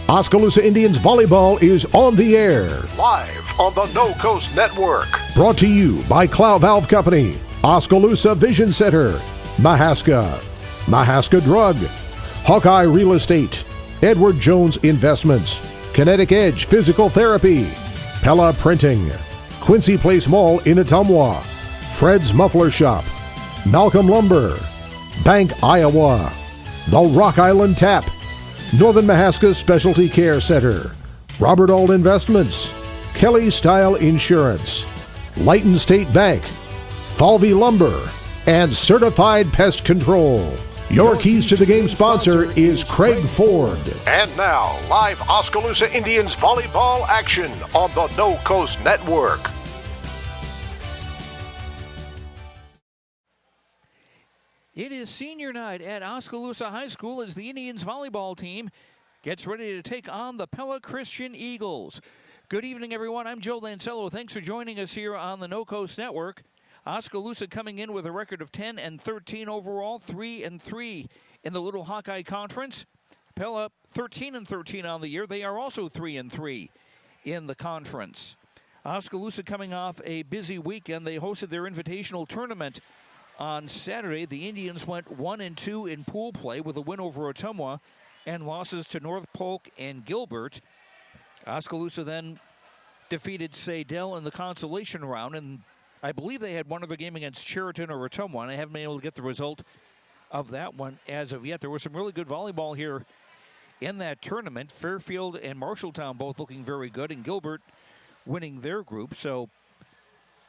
Oskaloosa Indians volleyball is on the air. Live on the No Coast Network. Brought to you by Clow Valve Company, Oskaloosa Vision Center, Mahaska Drug, Hawkeye Real Estate, Edward Jones Investments, Kinetic Edge Physical Therapy, Pella Printing, Quincy Place Mall in Ottumwa, Fred's Muffler Shop, Malcolm Lumber, Bank Iowa, The Rock Island Tap, Northern Mahaska Specialty Care Center, Robert Auld Investments, Kelly Style Insurance, Lighton State Bank, Falvey Lumber, and Certified Pest Control. Your keys to the game sponsor is Craig Ford. And now, live Oskaloosa Indians volleyball action on the No Coast Network. It is senior night at Oskaloosa High School as the Indians volleyball team gets ready to take on the Pella Christian Eagles. Good evening, everyone. I'm Joe Lancello. Thanks for joining us here on the No Coast Network. Oskaloosa coming in with a record of 10-13 overall, 3-3 in the Little Hawkeye Conference. Pella 13-13 on the year. They are also 3-3 in the conference. Oskaloosa coming off a busy weekend. They hosted their invitational tournament on Saturday. The Indians went 1-2 in pool play with a win over Ottumwa and losses to North Polk and Gilbert. Oskaloosa then defeated Saydell in the consolation round, and I believe they had one other game against Cheriton or Ottumwa, and I haven't been able to get the result of that one as of yet. There was some really good volleyball here in that tournament. Fairfield and Marshalltown both looking very good, and Gilbert winning their group. So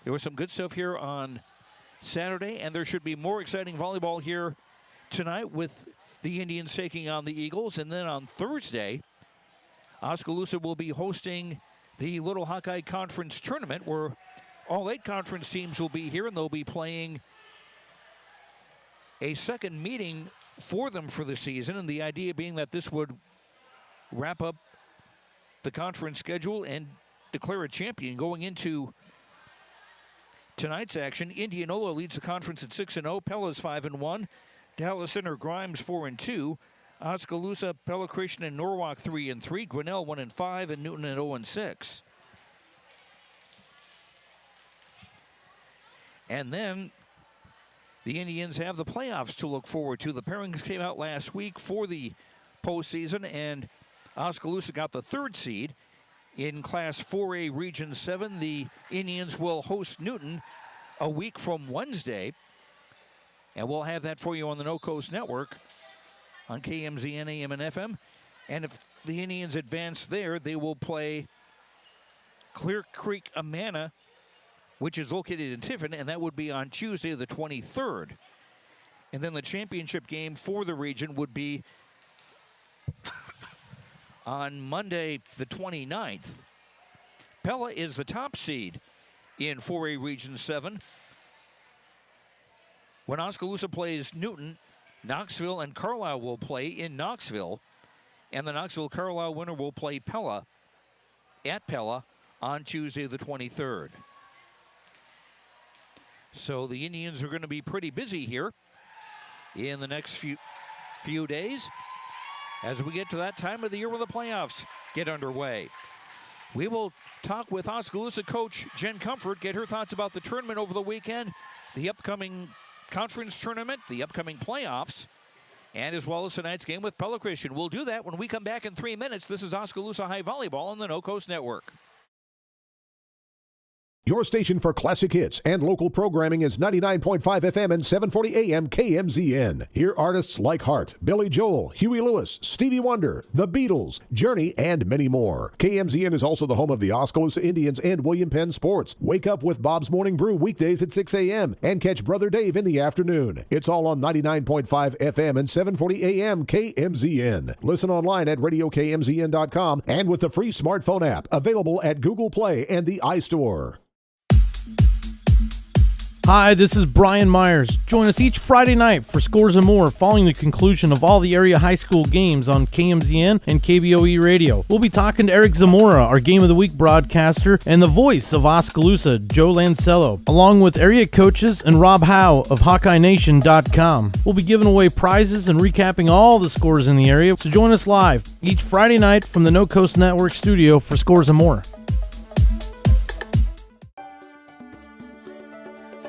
there was some good stuff here on Saturday, and there should be more exciting volleyball here tonight with the Indians taking on the Eagles. And then on Thursday, Oskaloosa will be hosting the Little Hawkeye Conference Tournament, where all 8 conference teams will be here, and they'll be playing a second meeting for them for the season. And the idea being that this would wrap up the conference schedule and declare a champion going into tonight's action. Indianola leads the conference at 6-0. Pella's 5-1. Dallas Center Grimes 4-2. Oskaloosa, Pella Christian, and Norwalk 3-3. Grinnell 1-5, and Newton at 0-6. And then the Indians have the playoffs to look forward to. The pairings came out last week for the postseason, and Oskaloosa got the 3rd seed. In Class 4A Region 7, the Indians will host Newton a week from Wednesday. And we'll have that for you on the No Coast Network on KMZN AM and FM. And if the Indians advance there, they will play Clear Creek Amana, which is located in Tiffin, and that would be on Tuesday the 23rd. And then the championship game for the region would be on Monday the 29th. Pella is the top seed in 4A Region 7. When Oskaloosa plays Newton, Knoxville and Carlisle will play in Knoxville, and the Knoxville-Carlisle winner will play Pella at Pella on Tuesday the 23rd. So the Indians are going to be pretty busy here in the next few days as we get to that time of the year when the playoffs get underway. We will talk with Oskaloosa coach Jen Comfort, get her thoughts about the tournament over the weekend, the upcoming conference tournament, the upcoming playoffs, and as well as tonight's game with Pella Christian. We'll do that when we come back in 3 minutes. This is Oskaloosa High Volleyball on the No Coast Network. Your station for classic hits and local programming is 99.5 FM and 740 AM KMZN. Hear artists like Hart, Billy Joel, Huey Lewis, Stevie Wonder, The Beatles, Journey, and many more. KMZN is also the home of the Oskaloosa Indians and William Penn Sports. Wake up with Bob's Morning Brew weekdays at 6 a.m. and catch Brother Dave in the afternoon. It's all on 99.5 FM and 740 AM KMZN. Listen online at radiokmzn.com and with the free smartphone app available at Google Play and the iStore. Hi, this is Brian Myers. Join us each Friday night for Scores and More following the conclusion of all the area high school games on KMZN and KBOE Radio. We'll be talking to Eric Zamora, our Game of the Week broadcaster, and the voice of Oskaloosa, Joe Lancello, along with area coaches and Rob Howe of HawkeyeNation.com. We'll be giving away prizes and recapping all the scores in the area, so join us live each Friday night from the No Coast Network studio for Scores and More.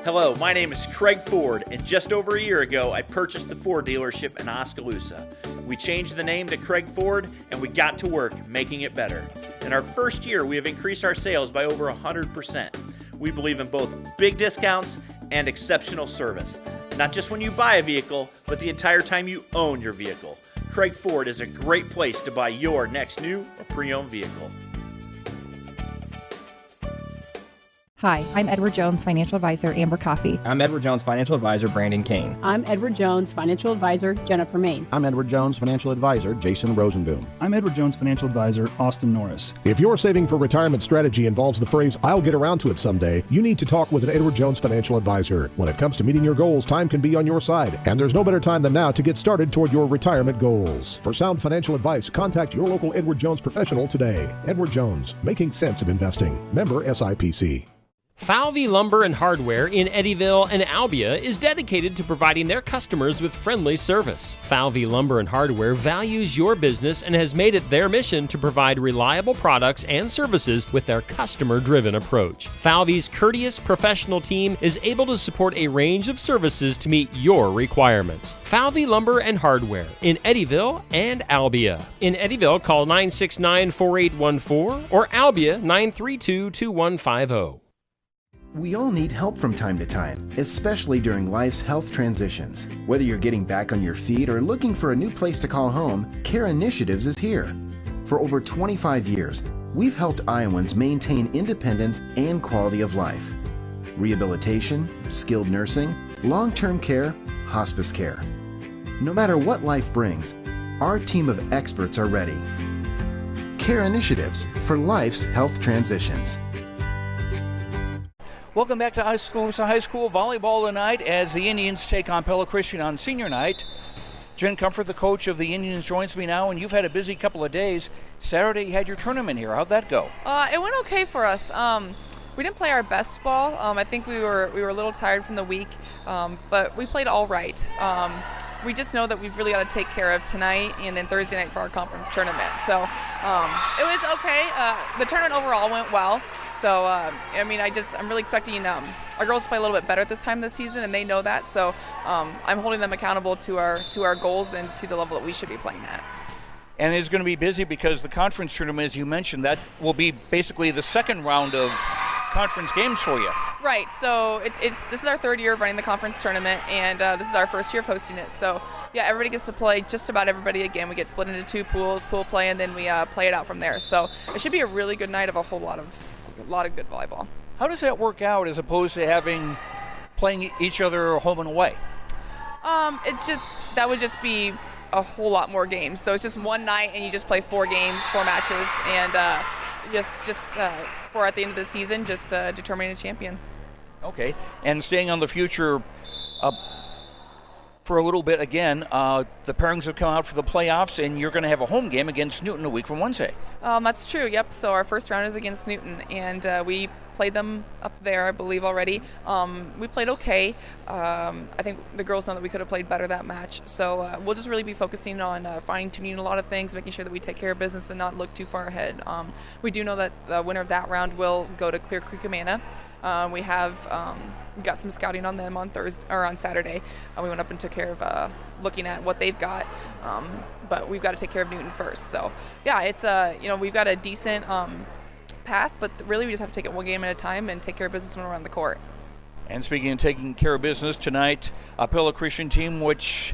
Hello, my name is Craig Ford, and just over a year ago, I purchased the Ford dealership in Oskaloosa. We changed the name to Craig Ford, and we got to work making it better. In our first year, we have increased our sales by over 100%. We believe in both big discounts and exceptional service. Not just when you buy a vehicle, but the entire time you own your vehicle. Craig Ford is a great place to buy your next new or pre-owned vehicle. Hi, I'm Edward Jones, Financial Advisor, Amber Coffee. I'm Edward Jones, Financial Advisor, Brandon Kane. I'm Edward Jones, Financial Advisor, Jennifer Main. I'm Edward Jones, Financial Advisor, Jason Rosenboom. I'm Edward Jones, Financial Advisor, Austin Norris. If your saving for retirement strategy involves the phrase, "I'll get around to it someday," you need to talk with an Edward Jones Financial Advisor. When it comes to meeting your goals, time can be on your side, and there's no better time than now to get started toward your retirement goals. For sound financial advice, contact your local Edward Jones professional today. Edward Jones, making sense of investing. Member SIPC. Falvey Lumber and Hardware in Eddyville and Albia is dedicated to providing their customers with friendly service. Falvey Lumber and Hardware values your business and has made it their mission to provide reliable products and services with their customer-driven approach. Falvey's courteous professional team is able to support a range of services to meet your requirements. Falvey Lumber and Hardware in Eddyville and Albia. In Eddyville, call 969-4814 or Albia 932-2150. We all need help from time to time, especially during life's health transitions. Whether you're getting back on your feet or looking for a new place to call home, Care Initiatives is here. For over 25 years, we've helped Iowans maintain independence and quality of life. Rehabilitation, skilled nursing, long-term care, hospice care. No matter what life brings, our team of experts are ready. Care Initiatives for life's health transitions. Welcome back to Oskaloosa High School volleyball tonight as the Indians take on Pella Christian on senior night. Jen Comfort, the coach of the Indians, joins me now, and you've had a busy couple of days. Saturday you had your tournament here. How'd that go? It went okay for us. We didn't play our best ball. I think we were a little tired from the week, but we played all right. We just know that we've really got to take care of tonight and then Thursday night for our conference tournament. So it was okay. The tournament overall went well. So, I'm really expecting our girls to play a little bit better at this time this season, and they know that. So I'm holding them accountable to our goals and to the level that we should be playing at. And it's going to be busy because the conference tournament, as you mentioned, that will be basically the second round of conference games for you. Right. So this is our third year of running the conference tournament, and this is our first year of hosting it. So yeah, everybody gets to play just about everybody again. We get split into two pools, pool play, and then we play it out from there. So it should be a really good night of a lot of good volleyball. How does that work out as opposed to playing each other home and away? That would just be a whole lot more games. So it's just one night and you just play 4 games, 4 matches, and for at the end of the season, just determining a champion. Okay, and staying on the future for a little bit again, the pairings have come out for the playoffs, and you're going to have a home game against Newton a week from Wednesday. That's true, yep. So our first round is against Newton, and we played them up there, I believe, already. We played okay. I think the girls know that we could have played better that match. So we'll just really be focusing on fine-tuning a lot of things, making sure that we take care of business and not look too far ahead. We do know that the winner of that round will go to Clear Creek Amana. We got some scouting on them on Saturday. We went up and took care of looking at what they've got, but we've got to take care of Newton first. So yeah, it's we've got a decent path, but really we just have to take it one game at a time and take care of business when we're on the court. And speaking of taking care of business tonight, a Pella Christian team which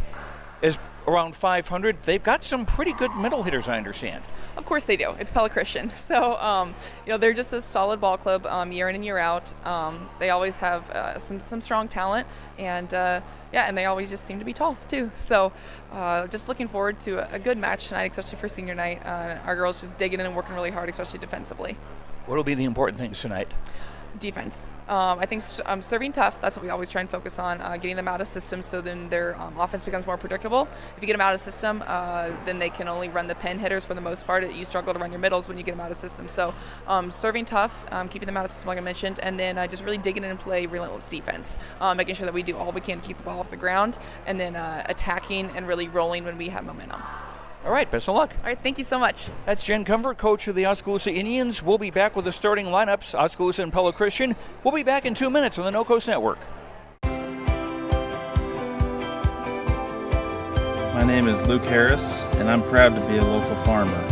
is around 500. They've got some pretty good middle hitters, I understand. Of course they do. It's Pella Christian. So, they're just a solid ball club year in and year out. They always have some strong talent, and and they always just seem to be tall too. So, just looking forward to a good match tonight, especially for senior night. Our girls just digging in and working really hard, especially defensively. What will be the important things tonight? Defense. I think serving tough, that's what we always try and focus on, getting them out of system so then their offense becomes more predictable. If you get them out of system, then they can only run the pin hitters for the most part. You struggle to run your middles when you get them out of system. So serving tough, keeping them out of system like I mentioned, and then just really digging in and play relentless defense, making sure that we do all we can to keep the ball off the ground, and then attacking and really rolling when we have momentum. All right, best of luck. All right, thank you so much. That's Jen Comfort, coach of the Oskaloosa Indians. We'll be back with the starting lineups, Oskaloosa and Pella Christian. We'll be back in 2 minutes on the No Coast Network. My name is Luke Harris, and I'm proud to be a local farmer.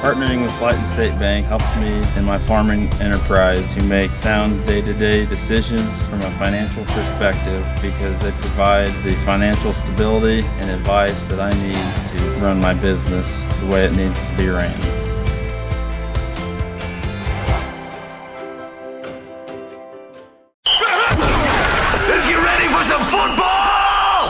Partnering with Flight and State Bank helps me in my farming enterprise to make sound day-to-day decisions from a financial perspective because they provide the financial stability and advice that I need to run my business the way it needs to be ran. Let's get ready for some football!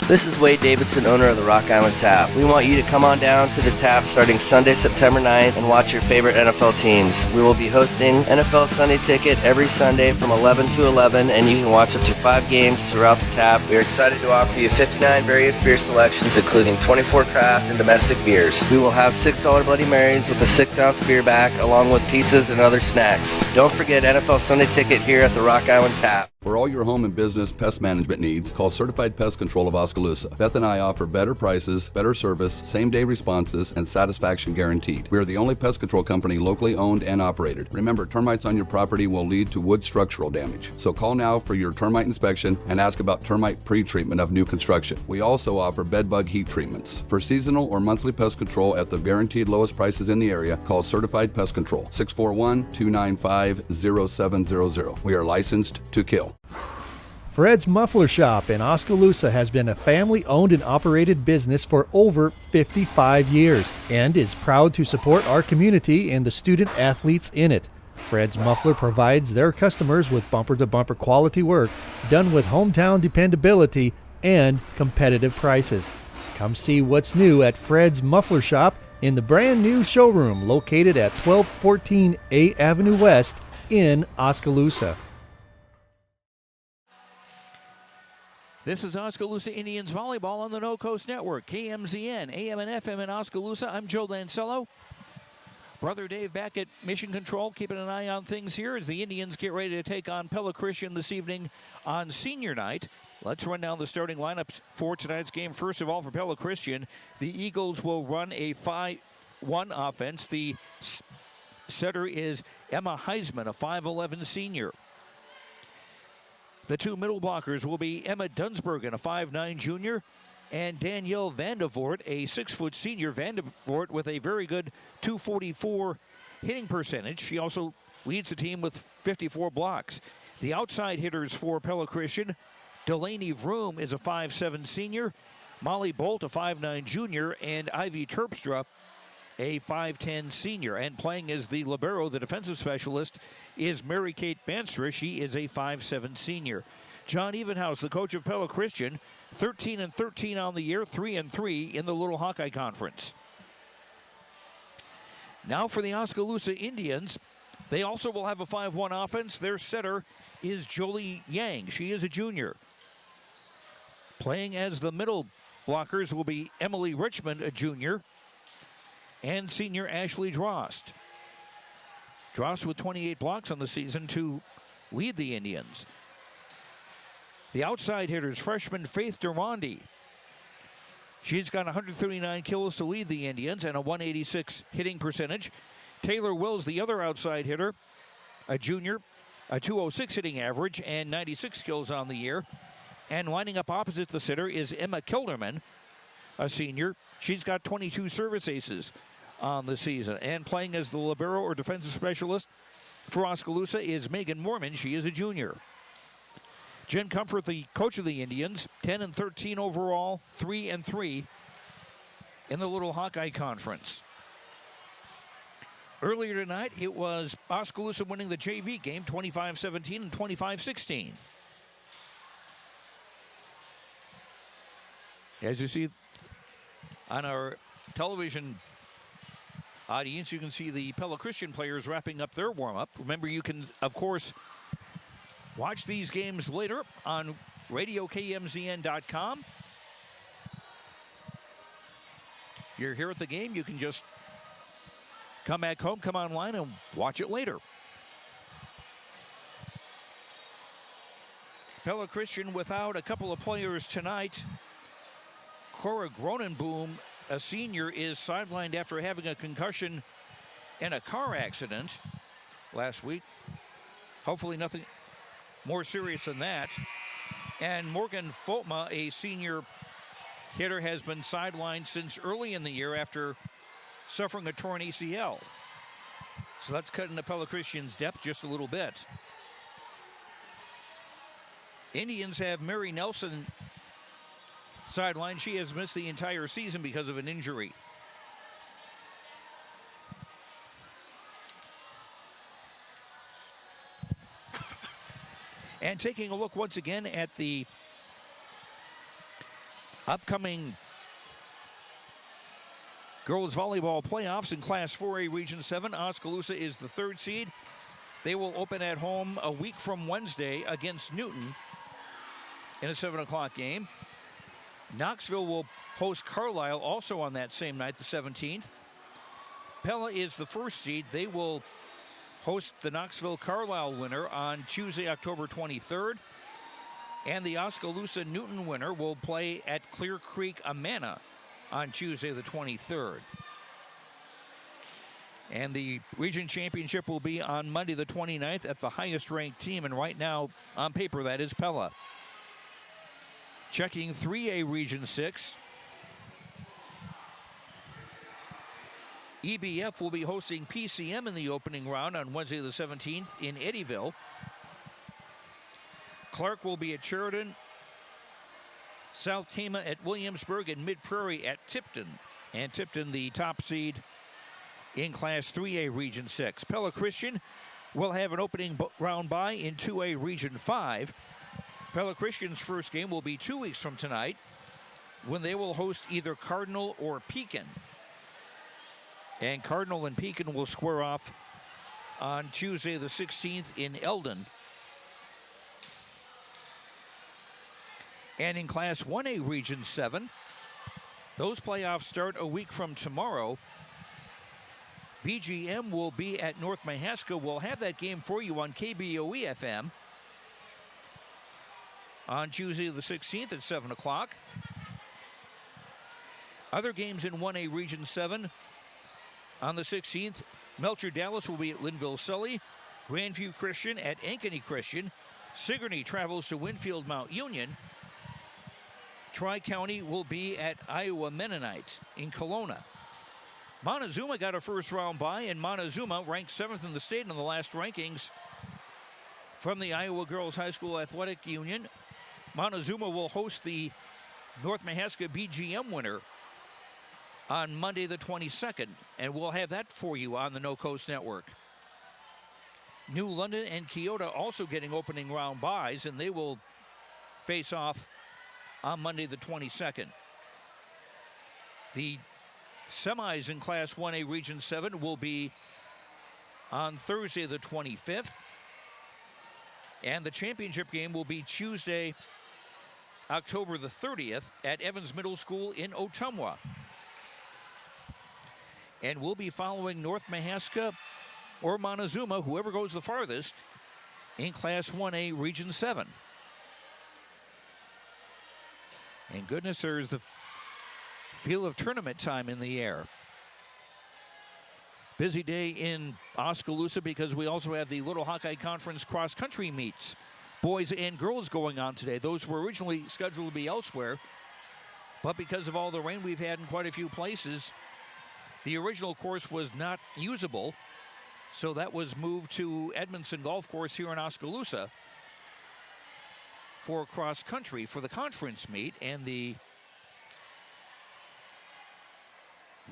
This is Wade Davidson, owner of the Rock Island Tap. We want you to come on down to the Tap starting Sunday, September 9th and watch your favorite NFL teams. We will be hosting NFL Sunday Ticket every Sunday from 11 to 11, and you can watch up to 5 games throughout the Tap. We are excited to offer you 59 various beer selections, including 24 craft and domestic beers. We will have $6 Bloody Marys with a 6-ounce beer back, along with pizzas and other snacks. Don't forget NFL Sunday Ticket here at the Rock Island Tap. For all your home and business pest management needs, call Certified Pest Control of Oskaloosa. Beth and I offer better prices, better service, same-day responses, and satisfaction guaranteed. We are the only pest control company locally owned and operated. Remember, termites on your property will lead to wood structural damage. So call now for your termite inspection and ask about termite pre-treatment of new construction. We also offer bed bug heat treatments. For seasonal or monthly pest control at the guaranteed lowest prices in the area, call Certified Pest Control, 641-295-0700. We are licensed to kill. Fred's Muffler Shop in Oskaloosa has been a family-owned and operated business for over 55 years and is proud to support our community and the student athletes in it. Fred's Muffler provides their customers with bumper-to-bumper quality work done with hometown dependability and competitive prices. Come see what's new at Fred's Muffler Shop in the brand new showroom located at 1214 A Avenue West in Oskaloosa. This is Oskaloosa Indians Volleyball on the No Coast Network, KMZN, AM and FM in Oskaloosa. I'm Joe Lancello. Brother Dave back at Mission Control, keeping an eye on things here as the Indians get ready to take on Pella Christian this evening on senior night. Let's run down the starting lineups for tonight's game. First of all, for Pella Christian, the Eagles will run a 5-1 offense. The setter is Emma Heisman, a 5'11 senior. The two middle blockers will be Emma Dunsbergen, a 5'9 junior, and Danielle Vandevort, a 6-foot senior. Vandevort with a very good .244 hitting percentage. She also leads the team with 54 blocks. The outside hitters for Pella Christian, Delaney Vroom is a 5'7 senior, Molly Bolt, a 5'9 junior, and Ivy Terpstra, a 5'10 senior. And playing as the libero, the defensive specialist, is Mary Kate Banstra. She is a 5'7 senior. John Evenhouse, the coach of Pella Christian, 13-13 on the year, 3-3 in the Little Hawkeye Conference. Now for the Oskaloosa Indians, they also will have a 5-1 offense. Their setter is Jolie Yang. She is a junior. Playing as the middle blockers will be Emily Richmond, a junior, and senior Ashley Drost. Drost with 28 blocks on the season to lead the Indians. The outside hitters, freshman Faith Durandi. She's got 139 kills to lead the Indians and a 186 hitting percentage. Taylor Wills, the other outside hitter, a junior, a 206 hitting average and 96 kills on the year. And lining up opposite the sitter is Emma Kilderman, a senior. She's got 22 service aces on the season. And playing as the libero or defensive specialist for Oskaloosa is Megan Mormon. She is a junior. Jen Comfort, the coach of the Indians, 10-13 overall, 3-3 in the Little Hawkeye Conference. Earlier tonight, it was Oskaloosa winning the JV game, 25-17 and 25-16. As you see on our television audience, you can see the Pella Christian players wrapping up their warm-up. Remember, you can, of course, watch these games later on RadioKMZN.com. You're here at the game, you can just come back home, come online, and watch it later. Pella Christian without a couple of players tonight. Cora Gronenboom, a senior, is sidelined after having a concussion in a car accident last week. Hopefully nothing more serious than that. And Morgan Foltma, a senior hitter, has been sidelined since early in the year after suffering a torn ACL. So that's cutting the Pella Christian's depth just a little bit. Indians have Mary Nelson sidelined. She has missed the entire season because of an injury. And taking a look once again at the upcoming girls volleyball playoffs in Class 4A Region 7. Oskaloosa is the 3rd seed. They will open at home a week from Wednesday against Newton in a 7 o'clock game. Knoxville will host Carlisle also on that same night, the 17th. Pella is the 1st seed. They will host the Knoxville-Carlisle winner on Tuesday, October 23rd. And the Oskaloosa-Newton winner will play at Clear Creek-Amana on Tuesday, the 23rd. And the region championship will be on Monday, the 29th, at the highest-ranked team. And right now, on paper, that is Pella. Checking 3A Region 6. EBF will be hosting PCM in the opening round on Wednesday the 17th in Eddyville. Clark will be at Sheridan. South Tama at Williamsburg, and Mid Prairie at Tipton. And Tipton, the top seed in Class 3A Region 6. Pella Christian will have an opening round bye in 2A Region 5. Pella Christian's first game will be 2 weeks from tonight when they will host either Cardinal or Pekin. And Cardinal and Pekin will square off on Tuesday the 16th in Eldon. And in Class 1A Region 7, those playoffs start a week from tomorrow. BGM will be at North Mahaska. We'll have that game for you on KBOE FM on Tuesday the 16th at 7 o'clock. Other games in 1A Region 7 on the 16th, Melcher Dallas will be at Linville Sully, Grandview Christian at Ankeny Christian, Sigourney travels to Winfield Mount Union, Tri-County will be at Iowa Mennonite in Kelowna. Montezuma got a first round bye, and Montezuma ranked 7th in the state in the last rankings from the Iowa Girls High School Athletic Union. Montezuma will host the North Mahaska BGM winner on Monday the 22nd, and we'll have that for you on the No Coast Network. New London and Keota also getting opening round byes, and they will face off on Monday the 22nd. The semis in Class 1A Region 7 will be on Thursday the 25th, and the championship game will be Tuesday, October the 30th at Evans Middle School in Ottumwa. And we'll be following North Mahaska or Montezuma, whoever goes the farthest, in Class 1A Region 7. And goodness, there's the feel of tournament time in the air. Busy day in Oskaloosa because we also have the Little Hawkeye Conference cross-country meets, boys and girls, going on today. Those were originally scheduled to be elsewhere, but because of all the rain we've had in quite a few places, the original course was not usable, so that was moved to Edmondson Golf Course here in Oskaloosa for cross-country for the conference meet. And the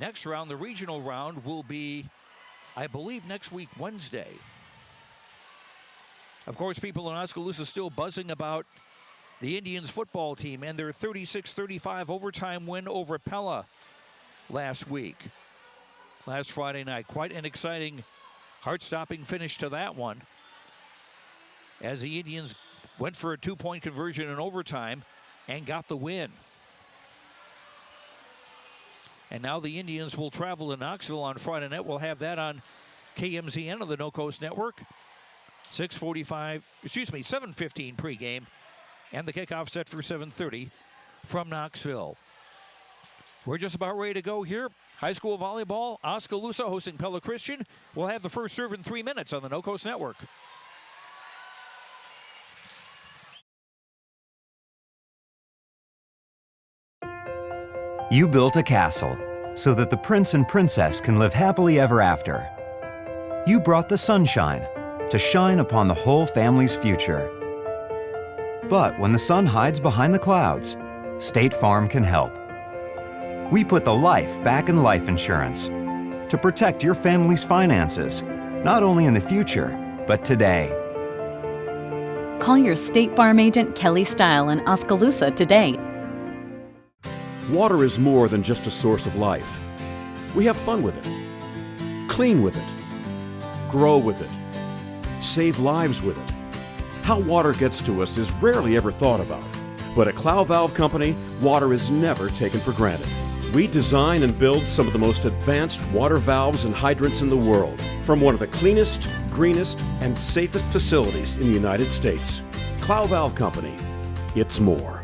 next round, the regional round, will be, I believe, next week, Wednesday. Of course, people in Oskaloosa still buzzing about the Indians football team and their 36-35 overtime win over Pella last week. last Friday night. Quite an exciting, heart-stopping finish to that one, as the Indians went for a 2-point conversion in overtime and got the win. And now the Indians will travel to Knoxville on Friday night. We'll have that on KMZN of the No Coast Network. 7:15 pregame, and the kickoff set for 7:30 from Knoxville. We're just about ready to go here. High school volleyball, Oskaloosa hosting Pella Christian. We'll have the first serve in 3 minutes on the No Coast Network. You built a castle so that the prince and princess can live happily ever after. You brought the sunshine to shine upon the whole family's future. But when the sun hides behind the clouds, State Farm can help. We put the life back in life insurance to protect your family's finances, not only in the future, but today. Call your State Farm agent Kelly Style in Oskaloosa today. Water is more than just a source of life. We have fun with it, clean with it, grow with it, save lives with it. How water gets to us is rarely ever thought about. But at Clow Valve Company, water is never taken for granted. We design and build some of the most advanced water valves and hydrants in the world from one of the cleanest, greenest, and safest facilities in the United States. Clow Valve Company, it's more.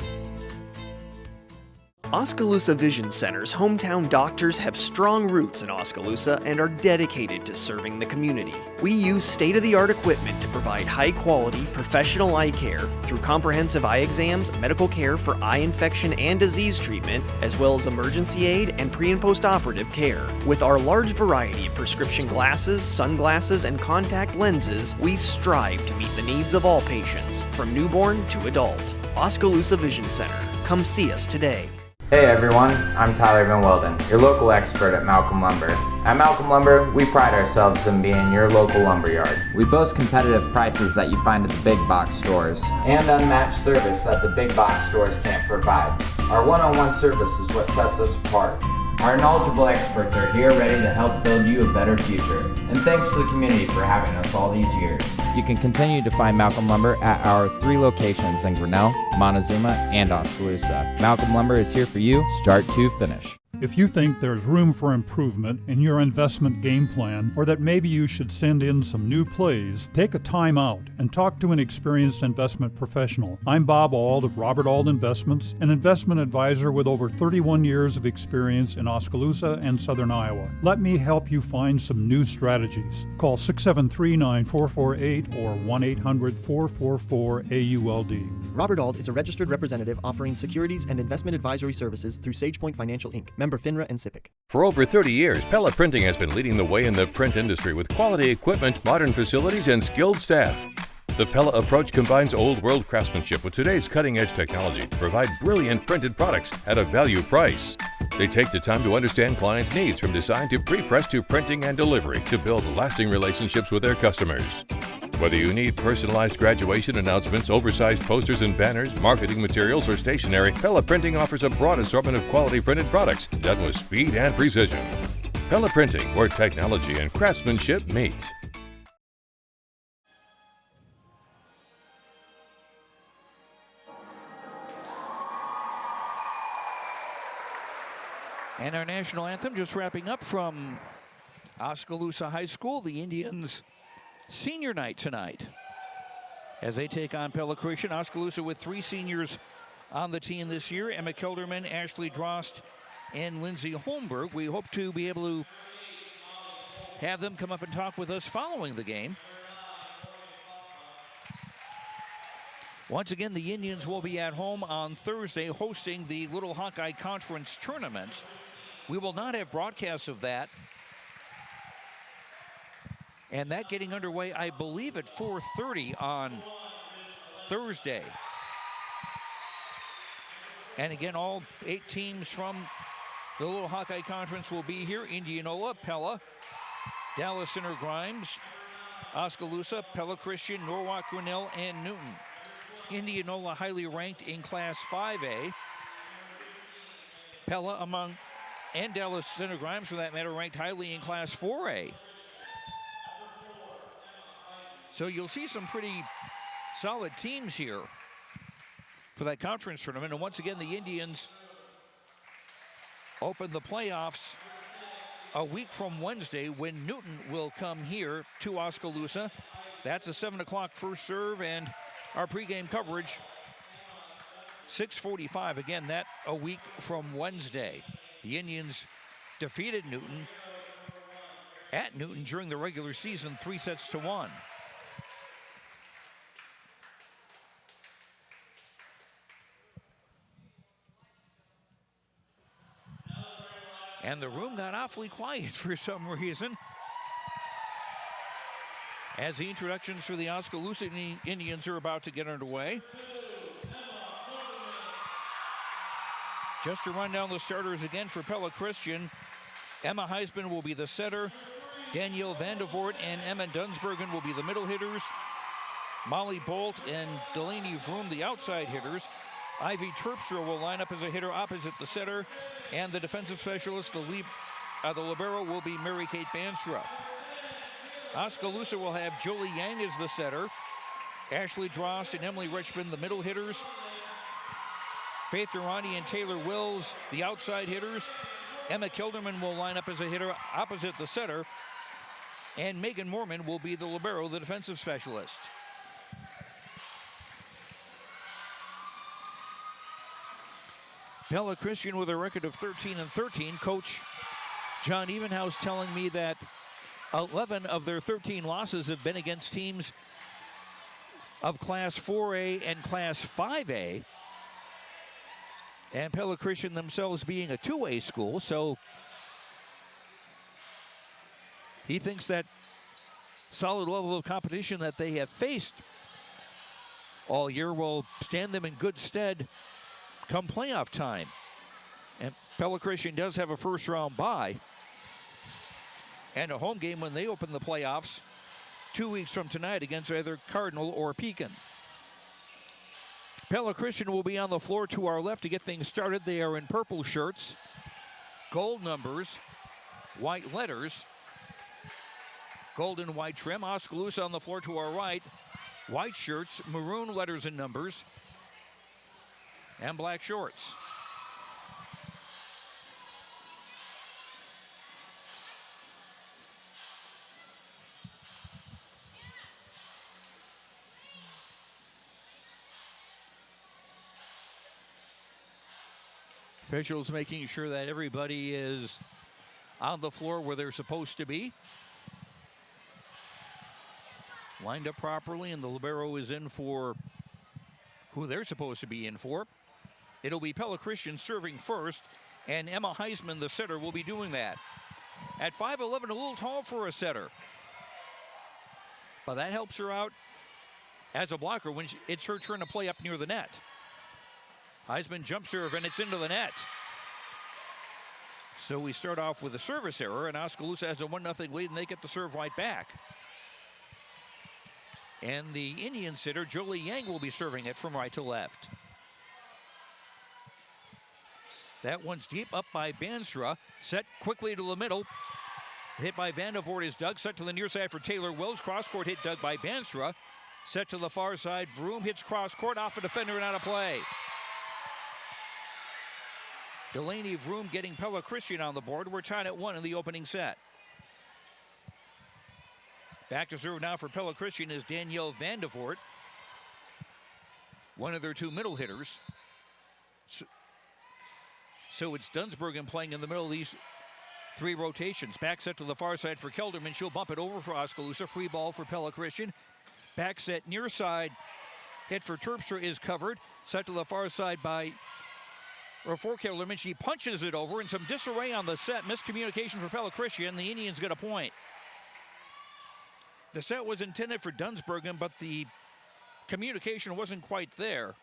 Oskaloosa Vision Center's hometown doctors have strong roots in Oskaloosa and are dedicated to serving the community. We use state-of-the-art equipment to provide high-quality, professional eye care through comprehensive eye exams, medical care for eye infection and disease treatment, as well as emergency aid and pre- and post-operative care. With our large variety of prescription glasses, sunglasses, and contact lenses, we strive to meet the needs of all patients, from newborn to adult. Oskaloosa Vision Center. Come see us today. Hey everyone, I'm Tyler Van Welden, your local expert at Malcolm Lumber. At Malcolm Lumber, we pride ourselves in being your local lumberyard. We boast competitive prices that you find at the big box stores, and unmatched service that the big box stores can't provide. Our one-on-one service is what sets us apart. Our knowledgeable experts are here ready to help build you a better future. And thanks to the community for having us all these years. You can continue to find Malcolm Lumber at our 3 locations in Grinnell, Montezuma, and Oskaloosa. Malcolm Lumber is here for you, start to finish. If you think there's room for improvement in your investment game plan, or that maybe you should send in some new plays, take a time out and talk to an experienced investment professional. I'm Bob Auld of Robert Auld Investments, an investment advisor with over 31 years of experience in Oskaloosa and Southern Iowa. Let me help you find some new strategies. Call 673-9448 or 1-800-444-AULD. Robert Auld is a registered representative offering securities and investment advisory services through SagePoint Financial Inc., member FINRA and SIPC. For over 30 years, Pella Printing has been leading the way in the print industry with quality equipment, modern facilities, and skilled staff. The Pella approach combines old-world craftsmanship with today's cutting-edge technology to provide brilliant printed products at a value price. They take the time to understand clients' needs from design to pre-press to printing and delivery to build lasting relationships with their customers. Whether you need personalized graduation announcements, oversized posters and banners, marketing materials, or stationery, Pella Printing offers a broad assortment of quality printed products done with speed and precision. Pella Printing, where technology and craftsmanship meet. And our national anthem just wrapping up from Oskaloosa High School. The Indians' senior night tonight as they take on Pella Christian. Oskaloosa with 3 seniors on the team this year: Emma Kelderman, Ashley Drost, and Lindsay Holmberg. We hope to be able to have them come up and talk with us following the game. Once again, the Indians will be at home on Thursday hosting the Little Hawkeye Conference Tournament. We will not have broadcasts of that. And that getting underway, I believe, at 4:30 on Thursday. And again, all 8 teams from the Little Hawkeye Conference will be here: Indianola, Pella, Dallas Center Grimes, Oskaloosa, Pella Christian, Norwalk, Grinnell, and Newton. Indianola highly ranked in Class 5A. Pella among and Dallas Center Grimes, for that matter, ranked highly in Class 4A. So you'll see some pretty solid teams here for that conference tournament. And once again, the Indians open the playoffs a week from Wednesday when Newton will come here to Oskaloosa. That's a 7 o'clock first serve, and our pregame coverage, 6:45. Again, that a week from Wednesday. The Indians defeated Newton at Newton during the regular season, 3-1. And the room got awfully quiet for some reason as the introductions for the Oskaloosa Indians are about to get underway. Just to run down the starters again for Pella Christian, Emma Heisman will be the setter. Danielle Vandervoort and Emma Dunsbergen will be the middle hitters. Molly Bolt and Delaney Vroom, the outside hitters. Ivy Terpstra will line up as a hitter opposite the setter. And the defensive specialist, the libero, will be Mary Kate Banstra. Oskaloosa will have Jolie Yang as the setter. Ashley Dross and Emily Richmond, the middle hitters. Faith Durrani and Taylor Wills, the outside hitters. Emma Kilderman will line up as a hitter opposite the setter. And Megan Moorman will be the libero, the defensive specialist. Pella Christian with a record of 13-13. Coach John Evenhouse telling me that 11 of their 13 losses have been against teams of Class 4A and Class 5A. And Pella Christian themselves being a 2A school, so he thinks that solid level of competition that they have faced all year will stand them in good stead come playoff time. And Pella Christian does have a first-round bye and a home game when they open the playoffs 2 weeks from tonight against either Cardinal or Pekin. Pella Christian will be on the floor to our left to get things started. They are in purple shirts, gold numbers, white letters, gold and white trim. Oskaloosa on the floor to our right, white shirts, maroon letters and numbers, and black shorts. Officials making sure that everybody is on the floor where they're supposed to be. Lined up properly, and the libero is in for who they're supposed to be in for. It'll be Pella Christian serving first, and Emma Heisman, the setter, will be doing that. At 5'11", a little tall for a setter. But that helps her out as a blocker when it's her turn to play up near the net. Heisman jump serve, and it's into the net. So we start off with a service error, and Oskaloosa has a 1-0 lead, and they get the serve right back. And the Indian sitter, Jolie Yang, will be serving it from right to left. That one's deep up by Banstra. Set quickly to the middle. Hit by Vandervoort is dug. Set to the near side for Taylor Wills. Cross-court hit dug by Banstra. Set to the far side. Vroom hits cross-court off a defender and out of play. Delaney Vroom getting Pella Christian on the board. We're tied at 1 in the opening set. Back to serve now for Pella Christian is Danielle Vandervoort, one of their two middle hitters. So it's Dunsbergen playing in the middle of these three rotations. Back set to the far side for Kelderman. She'll bump it over for Oskaloosa. Free ball for Pella Christian. Back set near side. Hit for Terpstra is covered. Set to the far side for Kelderman. She punches it over, and some disarray on the set. Miscommunication for Pella Christian. The Indians get a point. The set was intended for Dunsbergen, but the communication wasn't quite there.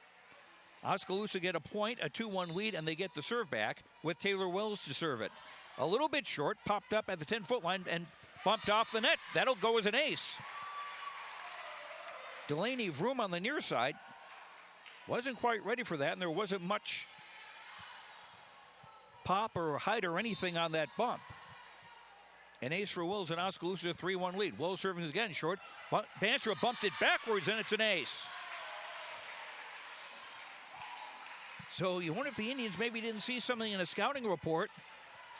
Oskaloosa get a point, a 2-1 lead, and they get the serve back with Taylor Wills to serve it. A little bit short, popped up at the 10-foot line and bumped off the net. That'll go as an ace. Delaney Vroom on the near side wasn't quite ready for that, and there wasn't much pop or hide or anything on that bump. An ace for Wills and Oskaloosa 3-1 lead. Wills serving again short. Banstra bumped it backwards and it's an ace. So you wonder if the Indians maybe didn't see something in a scouting report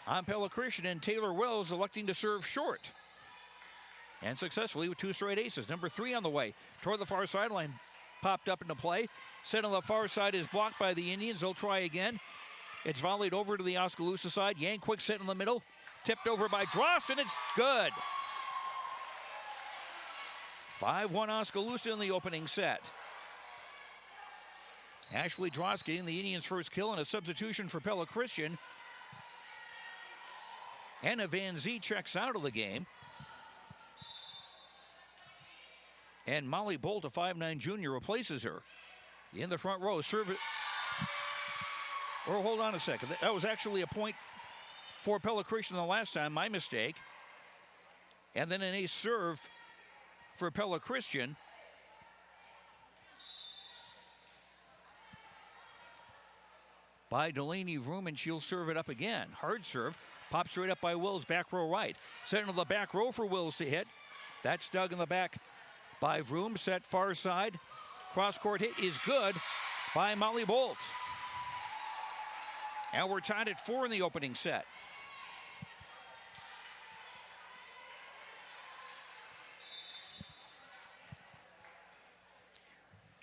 on Pella Christian and Taylor Wills electing to serve short. And successfully with 2 straight aces. Number 3 on the way. Toward the far sideline. Popped up into play. Set on the far side is blocked by the Indians. They'll try again. It's volleyed over to the Oskaloosa side. Yang quick set in the middle. Tipped over by Dross, and it's good. 5-1 Oskaloosa in the opening set. Ashley Dross getting the Indians' first kill and a substitution for Pella Christian. Anna Van Zee checks out of the game. And Molly Bolt, a 5'9 junior, replaces her. In the front row, serve it. Or hold on a second. That was actually a point for Pella Christian the last time, my mistake. And then an ace serve for Pella Christian. By Delaney Vroom, and she'll serve it up again. Hard serve. Pops right up by Wills, back row right. Set into the back row for Wills to hit. That's dug in the back by Vroom. Set far side. Cross-court hit is good by Molly Bolt. And we're tied at 4 in the opening set.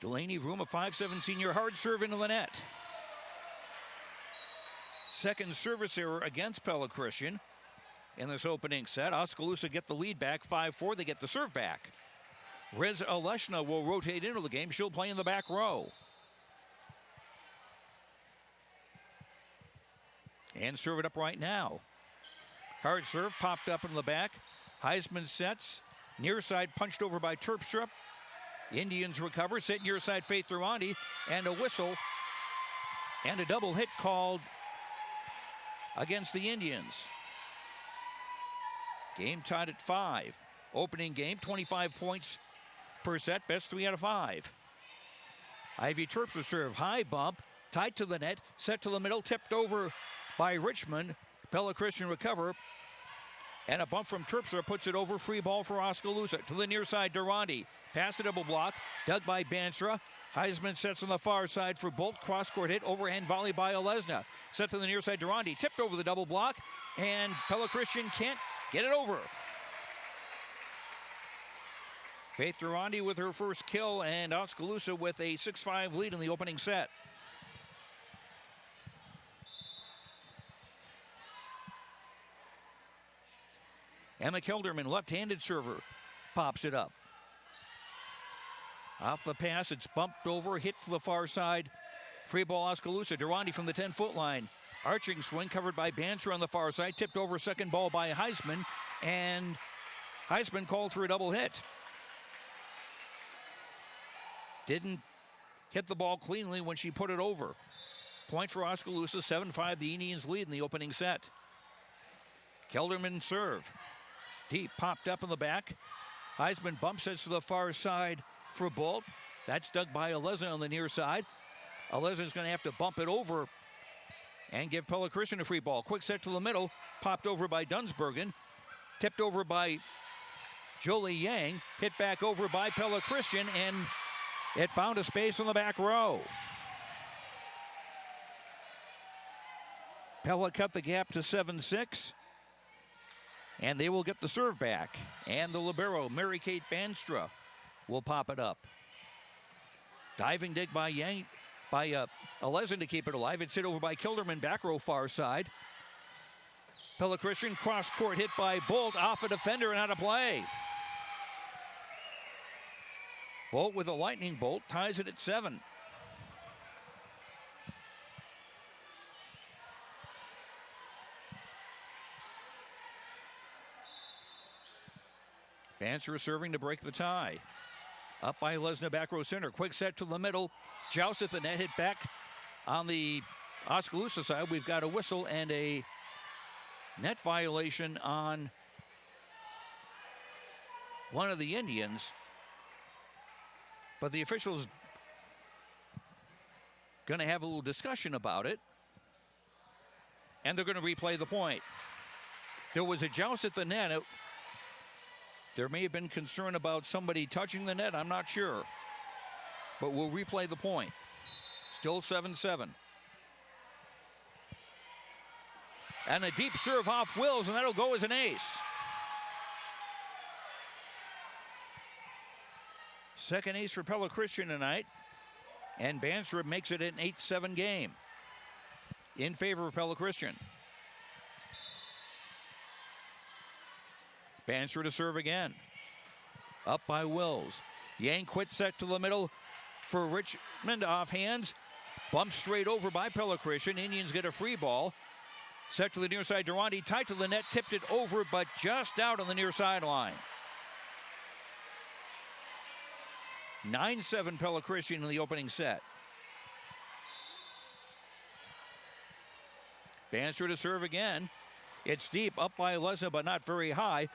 Delaney Vroom, a 5'7 senior, hard serve into the net. Second service error against Pella Christian in this opening set. Oskaloosa get the lead back, 5-4. They get the serve back. Riz Aleshna will rotate into the game. She'll play in the back row. And serve it up right now. Hard serve, popped up in the back. Heisman sets. Near side punched over by Terpstra. Indians recover, set near side Faith Durandi, and a whistle and a double hit called against the Indians. Game tied at 5. Opening game, 25 points per set, best 3 out of 5. Ivy Terpstra serve, high bump, tight to the net, set to the middle, tipped over by Richmond. Pella Christian recover. And a bump from Terpstra puts it over. Free ball for Oskaloosa. To the near side, Durandi. Past the double block. Dug by Banstra. Heisman sets on the far side for Bolt. Cross-court hit. Overhand volley by Alesna. Set to the near side, Durandi. Tipped over the double block. And Pella Christian can't get it over. Faith Durandi with her first kill. And Oskaloosa with a 6-5 lead in the opening set. Emma Kelderman, left-handed server, pops it up. Off the pass, it's bumped over, hit to the far side. Free ball Oskaloosa. Durandi from the 10-foot line. Arching swing covered by Banstra on the far side. Tipped over, second ball by Heisman. And Heisman called for a double hit. Didn't hit the ball cleanly when she put it over. Point for Oskaloosa, 7-5, the Indians lead in the opening set. Kelderman serve. Deep, popped up in the back. Heisman bump sets to the far side for Bolt. That's dug by Alesna on the near side. Alesna's going to have to bump it over and give Pella Christian a free ball. Quick set to the middle. Popped over by Dunsbergen. Tipped over by Jolie Yang. Hit back over by Pella Christian, and it found a space on the back row. Pella cut the gap to 7-6. And they will get the serve back. And the libero, Mary-Kate Banstra, will pop it up. Diving dig by Yang, by Alesna to keep it alive. It's hit over by Kilderman, back row far side. Pella Christian, cross-court hit by Bolt, off a defender and out of play. Bolt with a lightning bolt, ties it at 7. Banstra serving to break the tie. Up by Alesna, back row center. Quick set to the middle. Joust at the net, hit back on the Oskaloosa side. We've got a whistle and a net violation on one of the Indians. But the officials going to have a little discussion about it. And they're going to replay the point. There was a joust at the net. There may have been concern about somebody touching the net. I'm not sure. But we'll replay the point. Still 7-7. And a deep serve off Wills, and that'll go as an ace. Second ace for Pella Christian tonight. And Banstrup makes it an 8-7 game in favor of Pella Christian. Banstrup to serve again. Up by Wills. Yang quit set to the middle for Richmond off hands. Bumped straight over by Pella Christian. Indians get a free ball. Set to the near side. Durante tight to the net. Tipped it over, but just out on the near sideline. 9-7 Pella Christian in the opening set. Banstrup to serve again. It's deep, up by Leza, but not very high.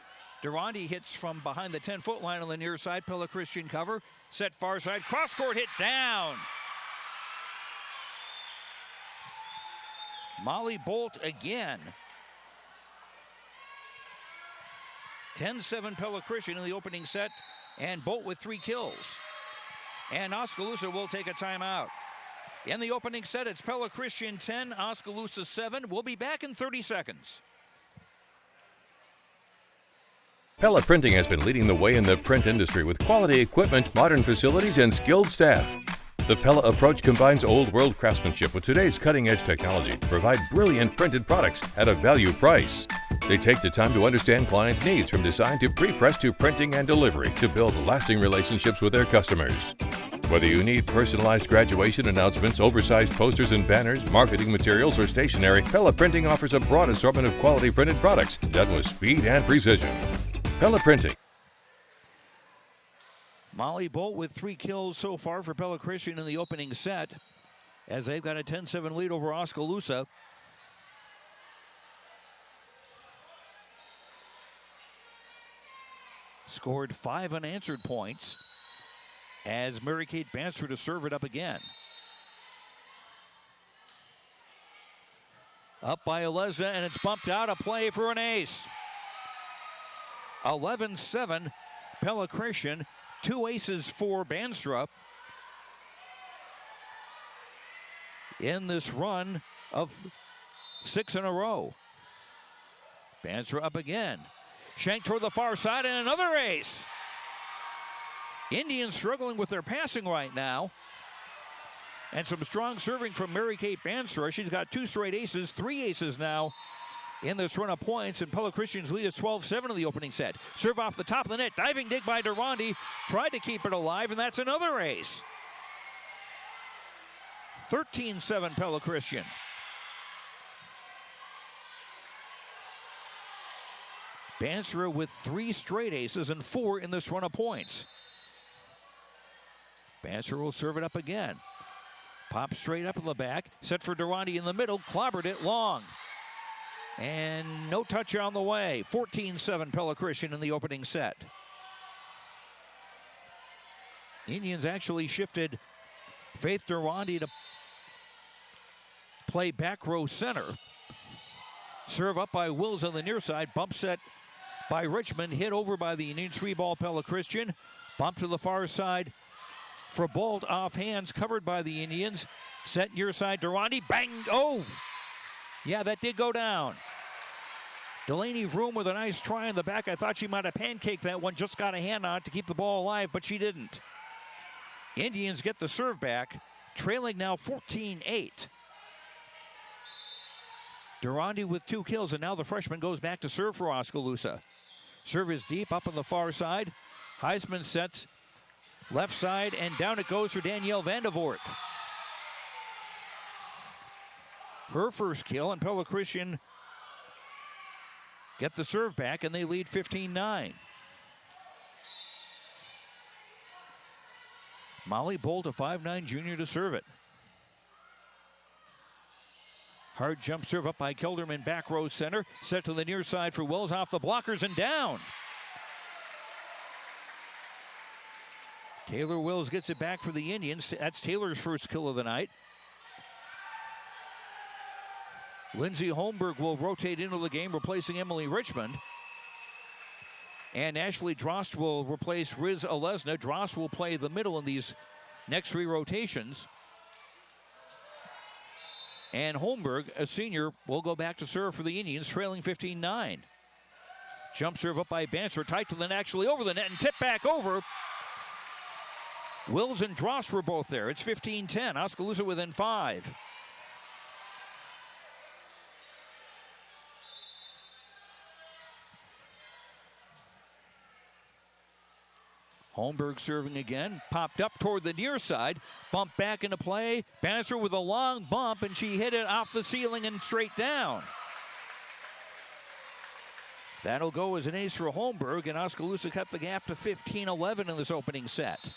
Durante hits from behind the 10-foot line on the near side. Pella Christian cover. Set far side. Cross-court hit down. Molly Bolt again. 10-7 Pella Christian in the opening set. And Bolt with 3 kills. And Oskaloosa will take a timeout. In the opening set, it's Pella Christian 10, Oskaloosa 7. We'll be back in 30 seconds. Pella Printing has been leading the way in the print industry with quality equipment, modern facilities, and skilled staff. The Pella approach combines old world craftsmanship with today's cutting-edge technology to provide brilliant printed products at a value price. They take the time to understand clients' needs from design to pre-press to printing and delivery to build lasting relationships with their customers. Whether you need personalized graduation announcements, oversized posters and banners, marketing materials, or stationery, Pella Printing offers a broad assortment of quality printed products done with speed and precision. Pella Printing. Molly Bolt with 3 kills so far for Pella Christian in the opening set, as they've got a 10-7 lead over Oskaloosa. Scored 5 unanswered points as Mary-Kate Banstrup to serve it up again. Up by Aleza, and it's bumped out. A play for an ace. 11-7 Pella Christian. 2 aces for Banstrup in this run of 6 in a row. Banstrup up again. Shank toward the far side, and another ace. Indians struggling with their passing right now. And some strong serving from Mary-Kate Banstrup. She's got 2 straight aces, 3 aces now in this run of points. And Pella Christian's lead is 12-7 in the opening set. Serve off the top of the net. Diving dig by Durante. Tried to keep it alive, and that's another ace. 13-7 Pella Christian. Banstrup with 3 straight aces and 4 in this run of points. Banstrup will serve it up again. Pop straight up in the back. Set for Durante in the middle. Clobbered it long. And no touch on the way. 14-7 Pella Christian in the opening set. Indians actually shifted Faith Durante to play back row center. Serve up by Wills on the near side. Bump set by Richmond. Hit over by the Indians. 3-ball Pella Christian. Bump to the far side for Bolt off hands. Covered by the Indians. Set near side. Durante. Bang. Oh! Yeah, that did go down. Delaney Vroom with a nice try in the back. I thought she might have pancaked that one. Just got a hand on it to keep the ball alive, but she didn't. Indians get the serve back. Trailing now 14-8. Durante with 2 kills, and now the freshman goes back to serve for Oskaloosa. Serve is deep up on the far side. Heisman sets left side, and down it goes for Danielle Vandevoort. Her first kill, and Pella Christian get the serve back, and they lead 15-9. Molly Bolt, a 5'9" junior, to serve it. Hard jump serve up by Kelderman, back row center. Set to the near side for Wills, off the blockers and down. Taylor Wills gets it back for the Indians. That's Taylor's first kill of the night. Lindsay Holmberg will rotate into the game, replacing Emily Richmond. And Ashley Drost will replace Riz Alesna. Drost will play the middle in these next 3 rotations. And Holmberg, a senior, will go back to serve for the Indians, trailing 15-9. Jump serve up by Banser, tight to the net, actually over the net, and tip back over. Wills and Drost were both there. It's 15-10. Oskaloosa within 5. Holmberg serving again, popped up toward the near side, bumped back into play. Bannister with a long bump, and she hit it off the ceiling and straight down. That'll go as an ace for Holmberg, and Oskaloosa cut the gap to 15-11 in this opening set.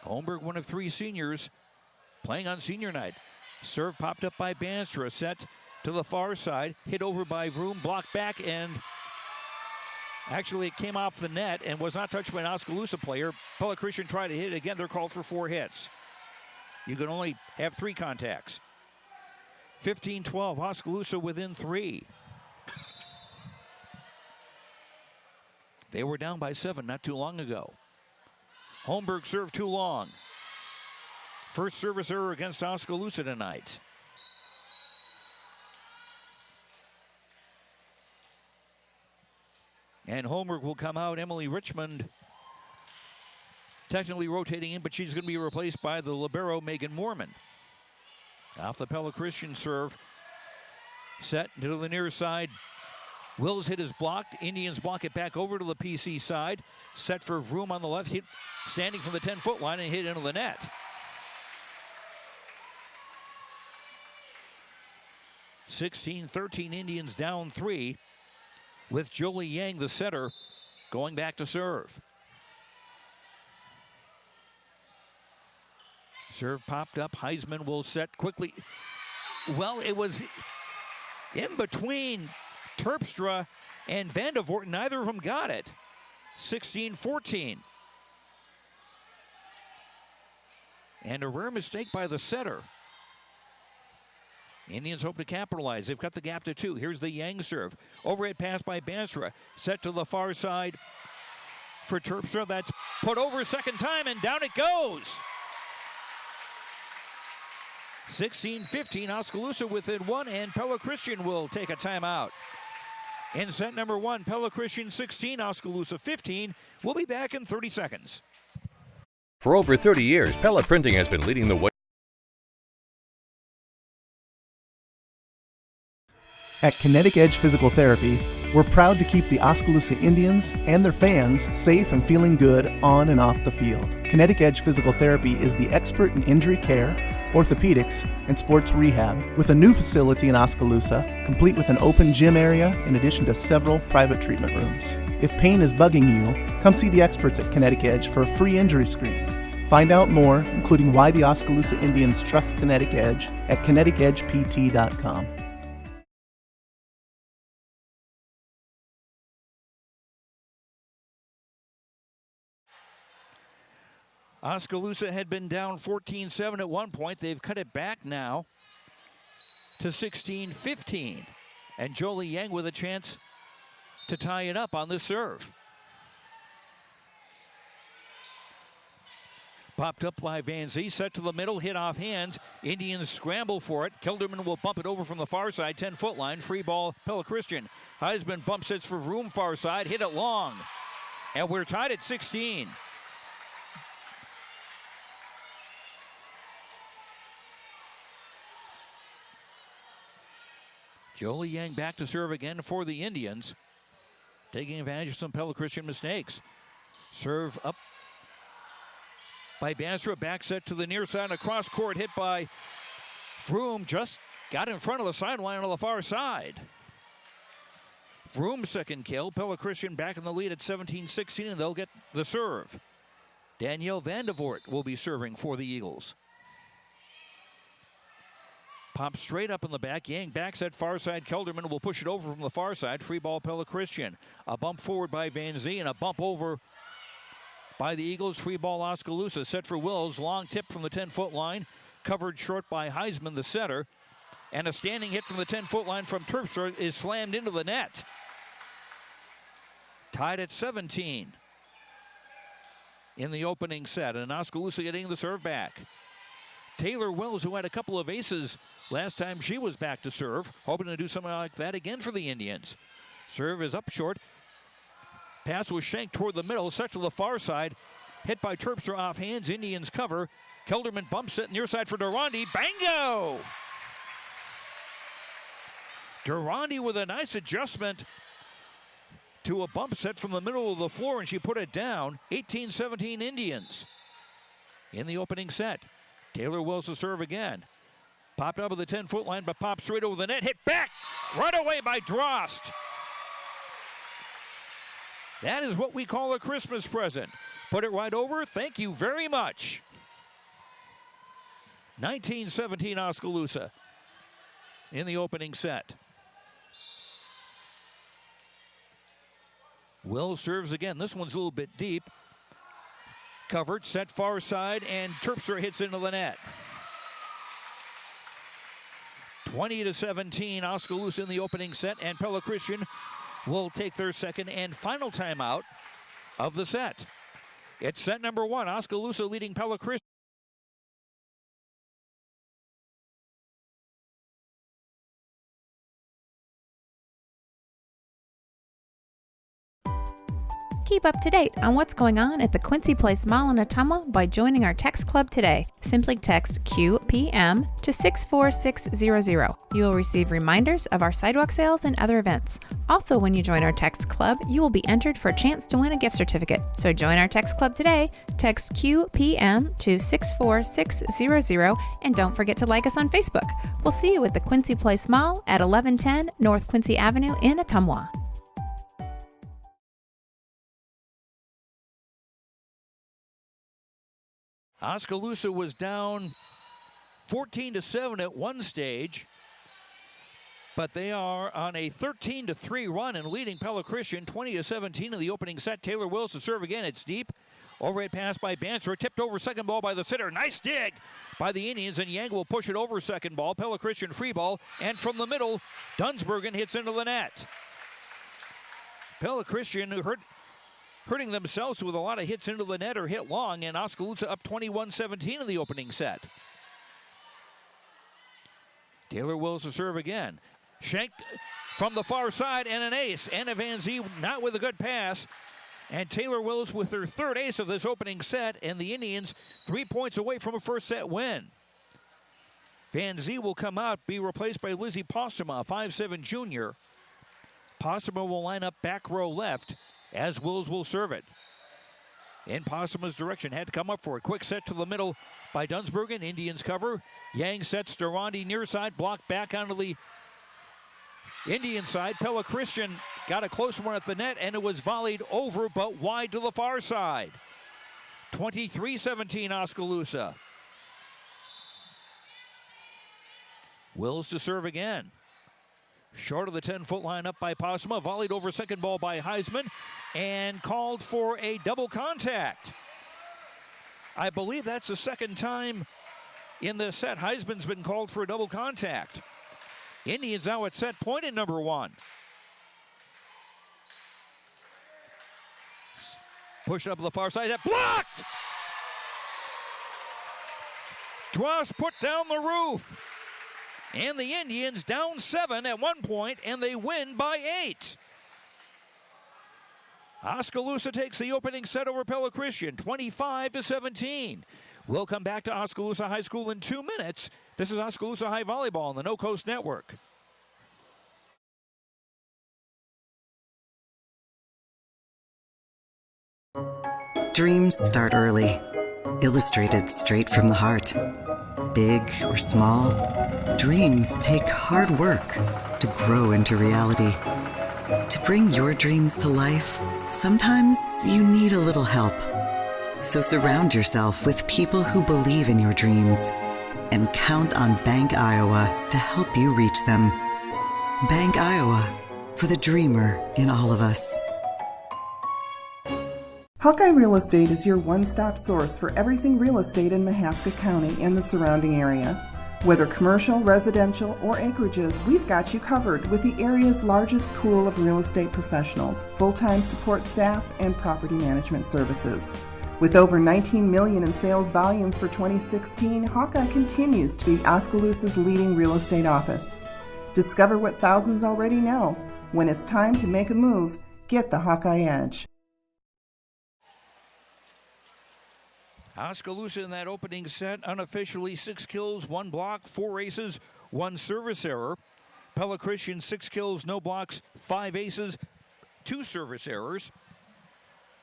Holmberg, one of 3 seniors, playing on senior night. Serve popped up by Bannister, a set to the far side, hit over by Vroom, blocked back, and actually, it came off the net and was not touched by an Oskaloosa player. Pella Christian tried to hit it again. They're called for 4 hits. You can only have 3 contacts. 15-12, Oskaloosa within 3. They were down by 7 not too long ago. Holmberg served too long. First service error against Oskaloosa tonight. And Holmberg will come out. Emily Richmond technically rotating in, but she's going to be replaced by the libero, Megan Moorman. Off the Pella Christian serve. Set to the near side. Wills hit is blocked. Indians block it back over to the PC side. Set for Vroom on the left. Hit standing from the 10-foot line and hit into the net. (16-13) Indians down 3. With Jolie Yang, the setter, going back to serve. Serve popped up. Heisman will set quickly. Well, it was in between Terpstra and Vandevort. Neither of them got it. 16-14. And a rare mistake by the setter. Indians hope to capitalize. They've cut the gap to 2. Here's the Yang serve. Overhead pass by Bansra. Set to the far side for Terpstra. That's put over a second time, and down it goes. 16-15. Oskaloosa within 1, and Pella Christian will take a timeout. In set number 1, Pella Christian 16, Oskaloosa 15. We'll be back in 30 seconds. For over 30 years, Pella Printing has been leading the way. At Kinetic Edge Physical Therapy, we're proud to keep the Oskaloosa Indians and their fans safe and feeling good on and off the field. Kinetic Edge Physical Therapy is the expert in injury care, orthopedics, and sports rehab, with a new facility in Oskaloosa, complete with an open gym area in addition to several private treatment rooms. If pain is bugging you, come see the experts at Kinetic Edge for a free injury screen. Find out more, including why the Oskaloosa Indians trust Kinetic Edge, at kineticedgept.com. Oskaloosa had been down 14-7 at one point. They've cut it back now to 16-15. And Jolie Yang with a chance to tie it up on the serve. Popped up by Van Zee, set to the middle, hit off hands. Indians scramble for it. Kilderman will bump it over from the far side, 10-foot line. Free ball, Pella Christian. Heisman bump sets for Vroom, far side, hit it long. And we're tied at 16. Jolie Yang back to serve again for the Indians, taking advantage of some Pella Christian mistakes. Serve up by Bansra, back set to the near side, across court, hit by Vroom, just got in front of the sideline on the far side. Vroom's second kill. Pella Christian back in the lead at 17-16, and they'll get the serve. Danielle Vandevort will be serving for the Eagles. Pop straight up in the back. Yang backs at far side. Kelderman will push it over from the far side. Free ball, Pella Christian. A bump forward by Van Zee and a bump over by the Eagles. Free ball, Oskaloosa. Set for Wills. Long tip from the 10-foot line. covered short by Heisman, the setter. And a standing hit from the 10-foot line from Terpstra is slammed into the net. Tied at 17 in the opening set. And Oskaloosa getting the serve back. Taylor Wells, who had a couple of aces last time she was back to serve, hoping to do something like that again for the Indians. Serve is up short. Pass was shanked toward the middle, set to the far side. Hit by Terpstra off hands. Indians cover. Kelderman bumps it near side for Durandi. Bango! Durandi with a nice adjustment to a bump set from the middle of the floor, and she put it down. 18-17 Indians in the opening set. Taylor Wells to serve again. Popped up at the 10-foot line, but popped straight over the net. Hit back right away by Drost. That is what we call a Christmas present. Put it right over. Thank you very much. 19-17 Oskaloosa in the opening set. Wells serves again. This one's a little bit deep. Covered, set far side, and Terpstra hits into the net. 20-17 Oskaloosa in the opening set, and Pella Christian will take their second and final timeout of the set. It's set number one. Oskaloosa leading Pella Christian. Keep up to date on what's going on at the Quincy Place Mall in Ottumwa by joining our text club today. Simply text QPM to 64600. You will receive reminders of our sidewalk sales and other events. Also, when you join our text club, you will be entered for a chance to win a gift certificate. So join our text club today. Text QPM to 64600 and don't forget to like us on Facebook. We'll see you at the Quincy Place Mall at 1110 North Quincy Avenue in Ottumwa. Oskaloosa was down 14-7 at one stage, but they are on a 13-3 run and leading Pella Christian 20-17 in the opening set. Taylor Wills to serve again. It's deep. Overhead pass by Banser. Tipped over second ball by the sitter. Nice dig by the Indians, and Yang will push it over second ball. Pella Christian free ball, and from the middle, Dunsbergen hits into the net. Pella Christian hurting themselves with a lot of hits into the net or hit long, and Oskaloosa up 21-17 in the opening set. Taylor Wills to serve again. Shanked from the far side, and an ace. Anna Van Zee not with a good pass. And Taylor Wills with her third ace of this opening set, and the Indians 3 points away from a first set win. Van Zee will come out, be replaced by Lizzie Postuma, 5'7" junior. Postuma will line up back row left, as Wills will serve it. In Postuma's direction, had to come up for a quick set to the middle by Dunsbergen. Indians cover. Yang sets Durandi near side, blocked back onto the Indian side. Pella Christian got a close one at the net, and it was volleyed over, but wide to the far side. 23-17 Oskaloosa. Wills to serve again. Short of the 10-foot line up by Postuma. Volleyed over second ball by Heisman and called for a double contact. I believe that's the second time in this set Heisman's been called for a double contact. Indians now at set point in number one. Pushed up the far side. That blocked! Dross put down the roof. And the Indians down 7 at one point, and they win by 8. Oskaloosa takes the opening set over Pella Christian, 25-17. We'll come back to Oskaloosa High School in 2 minutes. This is Oskaloosa High Volleyball on the No Coast Network. Dreams start early, illustrated straight from the heart. Big or small, dreams take hard work to grow into reality. To bring your dreams to life, sometimes you need a little help. So surround yourself with people who believe in your dreams and count on Bank Iowa to help you reach them. Bank Iowa, for the dreamer in all of us. Hawkeye Real Estate is your one-stop source for everything real estate in Mahaska County and the surrounding area. Whether commercial, residential, or acreages, we've got you covered with the area's largest pool of real estate professionals, full-time support staff, and property management services. With over $19 million in sales volume for 2016, Hawkeye continues to be Oskaloosa's leading real estate office. Discover what thousands already know. When it's time to make a move, get the Hawkeye Edge. Oskaloosa in that opening set, unofficially 6 kills, 1 block, 4 aces, 1 service error. Pella Christian, 6 kills, no blocks, 5 aces, 2 service errors.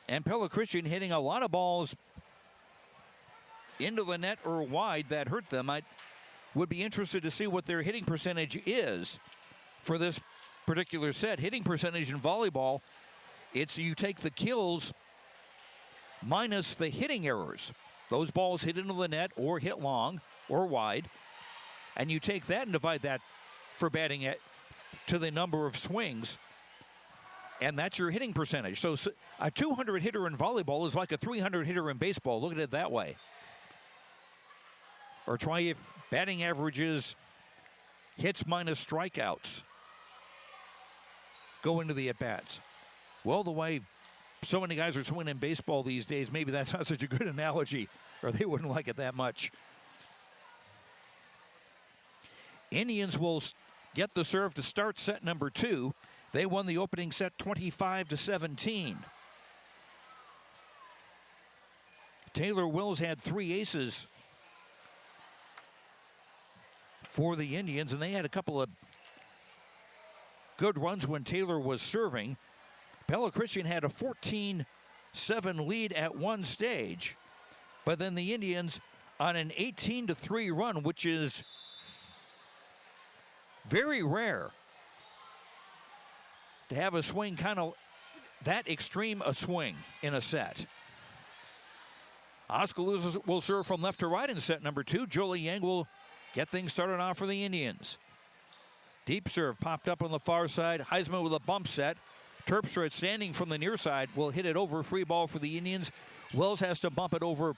And Pella Christian hitting a lot of balls into the net or wide that hurt them. I would be interested to see what their hitting percentage is for this particular set. Hitting percentage in volleyball, it's you take the kills minus the hitting errors. Those balls hit into the net or hit long or wide, and you take that and divide that for batting it to the number of swings, and that's your hitting percentage. So a 200 hitter in volleyball is like a 300 hitter in baseball. Look at it that way. Or try if batting averages, hits minus strikeouts go into the at-bats. Well, the way so many guys are swinging in baseball these days, maybe that's not such a good analogy, or they wouldn't like it that much. Indians will get the serve to start set number 2. They won the opening set 25-17. Taylor Wills had 3 aces for the Indians, and they had a couple of good runs when Taylor was serving. Pella Christian had a 14-7 lead at one stage, but then the Indians on an 18-3 run, which is very rare to have a swing kind of that extreme a swing in a set. Oskaloosa will serve from left to right in set number 2. Jolie Yang will get things started off for the Indians. Deep serve popped up on the far side. Heisman with a bump set. Terpstra standing from the near side will hit it over. Free ball for the Indians. Wells has to bump it over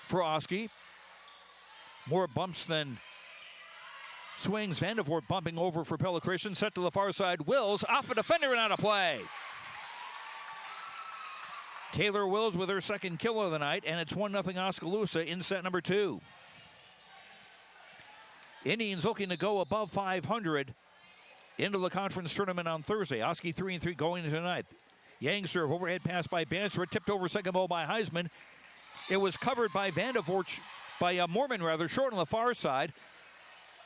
for Oski. More bumps than swings. Vandervoort bumping over for Pella Christian. Set to the far side. Wills off a defender and out of play. Taylor Wills with her second kill of the night, and it's 1-0 Oskaloosa in set number 2. Indians looking to go above 500 into the conference tournament on Thursday. Oski 3-3 going into tonight. Yang serve, overhead pass by Banser, tipped over second ball by Heisman. It was covered by Vandervoort, by Mormon rather, short on the far side,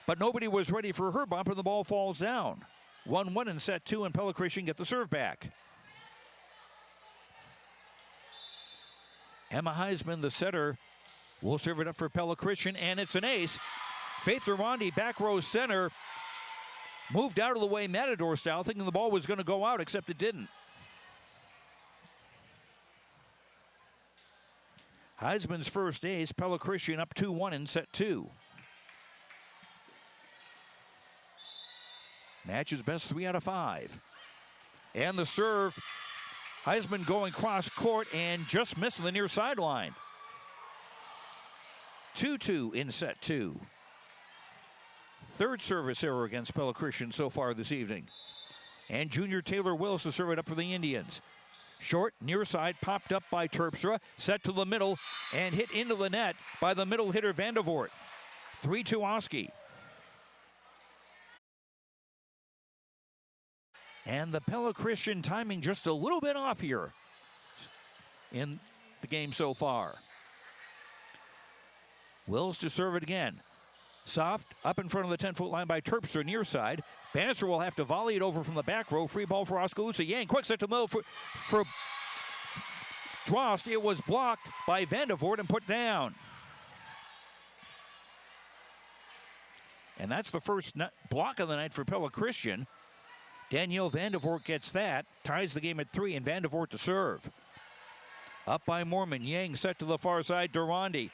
but nobody was ready for her bump, and the ball falls down. 1-1 in set 2, and Pella Christian get the serve back. Emma Heisman, the setter, will serve it up for Pella Christian, and it's an ace. Faith Durandi, back row center, moved out of the way Matador style, thinking the ball was going to go out, except it didn't. Heisman's first ace, Pella Christian up 2-1 in set 2. Match's best 3 out of 5. And the serve, Heisman going cross court and just missing the near sideline. 2-2 in set 2. Third service error against Pella Christian so far this evening. And junior Taylor Wills to serve it up for the Indians. Short, near side, popped up by Terpstra, set to the middle, and hit into the net by the middle hitter Vandervoort. 3-2 Oski. And the Pella Christian timing just a little bit off here in the game so far. Wills to serve it again. Soft, up in front of the 10-foot line by Terpstra, near side. Bannister will have to volley it over from the back row. Free ball for Oskaloosa. Yang, quick set to the middle for Drost. It was blocked by Vandervoort and put down. And that's the first block of the night for Pella Christian. Danielle Vandervoort gets that, ties the game at 3, and Vandervoort to serve. Up by Mormon. Yang set to the far side. Durandi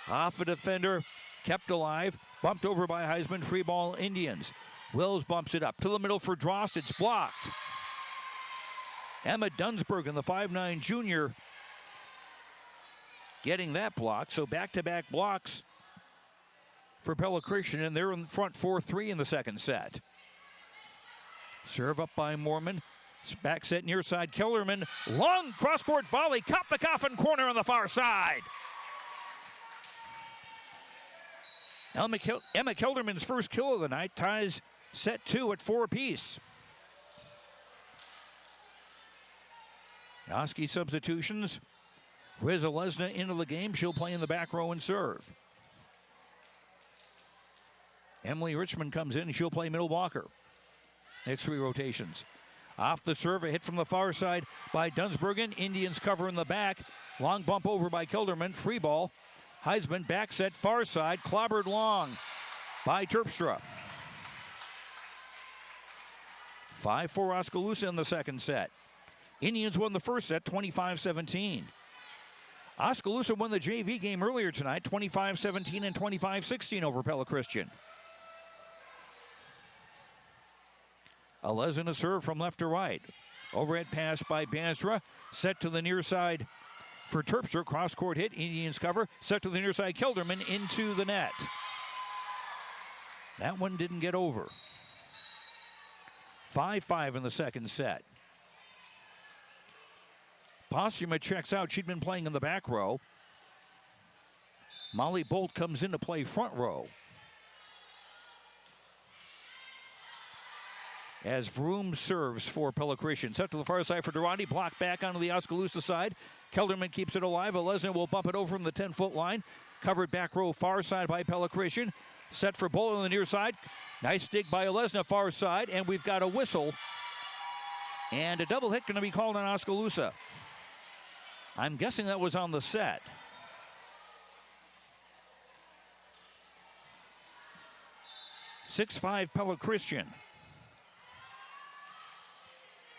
off a defender. Kept alive, bumped over by Heisman, free ball Indians. Wills bumps it up to the middle for Drost, it's blocked. Emma Dunsbergen, the 5'9 junior, getting that block. So back-to-back blocks for Pella Christian, and they're in front 4-3 in the second set. Serve up by Mormon. Back set near side, Kelderman. Long cross-court volley, caught the coffin corner on the far side. Emma Kelderman's first kill of the night ties set 2 at 4 apiece. Oski substitutions. Riz Alesna into the game. She'll play in the back row and serve. Emily Richmond comes in and she'll play middle blocker. Next 3 rotations. Off the serve, a hit from the far side by Dunsbergen. Indians cover in the back. Long bump over by Kelderman. Free ball. Heisman back set far side. Clobbered long by Terpstra. 5-4 Oskaloosa in the second set. Indians won the first set 25-17. Oskaloosa won the JV game earlier tonight 25-17 and 25-16 over Pella Christian. Alesna serve from left to right. Overhead pass by Banstra. Set to the near side for Terpstra. Cross-court hit. Indians cover. Set to the near side. Kelderman into the net. That one didn't get over. 5-5 in the second set. Postuma checks out. She'd been playing in the back row. Molly Bolt comes in to play front row. As Vroom serves for Pella Christian. Set to the far side for Durante. Blocked back onto the Oskaloosa side. Kelderman keeps it alive. Alesna will bump it over from the 10-foot line. Covered back row far side by Pella Christian. Set for Bolt on the near side. Nice dig by Alesna far side. And we've got a whistle. And a double hit going to be called on Oskaloosa. I'm guessing that was on the set. 6-5 Pella Christian.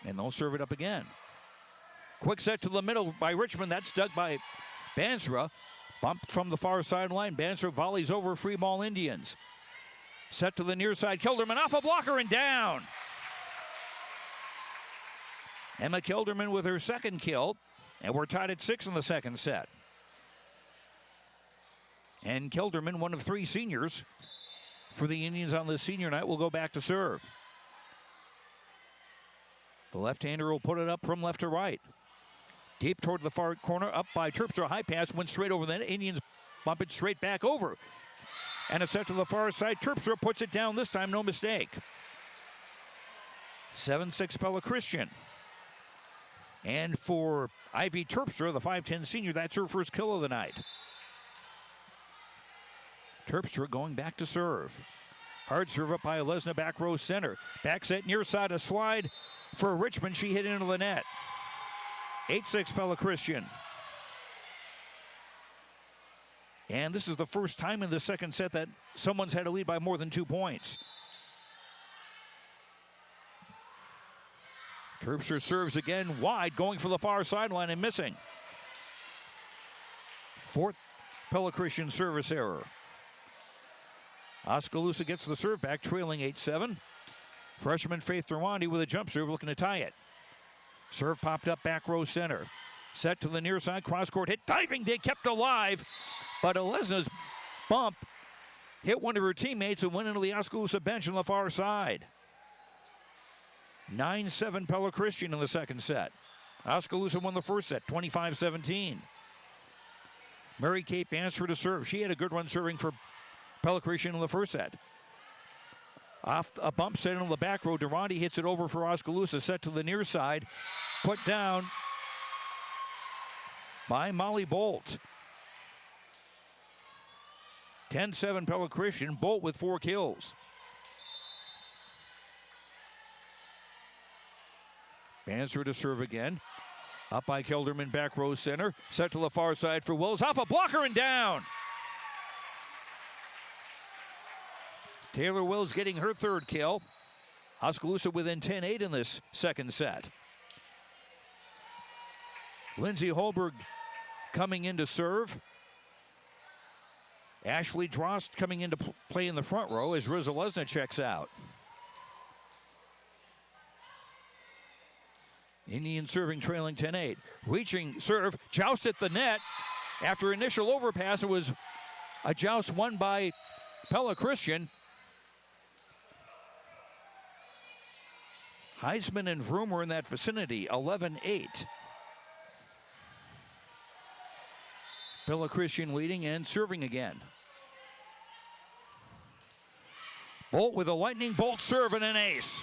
And they'll serve it up again. Quick set to the middle by Richmond. That's dug by Banstra. Bumped from the far sideline. Banstra volleys over free ball Indians. Set to the near side. Kelderman off a blocker and down. Emma Kelderman with her second kill. And we're tied at 6 in the second set. And Kelderman, one of 3 seniors for the Indians on this senior night, will go back to serve. The left-hander will put it up from left to right. Deep toward the far corner, up by Terpstra. High pass, went straight over the net. Indians bump it straight back over. And a set to the far side. Terpstra puts it down this time, no mistake. 7-6 Pella Christian. And for Ivy Terpstra, the 5'10 senior, that's her first kill of the night. Terpstra going back to serve. Hard serve up by Alesna, back row center. Back set near side, a slide for Richmond. She hit into the net. 8-6 Pella Christian. And this is the first time in the second set that someone's had a lead by more than 2 points. Terpstra serves again wide, going for the far sideline and missing. 4th Pella Christian service error. Oskaloosa gets the serve back, trailing 8-7. Freshman Faith Durante with a jump serve looking to tie it. Serve popped up back row center. Set to the near side, cross-court hit. Diving dig kept alive, but Alesna's bump hit one of her teammates and went into the Oskaloosa bench on the far side. 9-7 Pella Christian in the second set. Oskaloosa won the first set, 25-17. Mary Kate Banstra to serve. She had a good run serving for Pella Christian in the first set. Off a bump set into the back row. Durante hits it over for Oskaloosa. Set to the near side. Put down by Molly Bolt. 10-7 Pella Christian. Bolt with 4 kills. Banstra to serve again. Up by Kelderman, back row center. Set to the far side for Wills. Off a blocker and down. Taylor Wills getting her 3rd kill. Oskaloosa within 10-8 in this second set. Lindsay Holberg coming in to serve. Ashley Drost coming in to play in the front row as Riz Alesna checks out. Indian serving trailing 10-8. Reaching serve, joust at the net. After initial overpass, it was a joust won by Pella Christian. Heisman and Vroom were in that vicinity, 11-8. Pella Christian leading and serving again. Bolt with a lightning bolt serve and an ace.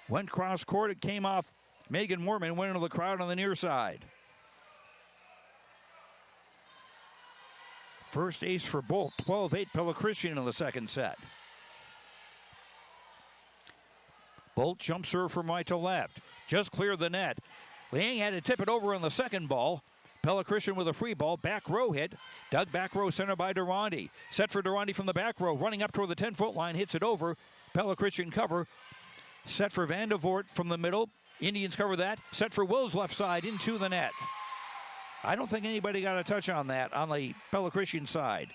Went cross court, it came off Megan Moorman, went into the crowd on the near side. First ace for Bolt, 12-8 Pella Christian in the second set. Bolt jump serve from right to left, just cleared the net. Liang had to tip it over on the second ball. Pella Christian with a free ball, back row hit. Dug back row center by Durandi. Set for Durandi from the back row, running up toward the 10-foot line, hits it over. Pella Christian cover. Set for Vandevort from the middle. Indians cover that. Set for Wills left side into the net. I don't think anybody got a touch on that on the Pella Christian side.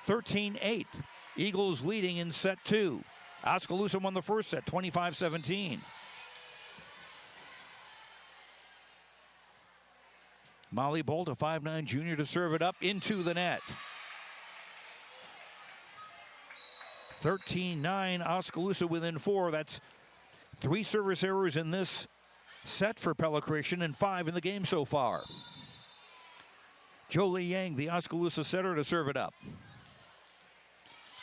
13-8. Eagles leading in set two. Oskaloosa won the first set, 25-17. Molly Bolt, a 5'9" junior, to serve it up into the net. 13-9, Oskaloosa within four. That's 3 service errors in this set for Pella Christian and 5 in the game so far. Jolie Yang, the Oskaloosa setter, to serve it up.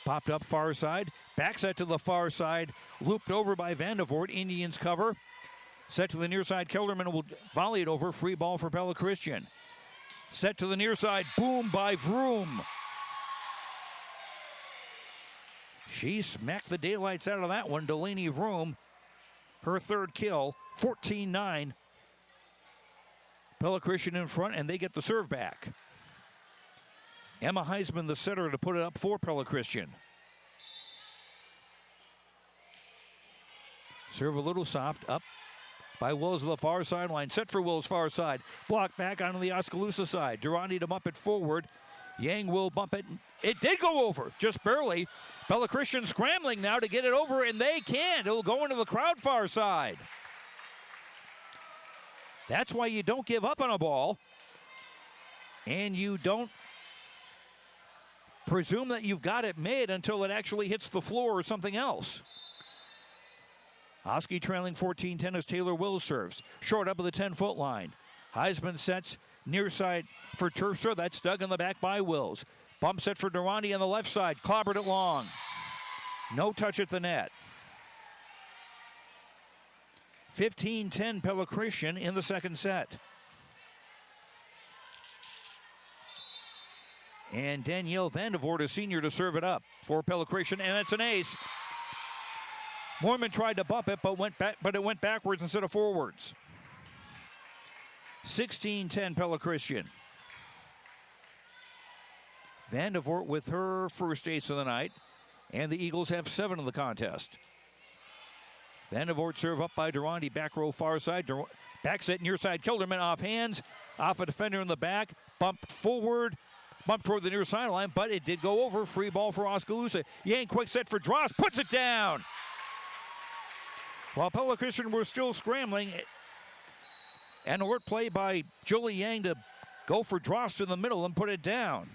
Popped up far side, back set to the far side, looped over by Vandevort. Indians cover. Set to the near side, Kelderman will volley it over. Free ball for Pella Christian. Set to the near side, boom by Vroom. She smacked the daylights out of that one. Delaney Vroom, her third kill, 14-9. Pella Christian in front, and they get the serve back. Emma Heisman, the setter, to put it up for Pella Christian. Serve a little soft, up by Wills to the far sideline. Set for Wills far side. Blocked back onto the Oskaloosa side. Durandi to bump it forward. Yang will bump it. It did go over, just barely. Pella Christian scrambling now to get it over, and they can. It'll go into the crowd far side. That's why you don't give up on a ball, and you don't presume that you've got it made until it actually hits the floor or something else. Oski trailing 14-10 as Taylor Wills serves. Short up of the 10-foot line. Heisman sets near side for turf serve. That's dug in the back by Wills. Bump set for Durandi on the left side. Clobbered it long. No touch at the net. 15-10 Pella Christian in the second set. And Danielle Vandevort, a senior, to serve it up for Pella Christian, and it's an ace. Moorman tried to bump it, but it went backwards instead of forwards. 16-10 Pella Christian. Vandevort with her first ace of the night, and the Eagles have 7 in the contest. Vandevort serve up by Durandi, back row far side. Back set near side, Kilderman off hands, off a defender in the back, bumped forward, bumped toward the near sideline, but it did go over. Free ball for Oskaloosa. Yang quick set for Dross, puts it down. While Pella Christian were still scrambling, an alert play by Jolie Yang to go for Dross in the middle and put it down.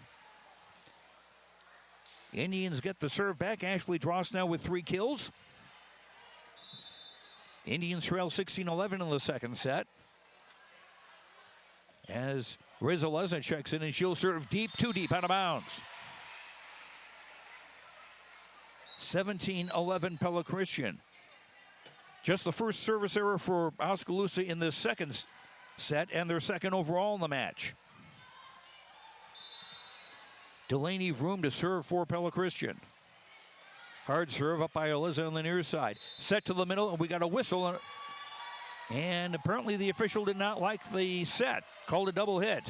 Indians get the serve back. Ashley Dross now with 3 kills. Indians trail 16-11 in the second set. As Rizaleza checks in, and she'll serve deep, too deep, out of bounds. 17-11 Pella Christian. Just the first service error for Oskaloosa in this second set, and their second overall in the match. Delaney Vroom to serve for Pella Christian. Hard serve up by Eliza on the near side. Set to the middle, and we got a whistle. And apparently the official did not like the set. Called a double hit.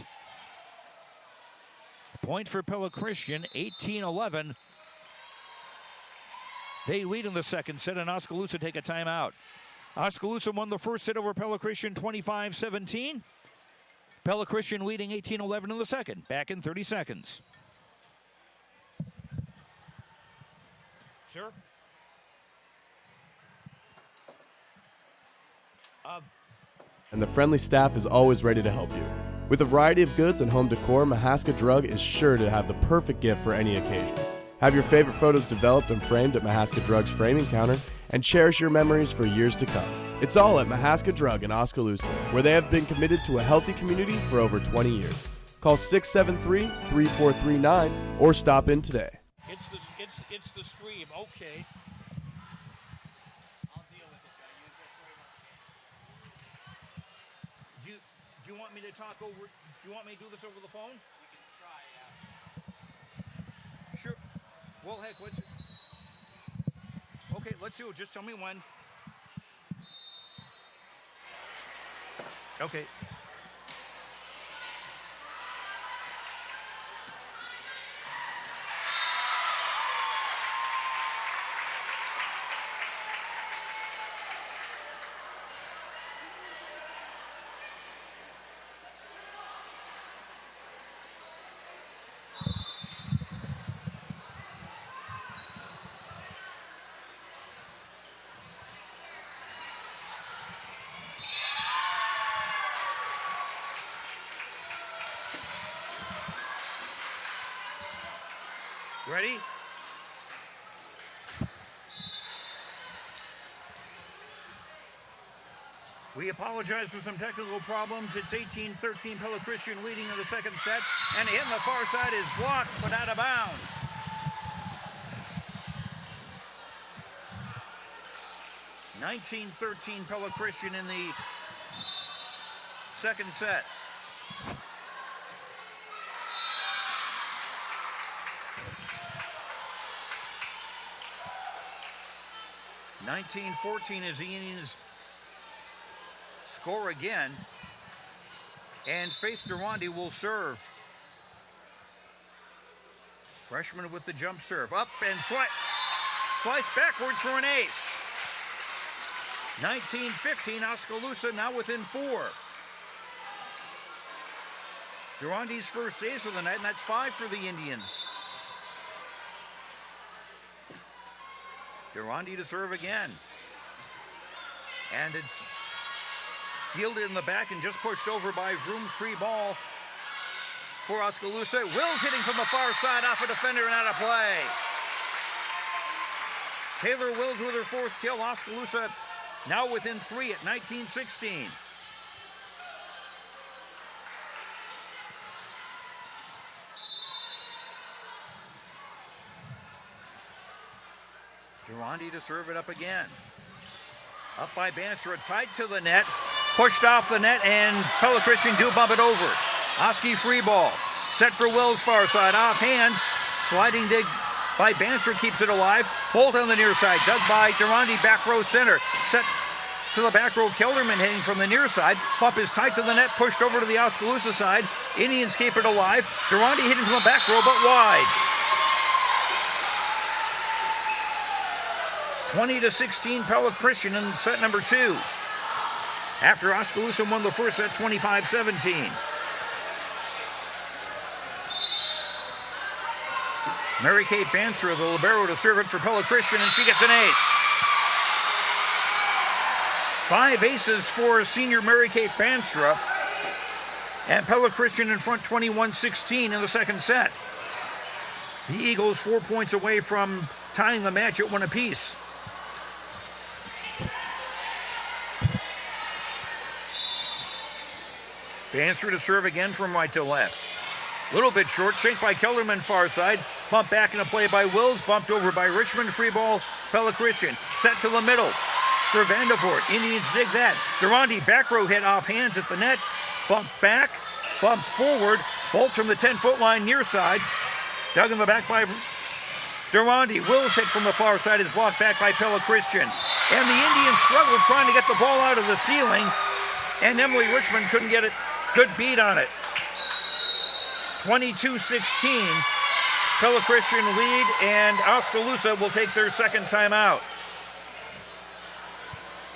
Point for Pella Christian, 18-11. They lead in the second set, and Oskaloosa take a timeout. Oskaloosa won the first set over Pella Christian 25-17. Pella Christian leading 18-11 in the second. Back in 30 seconds. Sir? and the friendly staff is always ready to help you. With a variety of goods and home decor, Mahaska Drug is sure to have the perfect gift for any occasion. Have your favorite photos developed and framed at Mahaska Drug's framing counter and cherish your memories for years to come. It's all at Mahaska Drug in Oskaloosa, where they have been committed to a healthy community for over 20 years. Call 673-3439 or stop in today. It's the stream. Okay. I'll deal with it. Do you want me to talk over? Do you want me to do this over the phone? We can try, yeah. Sure. Well, heck, okay, let's do it. Just tell me when. Okay. Ready? We apologize for some technical problems. It's 18-13, Pella Christian leading in the second set. And a hit on the far side is blocked, but out of bounds. (19-13) Pella Christian in the second set. (19-14) as the Indians score again, and Faith Durandi will serve. Freshman with the jump serve, up and slice backwards for an ace. 19-15, Oskaloosa now within 4. Durandi's first ace of the night, and that's 5 for the Indians. Durandi to serve again. And it's fielded in the back and just pushed over by Vroom. Free ball for Oskaloosa. Wills hitting from the far side off a defender and out of play. Taylor Wills with her 4th kill. Oskaloosa now within 3 at 19-16. Durandi to serve it up again. Up by Bannister, tied to the net, pushed off the net, and Pella Christian do bump it over. Oski free ball, set for Wills far side, off hands, sliding dig by Bannister keeps it alive. Holt on the near side, dug by Durandi, back row center, set to the back row. Kelderman hitting from the near side. Bump is tight to the net, pushed over to the Oskaloosa side. Indians keep it alive. Durandi hitting from the back row, but wide. 20-16, Pella Christian in set number 2. After Oskaloosa won the first set 25-17. Mary Kate Banser, the libero, to serve it for Pella Christian, and she gets an ace. 5 aces for senior Mary Kate Banstra, and Pella Christian in front 21-16 in the second set. The Eagles 4 points away from tying the match at 1 apiece. Banster to serve again from right to left. Little bit short, shanked by Kellerman far side. Bumped back into play by Wills, bumped over by Richmond. Free ball, Pella Christian. Set to the middle for Vandervoort. Indians dig that. Durandi back row hit off hands at the net. Bumped back, bumped forward. Bolt from the 10-foot line near side. Dug in the back by Durandi. Wills hit from the far side is blocked back by Pella Christian. And the Indians struggled trying to get the ball out of the ceiling. And Emily Richmond couldn't get it. Good beat on it. 22-16. Pella Christian lead, and Oskaloosa will take their second timeout.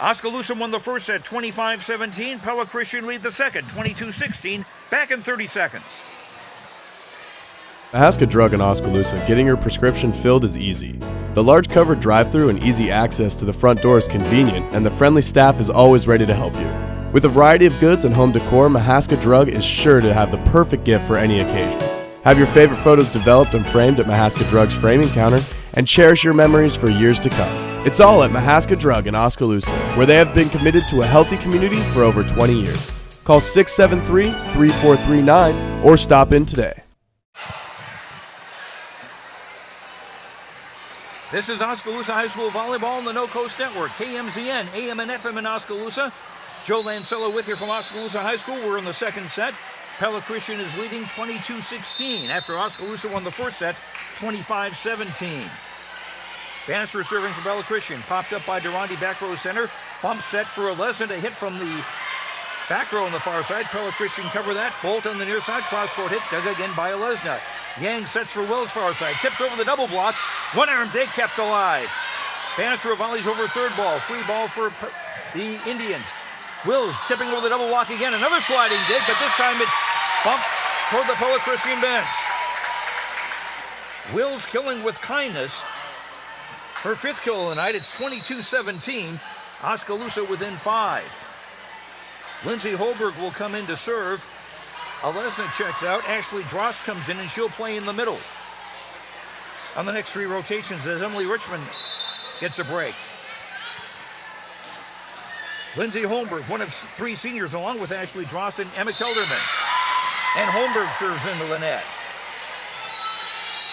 Oskaloosa won the first set 25-17. Pella Christian lead the second 22-16. Back in 30 seconds. Mahaska Drug in Oskaloosa, getting your prescription filled is easy. The large covered drive-through and easy access to the front door is convenient, and the friendly staff is always ready to help you. With a variety of goods and home decor, Mahaska Drug is sure to have the perfect gift for any occasion. Have your favorite photos developed and framed at Mahaska Drug's framing counter and cherish your memories for years to come. It's all at Mahaska Drug in Oskaloosa, where they have been committed to a healthy community for over 20 years. Call 673-3439 or stop in today. This is Oskaloosa High School Volleyball on the No Coast Network, KMZN, AM and FM in Oskaloosa. Joe Lancello with you from Oskaloosa High School. We're in the second set. Pella Christian is leading 22-16 after Oskaloosa won the first set 25-17. Bannister serving for Pella Christian. Popped up by Durante, back row center. Bump set for Alesna to hit from the back row on the far side. Pella Christian cover that. Bolt on the near side. Cross-court hit. Dug again by Alesna. Yang sets for Wills far side. Tips over the double block. One-arm dig kept alive. Bannister volleys over third ball. Free ball for the Indians. Wills tipping over the double block again. Another sliding dig, but this time it's bumped toward the Pella Christian bench. Wills killing with kindness. Her fifth kill of the night. It's 22-17. Oskaloosa within 5. Lindsay Holberg will come in to serve. Alesna checks out. Ashley Dross comes in and she'll play in the middle. On the next 3 rotations as Emily Richmond gets a break. Lindsay Holmberg, one of 3 seniors, along with Ashley Dross and Emma Kelderman. And Holmberg serves into the net.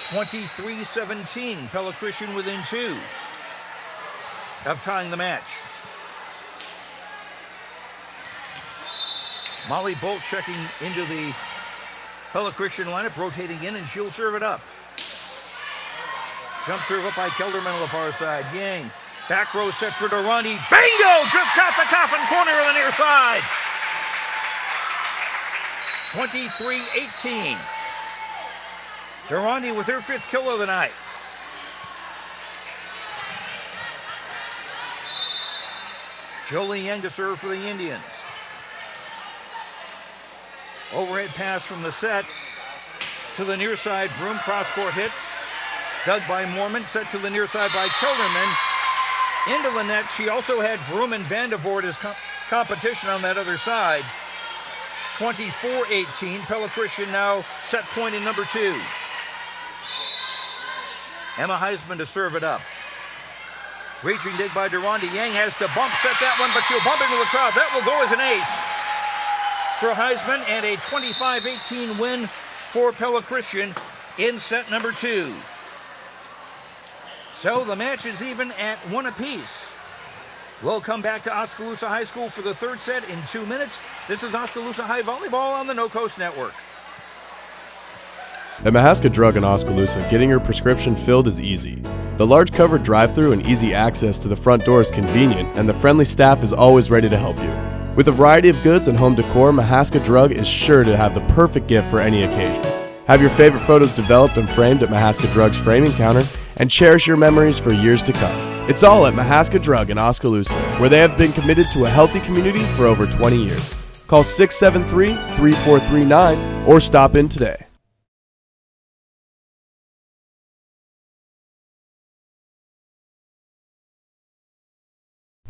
23-17, Pella Christian within 2 of tying the match. Molly Bolt checking into the Pella Christian lineup, rotating in, and she'll serve it up. Jump serve up by Kelderman on the far side. Yang. Back row set for Durante. Bingo! Just caught the coffin corner on the near side. 23-18. Durante with her 5th kill of the night. Jolie Yang to serve for the Indians. Overhead pass from the set to the near side. Broom cross-court hit. Dug by Mormon. Set to the near side by Kelderman. Into the net. She also had Vroom and Vandevoort as competition on that other side. 24-18. Pella Christian now set point in number 2. Emma Heisman to serve it up. Reaching dig by Durante. Yang has to bump set that one, but she'll bump into the crowd. That will go as an ace for Heisman, and a 25-18 win for Pella Christian in set number 2. So the match is even at 1 apiece. We'll come back to Oskaloosa High School for the third set in 2 minutes. This is Oskaloosa High Volleyball on the No Coast Network. At Mahaska Drug in Oskaloosa, getting your prescription filled is easy. The large covered drive-thru and easy access to the front door is convenient, and the friendly staff is always ready to help you. With a variety of goods and home decor, Mahaska Drug is sure to have the perfect gift for any occasion. Have your favorite photos developed and framed at Mahaska Drug's framing counter and cherish your memories for years to come. It's all at Mahaska Drug in Oskaloosa, where they have been committed to a healthy community for over 20 years. Call 673-3439 or stop in today.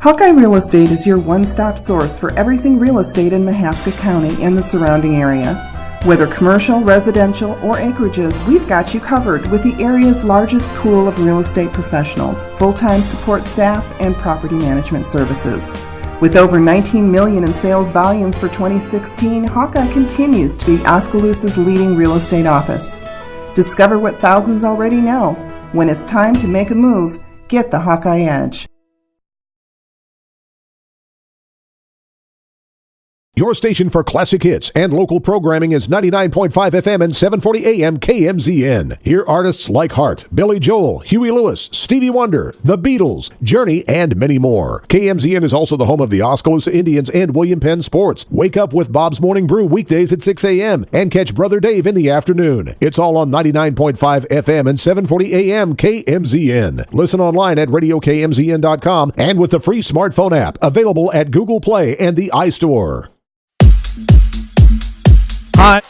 Hawkeye Real Estate is your one-stop source for everything real estate in Mahaska County and the surrounding area. Whether commercial, residential, or acreages, we've got you covered with the area's largest pool of real estate professionals, full-time support staff, and property management services. With over $19 million in sales volume for 2016, Hawkeye continues to be Oskaloosa's leading real estate office. Discover what thousands already know. When it's time to make a move, get the Hawkeye Edge. Your station for classic hits and local programming is 99.5 FM and 740 AM KMZN. Hear artists like Hart, Billy Joel, Huey Lewis, Stevie Wonder, The Beatles, Journey, and many more. KMZN is also the home of the Oskaloosa Indians and William Penn Sports. Wake up with Bob's Morning Brew weekdays at 6 a.m. and catch Brother Dave in the afternoon. It's all on 99.5 FM and 740 AM KMZN. Listen online at radiokmzn.com and with the free smartphone app available at Google Play and the iStore. Hi.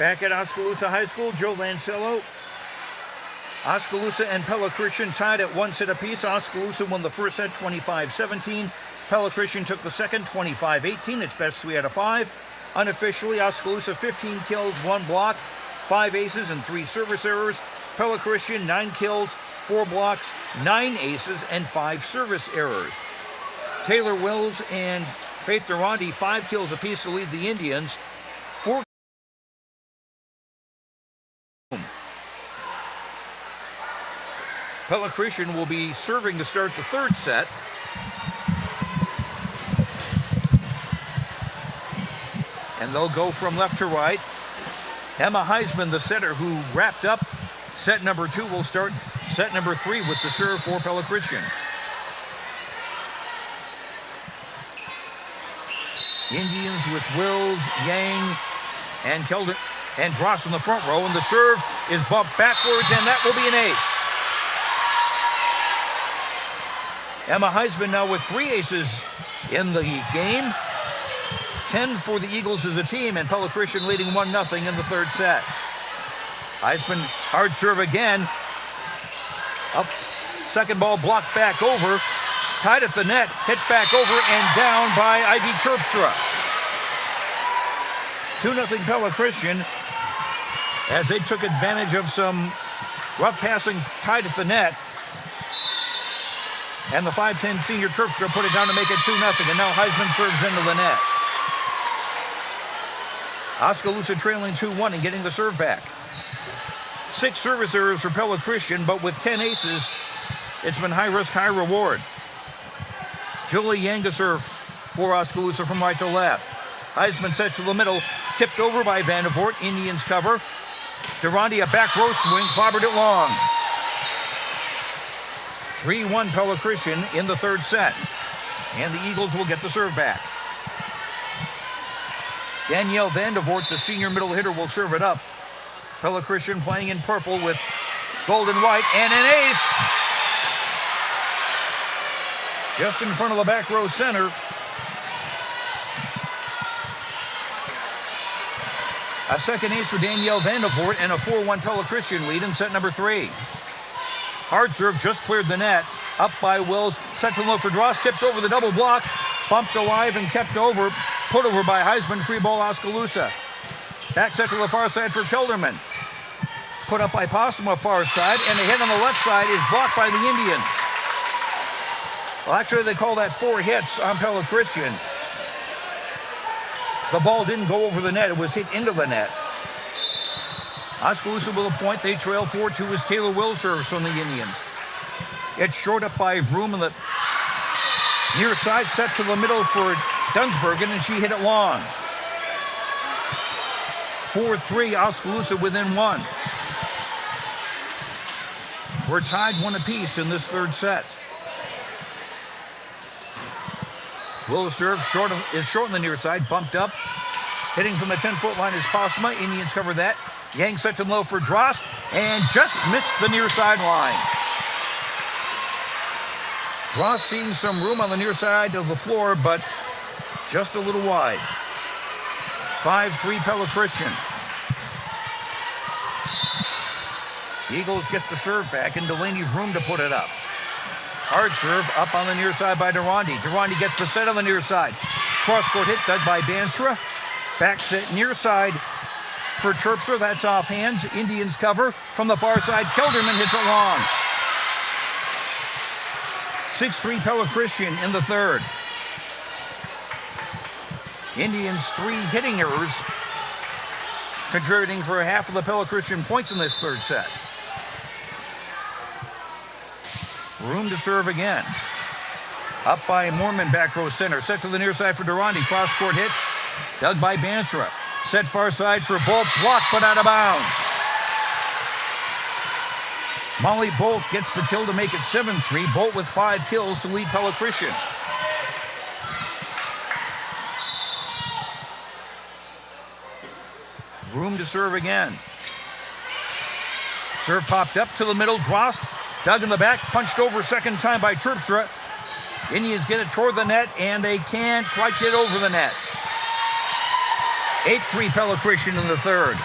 Back at Oskaloosa High School, Joe Lancello. Oskaloosa and Pella Christian tied at 1 set apiece. Oskaloosa won the first set 25-17. Pella Christian took the second 25-18. It's best 3 out of 5. Unofficially, Oskaloosa 15 kills, 1 block, 5 aces and 3 service errors. Pella Christian 9 kills, 4 blocks, 9 aces and 5 service errors. Taylor Wills and Faith Durante 5 kills apiece to lead the Indians. 4 Pella Christian will be serving to start the third set. And they'll go from left to right. Emma Heisman, the setter who wrapped up set number 2, will start set number 3 with the serve for Pella Christian. Indians with Wills, Yang, and Kelder and Dross in the front row, and the serve is bumped backwards, and that will be an ace. Emma Heisman now with 3 aces in the game. 10 for the Eagles as a team, and Pella Christian leading 1-0 in the third set. Heisman, hard serve again. Up, second ball blocked back over. Tied at the net, hit back over and down by Ivy Terpstra. 2-0 Pella Christian as they took advantage of some rough passing tied at the net. And the 5'10 senior Terpstra put it down to make it 2-0, and now Heisman serves into the net. Oskaloosa trailing 2-1 and getting the serve back. 6 service errors for Pella Christian, but with 10 aces, it's been high risk, high reward. Julie Yang to serve for Oskaloosa from right to left. Heisman set to the middle, tipped over by Vandervoort. Indians cover. Durante a back row swing, clobbered it long. 3-1 Pella Christian in the third set. And the Eagles will get the serve back. Danielle Vandervoort, the senior middle hitter, will serve it up. Pella Christian playing in purple with gold and white, and an ace! Just in front of the back row center. A second ace for Danielle Vandervoort and a 4-1 Pella Christian lead in set number 3. Hard serve just cleared the net. Up by Wills, set to low for Dross, tipped over the double block, bumped alive and kept over. Put over by Heisman, free ball Oskaloosa. Back set to the far side for Kelderman. Put up by Possuma far side, and the hit on the left side is blocked by the Indians. Well, actually, they call that 4 hits on Pella Christian. The ball didn't go over the net, it was hit into the net. Oskaloosa will a point, they trail 4-2 as Taylor Wills serves from the Indians. It's short up by Vroom on the near side, set to the middle for Dunsbergen, and she hit it long. 4-3, Oskaloosa within 1. We're tied 1 apiece in this third set. Wills serve is short on the near side, bumped up. Hitting from the 10-foot line is Possuma. Indians cover that. Yang set to low for Drost, and just missed the near side line. Drost seeing some room on the near side of the floor, but just a little wide. 5-3 Pella Christian. Eagles get the serve back, and Delaney's room to put it up. Hard serve up on the near side by Durante. Durante gets the set on the near side. Cross-court hit dug by Banstra. Back set near side for Terpstra. That's off hands. Indians cover from the far side. Kelderman hits it long. 6-3 Pella Christian in the third. Indians 3 hitting errors, contributing for half of the Pella Christian points in this third set. Room to serve again. Up by Mormon, back row center. Set to the near side for Durante. Cross-court hit. Dug by Banstra. Set far side for Bolt. Blocked but out of bounds. Molly Bolt gets the kill to make it 7-3. Bolt with 5 kills to lead Pella Christian. Room to serve again. Serve popped up to the middle. Drost dug in the back, punched over second time by Terpstra. Indians get it toward the net, and they can't quite get over the net. 8-3 Pella Christian in the third.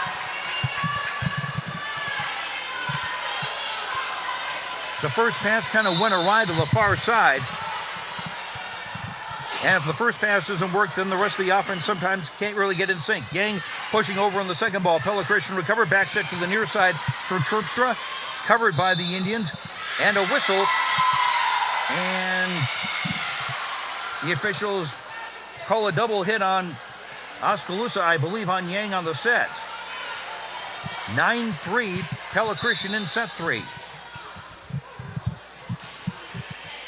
The first pass kind of went awry to the far side. And if the first pass doesn't work, then the rest of the offense sometimes can't really get in sync. Yang pushing over on the second ball. Pella Christian recovered, back set to the near side for Terpstra. Covered by the Indians. And a whistle. And the officials call a double hit on Oskaloosa, I believe, on Yang on the set. 9-3, Pella Christian in set 3.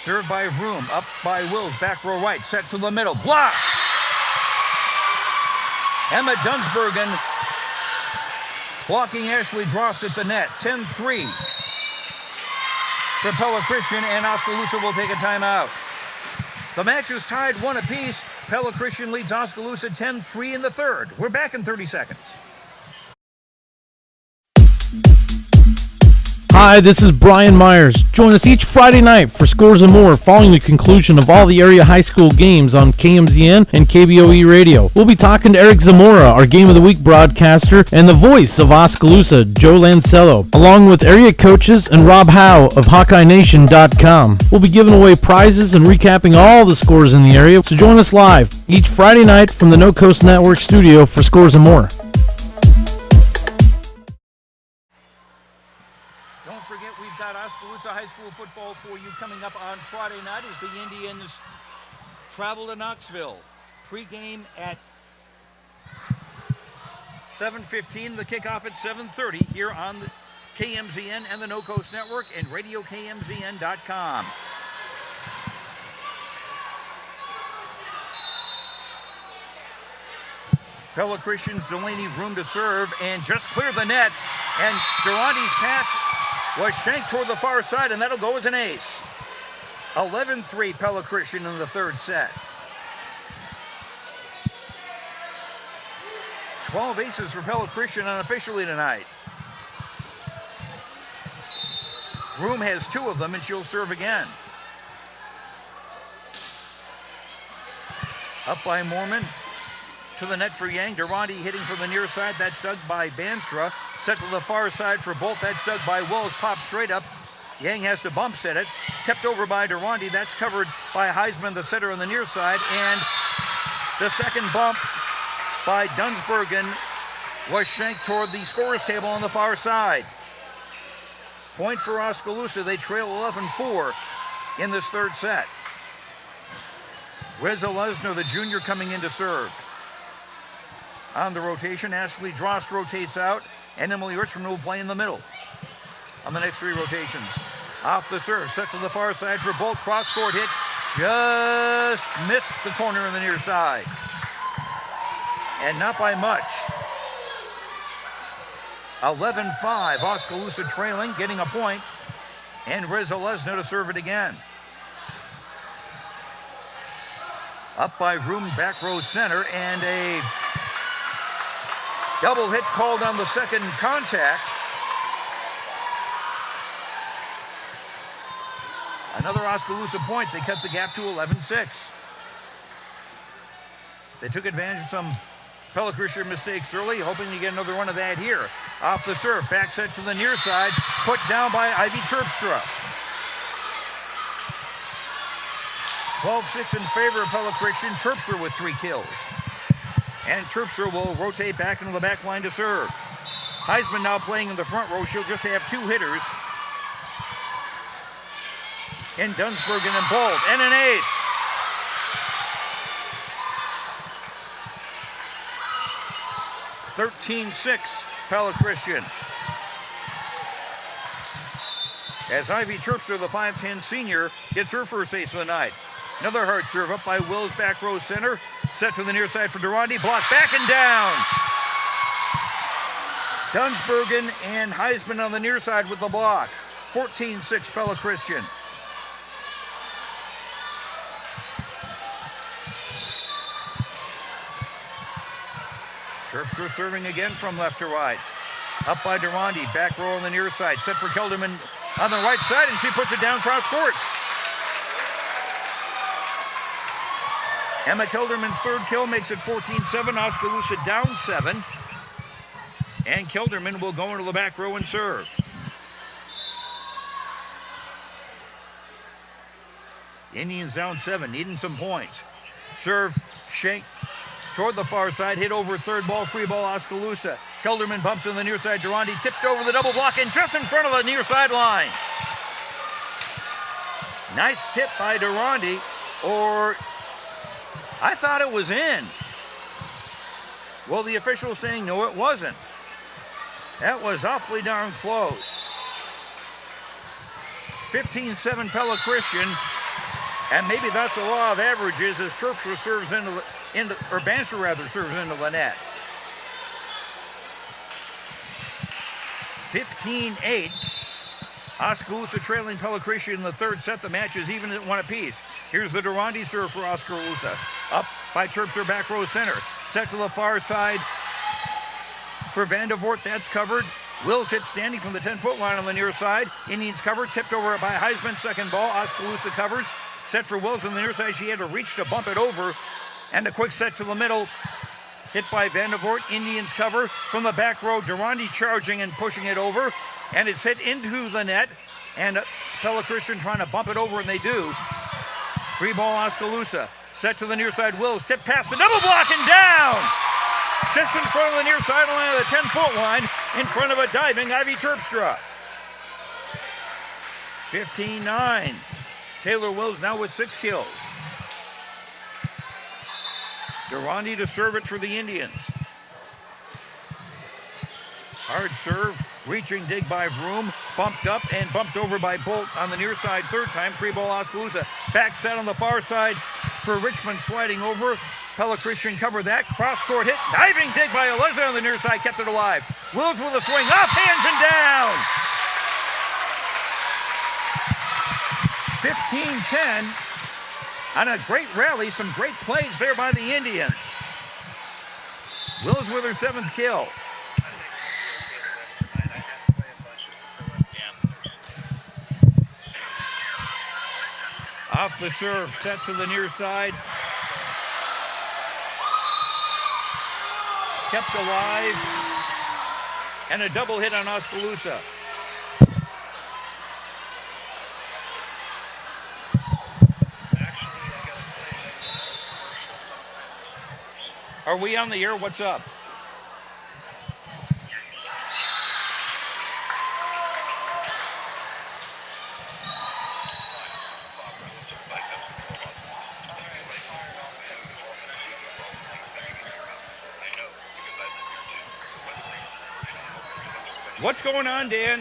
Served by Vroom, up by Wills, back row right, set to the middle, blocked! Emma Dunsbergen blocking Ashley Dross at the net, 10-3 for Pella Christian, and Oskaloosa will take a timeout. The match is tied 1 apiece. Pella Christian leads Oskaloosa 10-3 in the third. We're back in 30 seconds. Hi, this is Brian Myers. Join us each Friday night for Scores and More following the conclusion of all the area high school games on KMZN and KBOE Radio. We'll be talking to Eric Zamora, our Game of the Week broadcaster, and the voice of Oskaloosa, Joe Lancello, along with area coaches and Rob Howe of HawkeyeNation.com. We'll be giving away prizes and recapping all the scores in the area, so join us live each Friday night from the No Coast Network studio for Scores and More. Oskaloosa High School football for you coming up on Friday night as the Indians travel to Knoxville. Pre-game at 7:15, the kickoff at 7:30 here on the KMZN and the No Coast Network and RadioKMZN.com. Pella Christian's Delaney room to serve and just clear the net, and Durante's pass was shanked toward the far side, and that'll go as an ace. 11-3 Pella Christian in the third set. 12 aces for Pella Christian unofficially tonight. Vroom has 2 of them, and she'll serve again. Up by Mormon. To the net for Yang. Durante hitting from the near side. That's dug by Banstra. Set to the far side for Bolt. That's dug by Wells. Pops straight up. Yang has to bump set it. Kept over by Durante. That's covered by Heisman, the setter on the near side. And the second bump by Dunsbergen was shanked toward the scorer's table on the far side. Point for Oskaloosa. They trail 11-4 in this third set. Reza Lesnar, the junior, coming in to serve. On the rotation, Ashley Drost rotates out, and Emily Richmond will play in the middle on the next 3 rotations. Off the serve, set to the far side for Bolt. Cross-court hit, just missed the corner on the near side. And not by much. 11-5, Oskaloosa trailing, getting a point, and Reza Lesnar to serve it again. Up by Vroom, back row center, and a double hit called on the second contact. Another Oskaloosa point. They cut the gap to 11-6. They took advantage of some Pella Christian mistakes early, hoping to get another one of that here. Off the serve, back set to the near side, put down by Ivy Terpstra. 12-6 in favor of Pella Christian. Terpstra with 3 kills. And Terpstra will rotate back into the back line to serve. Heisman now playing in the front row. She'll just have 2 hitters. And Dunsbergen and Bolt. And an ace. (13-6) Pella Christian. As Ivy Terpstra, the 5'10 senior, gets her first ace of the night. Another hard serve up by Wills, back row center. Set to the near side for Durante. Blocked back and down. Dunsbergen and Heisman on the near side with the block. 14-6 Pella Christian. Terpstra serving again from left to right. Up by Durante. Back row on the near side. Set for Kelderman on the right side, and she puts it down cross court. Emma Kelderman's third kill makes it 14-7. Oskaloosa down 7. And Kelderman will go into the back row and serve. Indians down 7, needing some points. Serve, shank toward the far side, hit over third ball, free ball, Oskaloosa. Kelderman bumps in the near side. Durandi tipped over the double block and just in front of the near sideline. Nice tip by Durandi, or I thought it was in. Well, the official saying no, it wasn't. That was awfully darn close. 15-7 Pella Christian, and maybe that's the law of averages as Terpstra serves or Bancher rather serves into the net. 15-8. Oskaloosa trailing Pella Christian in the third set. The match is even at 1 apiece. Here's the Durandi serve for Oskaloosa. Up by Terpstra back row center. Set to the far side for Vandevort. That's covered. Wills hit standing from the 10-foot line on the near side. Indians covered. Tipped over by Heisman. Second ball. Oskaloosa covers. Set for Wills on the near side. She had to reach to bump it over. And a quick set to the middle. Hit by Vandevort. Indians cover from the back row. Durandi charging and pushing it over. And it's hit into the net. And Pella Christian trying to bump it over, and they do. Free ball Oskaloosa. Set to the near side. Wills tip past the double block and down. Just in front of the near sideline of the 10-foot line. In front of a diving Ivy Terpstra. 15-9. Taylor Wills now with 6 kills. Durandi to serve it for the Indians. Hard serve, reaching dig by Vroom, bumped up and bumped over by Bolt on the near side third time. Free ball Oskaloosa. Back set on the far side for Richmond sliding over. Pella Christian covered that. Cross court hit. Diving dig by Aleza on the near side kept it alive. Wills with a swing. Off hands and down. 15-10. On a great rally. Some great plays there by the Indians. Wills with her 7th kill. Off the serve, set to the near side. Kept alive. And a double hit on Oskaloosa. Are we on the air? What's up? What's going on, Dan?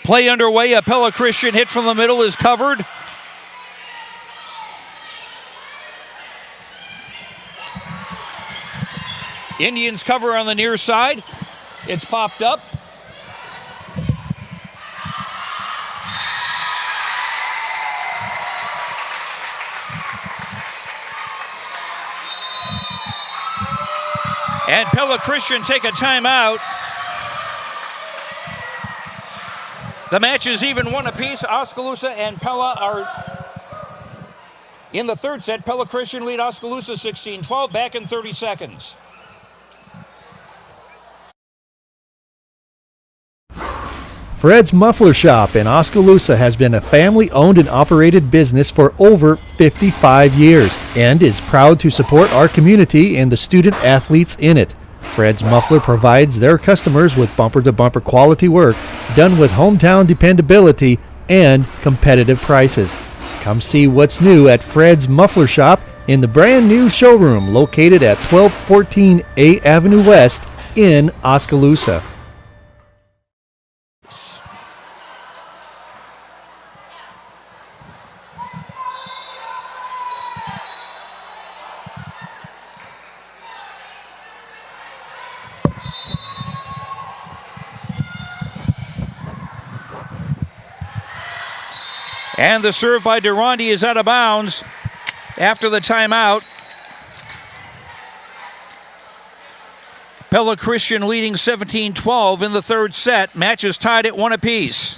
Play underway. A Pella Christian hit from the middle is covered. Indians cover on the near side. It's popped up. And Pella Christian take a timeout. The match is even 1 apiece. Oskaloosa and Pella are in the third set. Pella Christian lead Oskaloosa 16-12. Back in 30 seconds. Fred's Muffler Shop in Oskaloosa has been a family-owned and operated business for over 55 years and is proud to support our community and the student athletes in it. Fred's Muffler provides their customers with bumper-to-bumper quality work done with hometown dependability and competitive prices. Come see what's new at Fred's Muffler Shop in the brand new showroom located at 1214 A Avenue West in Oskaloosa. And the serve by Durandi is out of bounds after the timeout. Pella Christian leading 17-12 in the third set. Match is tied at 1 apiece.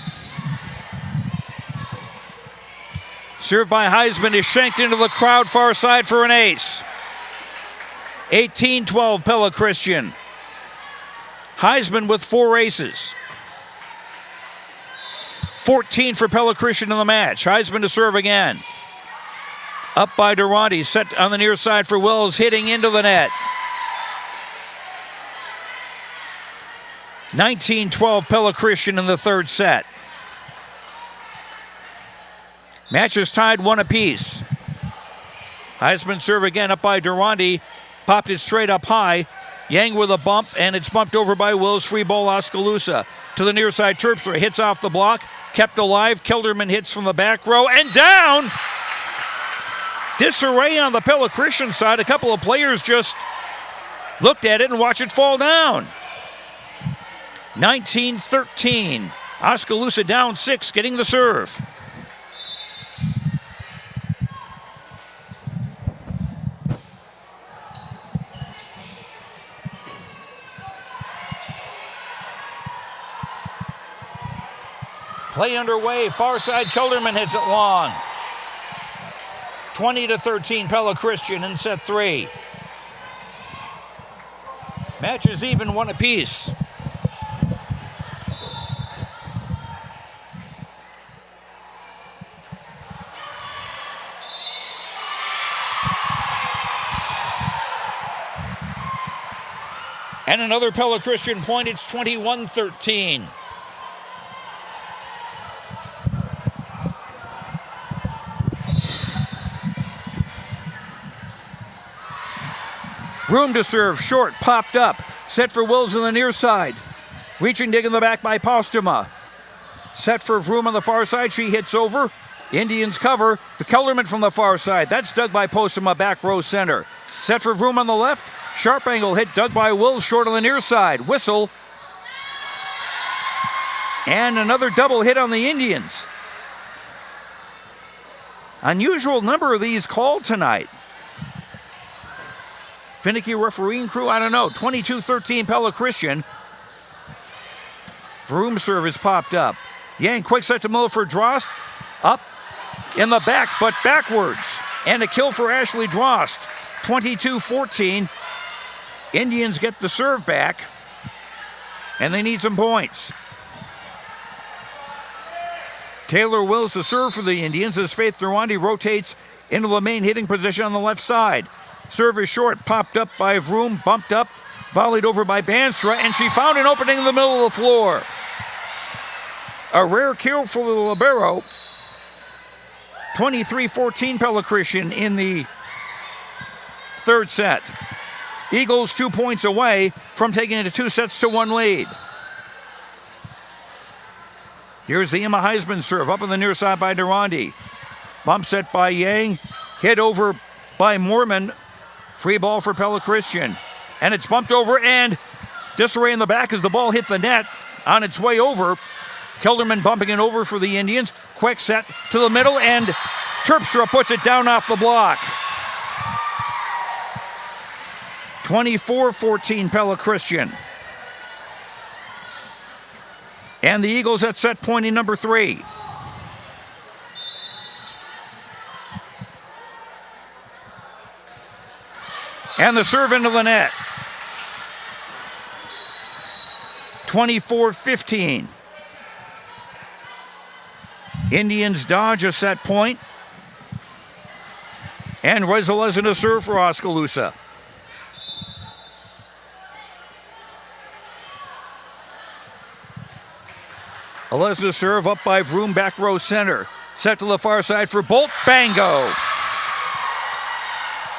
Served by Heisman is shanked into the crowd far side for an ace. 18-12 Pella Christian. Heisman with 4 aces. 14 for Pella Christian in the match. Heisman to serve again. Up by Durante, set on the near side for Wills, hitting into the net. 19-12 Pella Christian in the third set. Match is tied 1 apiece. Heisman serve again up by Durante. Popped it straight up high. Yang with a bump, and it's bumped over by Wills. Free ball Oskaloosa. To the near side, Terpstra hits off the block. Kept alive. Kelderman hits from the back row and down. Disarray on the Pella Christian side. A couple of players just looked at it and watched it fall down. 19-13. Oskaloosa down 6, getting the serve. Play underway. Far side, Kelderman hits it long. 20-13 Pella Christian in set 3. Match is even 1 apiece. And another Pella Christian point. It's 21-13. Room to serve, short, popped up. Set for Wills on the near side. Reaching, digging the back by Postuma. Set for Vroom on the far side, she hits over. Indians cover, the Kelderman from the far side. That's dug by Postuma, back row center. Set for Vroom on the left. Sharp angle hit, dug by Wills, short on the near side. Whistle. And another double hit on the Indians. Unusual number of these called tonight. Finicky refereeing crew, I don't know. 22-13 Pella Christian. Vroom service popped up. Yang quick set to Miller for Drost. Up in the back, but backwards. And a kill for Ashley Drost. 22-14. Indians get the serve back. And they need some points. Taylor Wills to serve for the Indians as Faith Durante rotates into the main hitting position on the left side. Serve is short, popped up by Vroom, bumped up, volleyed over by Banstra, and she found an opening in the middle of the floor. A rare kill for the libero. 23-14 Pella Christian in the third set. Eagles 2 points away from taking it to 2 sets to 1 lead. Here's the Emma Heisman serve, up on the near side by Durante. Bump set by Yang, hit over by Moorman. Free ball for Pella Christian. And it's bumped over and disarray in the back as the ball hit the net on its way over. Kelderman bumping it over for the Indians. Quick set to the middle and Terpstra puts it down off the block. 24-14 Pella Christian. And the Eagles at set point in number 3. And the serve into the net. 24-15. Indians dodge a set point. And Rezelezin to serve for Oskaloosa. Alesna serve up by Vroom, back row center. Set to the far side for Bolt. Bango.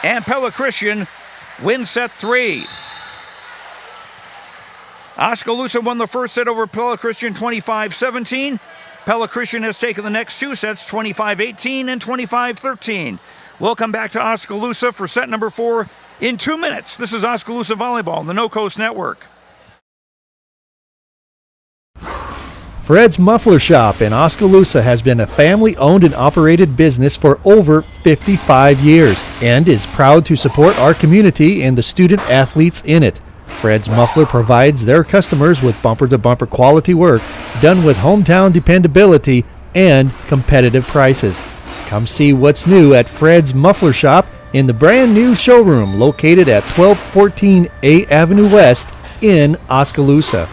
And Pella Christian wins set 3. Oskaloosa won the first set over Pella Christian 25-17. Pella Christian has taken the next 2 sets, 25-18 and 25-13. We'll come back to Oskaloosa for set number 4 in 2 minutes. This is Oskaloosa Volleyball on the No Coast Network. Fred's Muffler Shop in Oskaloosa has been a family-owned and operated business for over 55 years and is proud to support our community and the student athletes in it. Fred's Muffler provides their customers with bumper-to-bumper quality work done with hometown dependability and competitive prices. Come see what's new at Fred's Muffler Shop in the brand new showroom located at 1214 A Avenue West in Oskaloosa.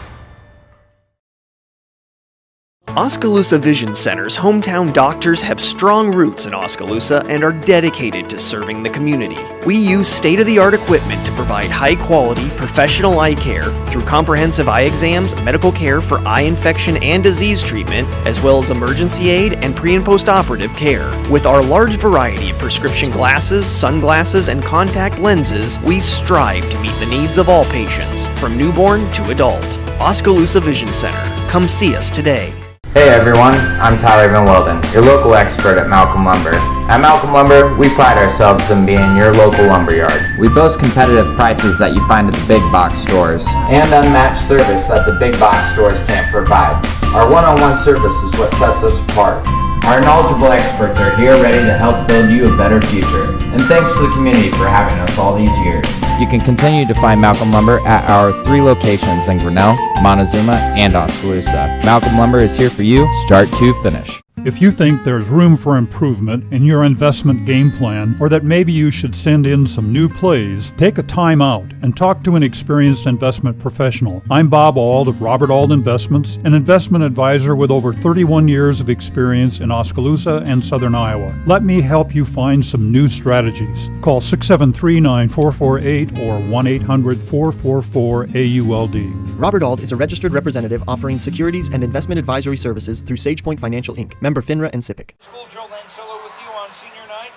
Oskaloosa Vision Center's hometown doctors have strong roots in Oskaloosa and are dedicated to serving the community. We use state-of-the-art equipment to provide high-quality, professional eye care through comprehensive eye exams, medical care for eye infection and disease treatment, as well as emergency aid and pre- and post-operative care. With our large variety of prescription glasses, sunglasses, and contact lenses, we strive to meet the needs of all patients, from newborn to adult. Oskaloosa Vision Center. Come see us today. Hey everyone, I'm Tyler Van Welden, your local expert at Malcolm Lumber. At Malcolm Lumber, we pride ourselves in being your local lumberyard. We boast competitive prices that you find at the big box stores and unmatched service that the big box stores can't provide. Our one-on-one service is what sets us apart. Our knowledgeable experts are here ready to help build you a better future. And thanks to the community for having us all these years. You can continue to find Malcolm Lumber at our 3 locations in Grinnell, Montezuma, and Oskaloosa. Malcolm Lumber is here for you, start to finish. If you think there's room for improvement in your investment game plan, or that maybe you should send in some new plays, take a time out and talk to an experienced investment professional. I'm Bob Auld of Robert Auld Investments, an investment advisor with over 31 years of experience in Oskaloosa and Southern Iowa. Let me help you find some new strategies. Call 673-9448 or 1-800-444-AULD. Robert Auld is a registered representative offering securities and investment advisory services through SagePoint Financial Inc., member FINRA and SIPC. School Joe Lancello with you on senior night.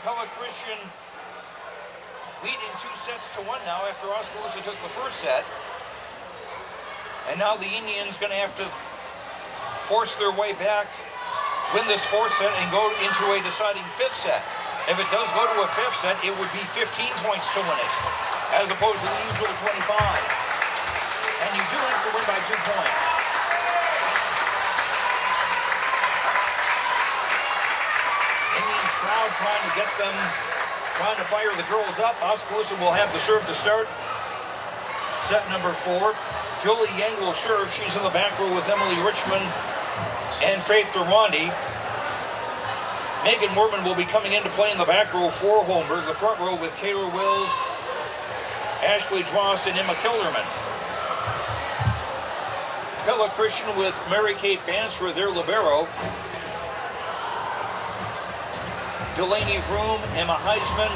Pella Christian leading 2-1 now after Oskaloosa took the first set. And now the Indians going to have to force their way back, win this 4th set, and go into a deciding 5th set. If it does go to a 5th set, it would be 15 points to win it, as opposed to the usual 25. And you do have to win by 2 points. Indians crowd trying to get them, trying to fire the girls up. Oskaloosa will have the serve to start set number 4. Julie Yang will serve. She's in the back row with Emily Richmond and Faith Derwandi. Megan Mormon will be coming in to play in the back row for Holmberg. The front row with Kayla Wills, Ashley Dross, and Emma Kilderman. Pella Christian with Mary Kate Banstra, their libero. Delaney Vroom, Emma Heisman,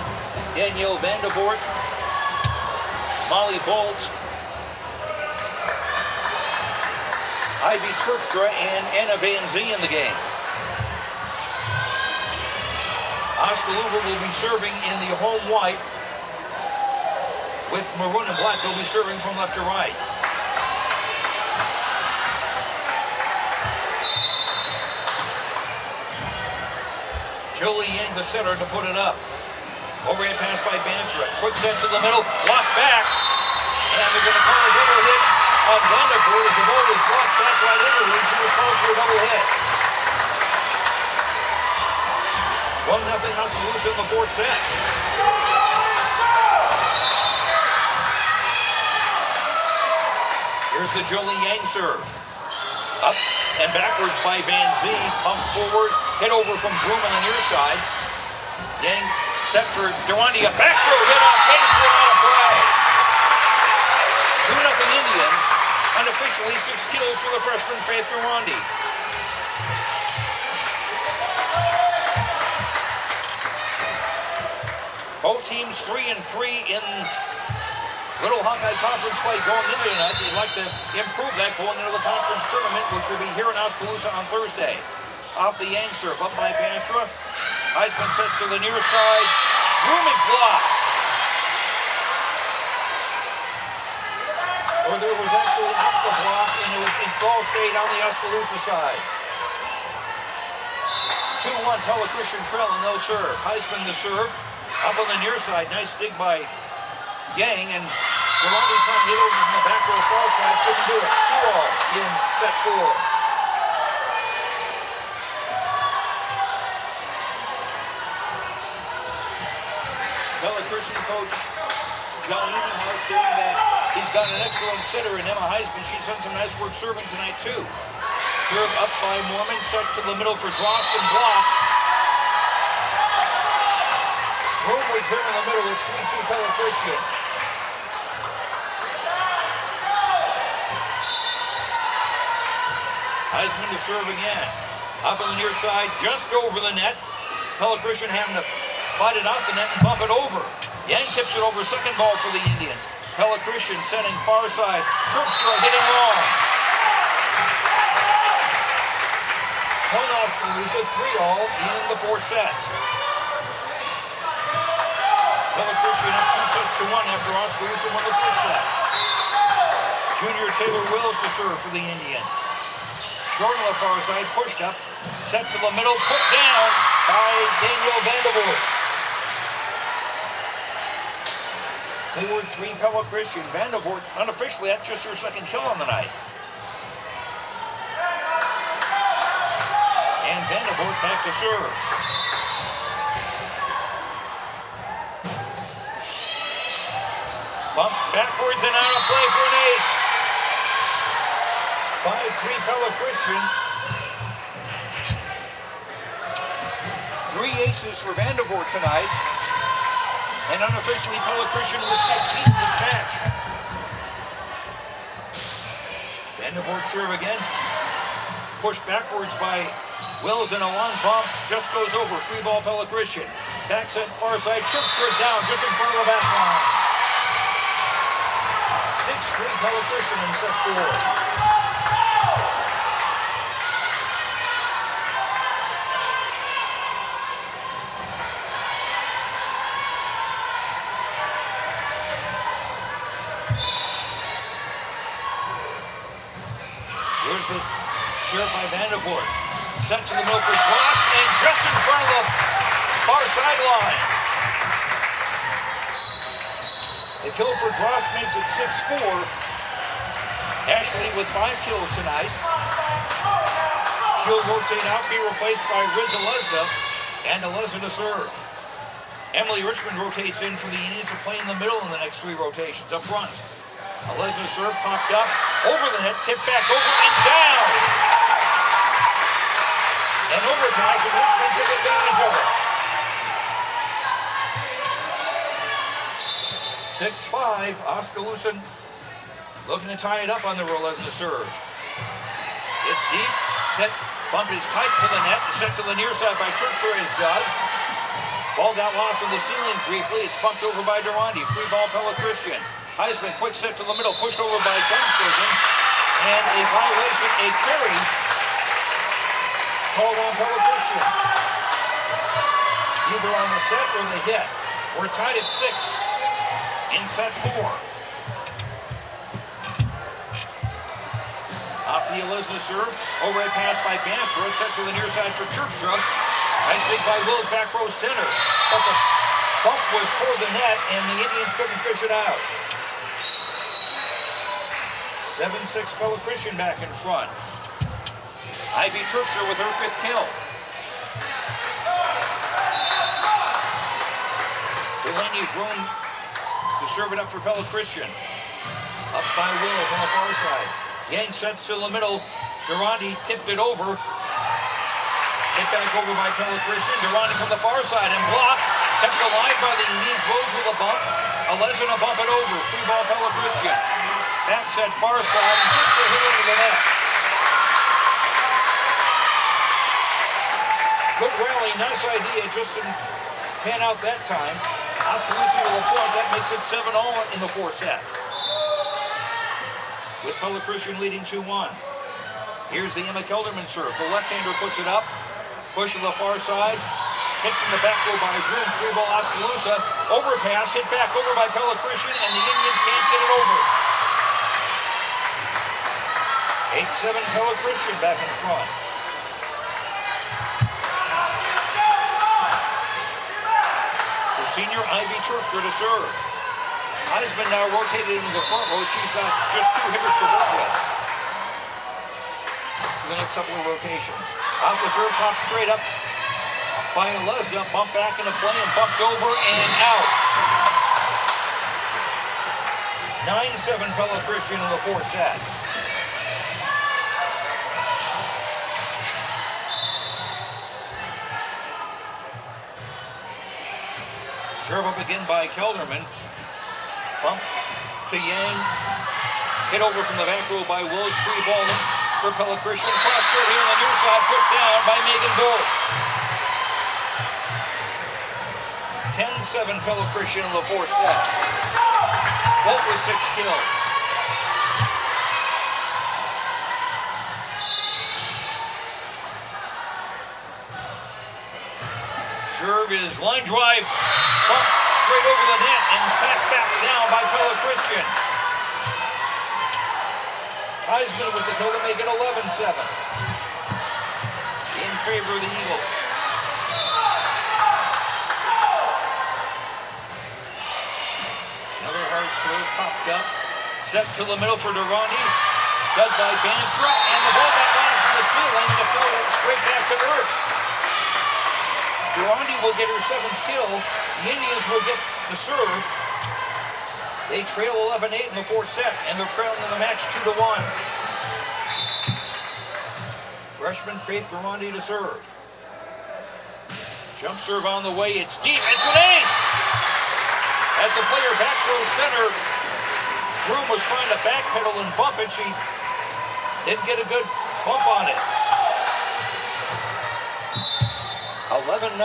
Danielle Vandevort, Molly Bolt, Ivy Terpstra, and Anna Van Zee in the game. Oskaloosa will be serving in the home white with maroon and black. They'll be serving from left to right. Julie Yang, the setter, to put it up. Overhead pass by Banstra. Quick set to the middle, blocked back. And they're going to call a double hit on Vandevort as the ball is blocked back right into her. She was called for a double hit. 1-0 Oskaloosa in the 4th set. Here's the Julie Yang serve. Up and backwards by Van Zee. Pump forward. Hit over from Broom on the near side. Yang set for Durandi. A back throw hit off Banstra out of play. 2-0 Indians. Unofficially 6 kills for the freshman Faith Durandi. Both teams 3-3 in Little Hawkeye Conference play going into tonight. They'd like to improve that going into the conference tournament, which will be here in Oskaloosa on Thursday. Off the Yang serve, up by Banstra. Heisman sets to the near side. Broom is blocked. Or there was actually off the block, and it ball stayed on the Oskaloosa side. 2-1, Pella Christian trailing, no serve. Heisman the serve. Up on the near side, nice dig by Yang, and Durandi trying to hit over from the back row far side, couldn't do it. 2-all in set 4. Pella Christian coach John Evenhouse saying that he's got an excellent sitter in Emma Heisman. She's done some nice work serving tonight too. Serve up by Mormon, set to the middle for Drost and blocked. Room was here in the middle. It's 3-2 Pella Christian. Heisman to serve again. Up on the near side, just over the net. Pella Christian having to fight it off the net and bump it over. Yang tips it over, second ball for the Indians. Pella Christian sending far side. Terpstra hitting long. Point Oskaloosa, 3-all in the fourth set. Pella Christian up 2-1 after Oskaloosa won the first set. Junior Taylor Wills to serve for the Indians. Short on the far side, pushed up, set to the middle, put down by Daniel Vandervoort. 4-3 Pella Christian. Vandervoort, unofficially, that's just her second kill on the night. And Vandervoort back to serve. Bump backwards and out of play for an ace. 5-3 Pella Christian. 3 aces for Vandervoort tonight. And unofficially Pella Christian with 15 in this match. Vandervoort serve again. Pushed backwards by Wills in a long bump. Just goes over. Free ball Pella Christian. Back set far side. Terpstra down just in front of the back line. 6-3 Pella Christian in set 4. Here's the serve by Vandervoort. Set to the middle for Drost, and just in front of the far sideline. The kill for Drost makes it 6-4. Ashley with 5 kills tonight. She'll rotate out, be replaced by Riz Alesna, and Alesna to serve. Emily Richmond rotates in for the Indians to play in the middle in the next 3 rotations. Up front. Alesna serve popped up, over the net, tipped back over and down. And overpass, and Richmond took advantage of it. 6-5, Oskaloosa looking to tie it up on the Alesna serve. It's deep, set, bump is tight to the net, set to the near side by Terpstra is dug. Ball got lost on the ceiling briefly, it's bumped over by Durandi, free ball Pella Christian. Heisman, quick set to the middle, pushed over by Gunsprison, and a violation, a carry, called on Pella Christian. Either on the set or the hit. We're tied at 6 in set 4. Off the Alesna serve, overhead pass by Banstra, set to the near side for Terpstra. Nice lead by Wills, back row center, but the bump was toward the net, and the Indians couldn't fish it out. 7-6 Pella Christian back in front. Ivy Terpstra with her 5th kill. Delaney's room to serve it up for Pella Christian. Up by Wills on the far side. Yang sets to the middle. Durandi tipped it over. Hit back over by Pella Christian. Durandi from the far side and blocked. Kept alive by the Indians. Rose with a bump. Alesna bump it over. Free ball Pella Christian. Back set far side. And Terpstra hit into the net. Good rally. Nice idea. Just didn't pan out that time. Oskaloosa with a point. That makes it 7-all in the fourth set. With Pella Christian leading 2-1. Here's the Emma Kelderman serve. The left-hander puts it up. Push to the far side. Hits from the back row by Vroom. Free ball Oskaloosa. Overpass. Hit back over by Pella Christian, and the Indians can't get it over. 8-7 Pella Christian back in front. The senior Ivy Terpstra to serve. Heisman now rotated into the front row. She's got just 2 hitters to work with for the next couple of rotations. Off the serve, popped straight up by Alesna. Bumped back into play and bumped over and out. 9-7 Pella Christian in the fourth set. Serve up again by Kelderman. Bump to Yang. Hit over from the back row by Wills. Free ball in for Pella Christian. Cross court here on the near side. Put down by Megan Bolt. 10-7 Pella Christian in the fourth set. Bolt with 6 kills. Serve is line drive, bump straight over the net and packed back down by Pella Christian. Heisman with the kill to make it 11-7 in favor of the Eagles. Another hard serve popped up, set to the middle for Durrani, dug by Banstra, and the ball got lost in the ceiling and it fell straight back to earth. Durrani will get her 7th kill. The Indians will get the serve. They trail 11-8 in the fourth set, and they're trailing in the match 2-1. Freshman Faith Durrani to serve. Jump serve on the way. It's deep. It's an ace! As the player back row center, Froome was trying to backpedal and bump it. She didn't get a good bump on it. 11-9.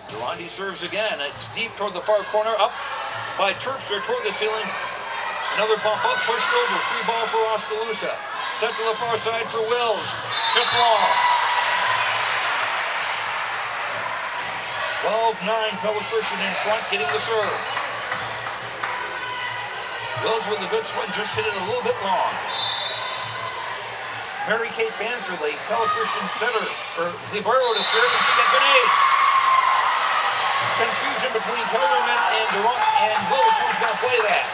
Durrani serves again. It's deep toward the far corner. Up by Terpstra toward the ceiling. Another bump up, pushed over. Free ball for Oskaloosa. Set to the far side for Wills. Just long. 12-9. Pella Christian in front, getting the serve. Wills with a good swing, just hit it a little bit long. Mary Kate Banserly, Pella Christian setter, or libero to serve, and she gets an ace. Confusion between Kelderman and Durant and Wills, who's going to play that.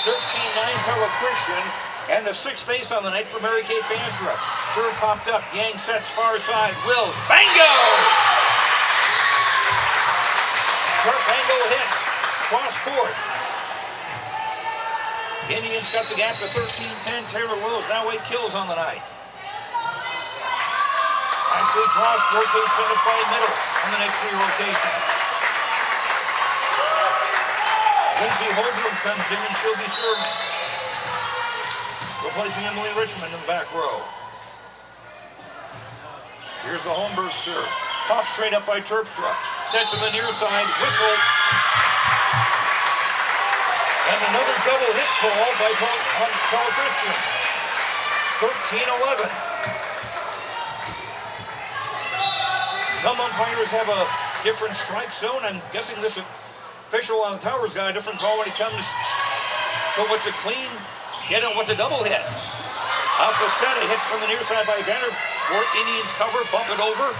13-9 Pella Christian, and the 6th ace on the night for Mary Kate Banserly. Serve popped up, Yang sets far side, Wills, bango! Sharp bango hit, cross court. Indians got the gap to 13-10. Taylor Wills now 8 kills on the night. Ashley Trost rotates into play middle on the next 3 rotations. Lindsay Holbrook comes in and she'll be serving. Replacing Emily Richmond in the back row. Here's the Holmberg serve. Pop straight up by Terpstra. Set to the near side. Whistle. And another double hit call by Pella Christian. 13-11. Some umpires have a different strike zone. I'm guessing this official on the tower's got a different call when it comes to what's a clean hit and what's a double hit. Off the set, a hit from the near side by Vandervoort. Indians cover, bump it over.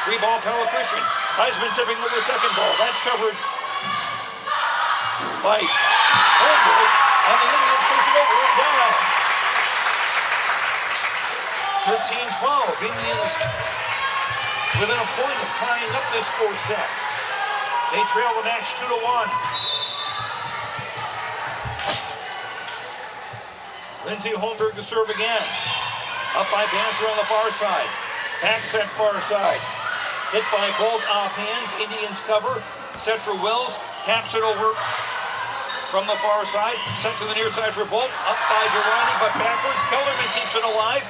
Free ball, Pella Christian. Heisman tipping with the second ball. That's covered by Holmberg, and the Indians push it over and down. 13-12. Indians within a point of tying up this fourth set. They trail the match 2-1. Lindsay Holmberg to serve again. Up by Banzer on the far side. Back set far side. Hit by Bolt off hands. Indians cover. Set for Wills. Taps it over from the far side. Set to the near side for Bolt. Up by Durrani, but backwards. Kellerman keeps it alive.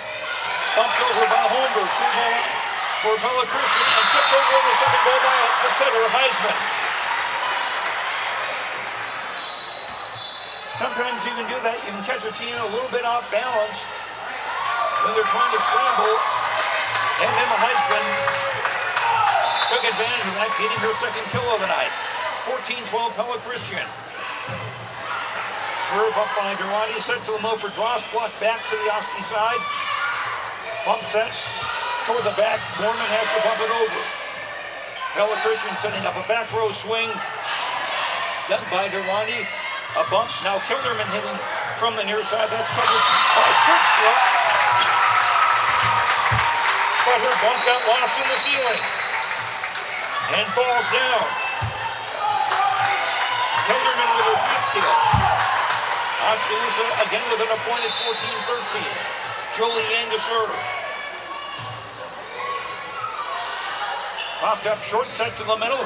Bumped over by Holmberg. Free ball for Pella Christian and tipped over on the second ball by the setter, Heisman. Sometimes you can do that. You can catch a team a little bit off balance when they're trying to scramble. And Emma Heisman took advantage of that, getting her second kill of the night. 14-12 Pella Christian. Serve up by Durrani, set to the low for Dross, block back to the Oski side. Bump set toward the back. Mormon has to bump it over. Pella Christian setting up a back row swing. Done by Durrani. A bump. Now Kilderman hitting from the near side. That's covered by Terpstra. But her bump got lost in the ceiling and falls down. Kilderman with her 5th kill. Oskaloosa again with an appointed 14-13. Julie Yang to serve. Popped up short, set to the middle.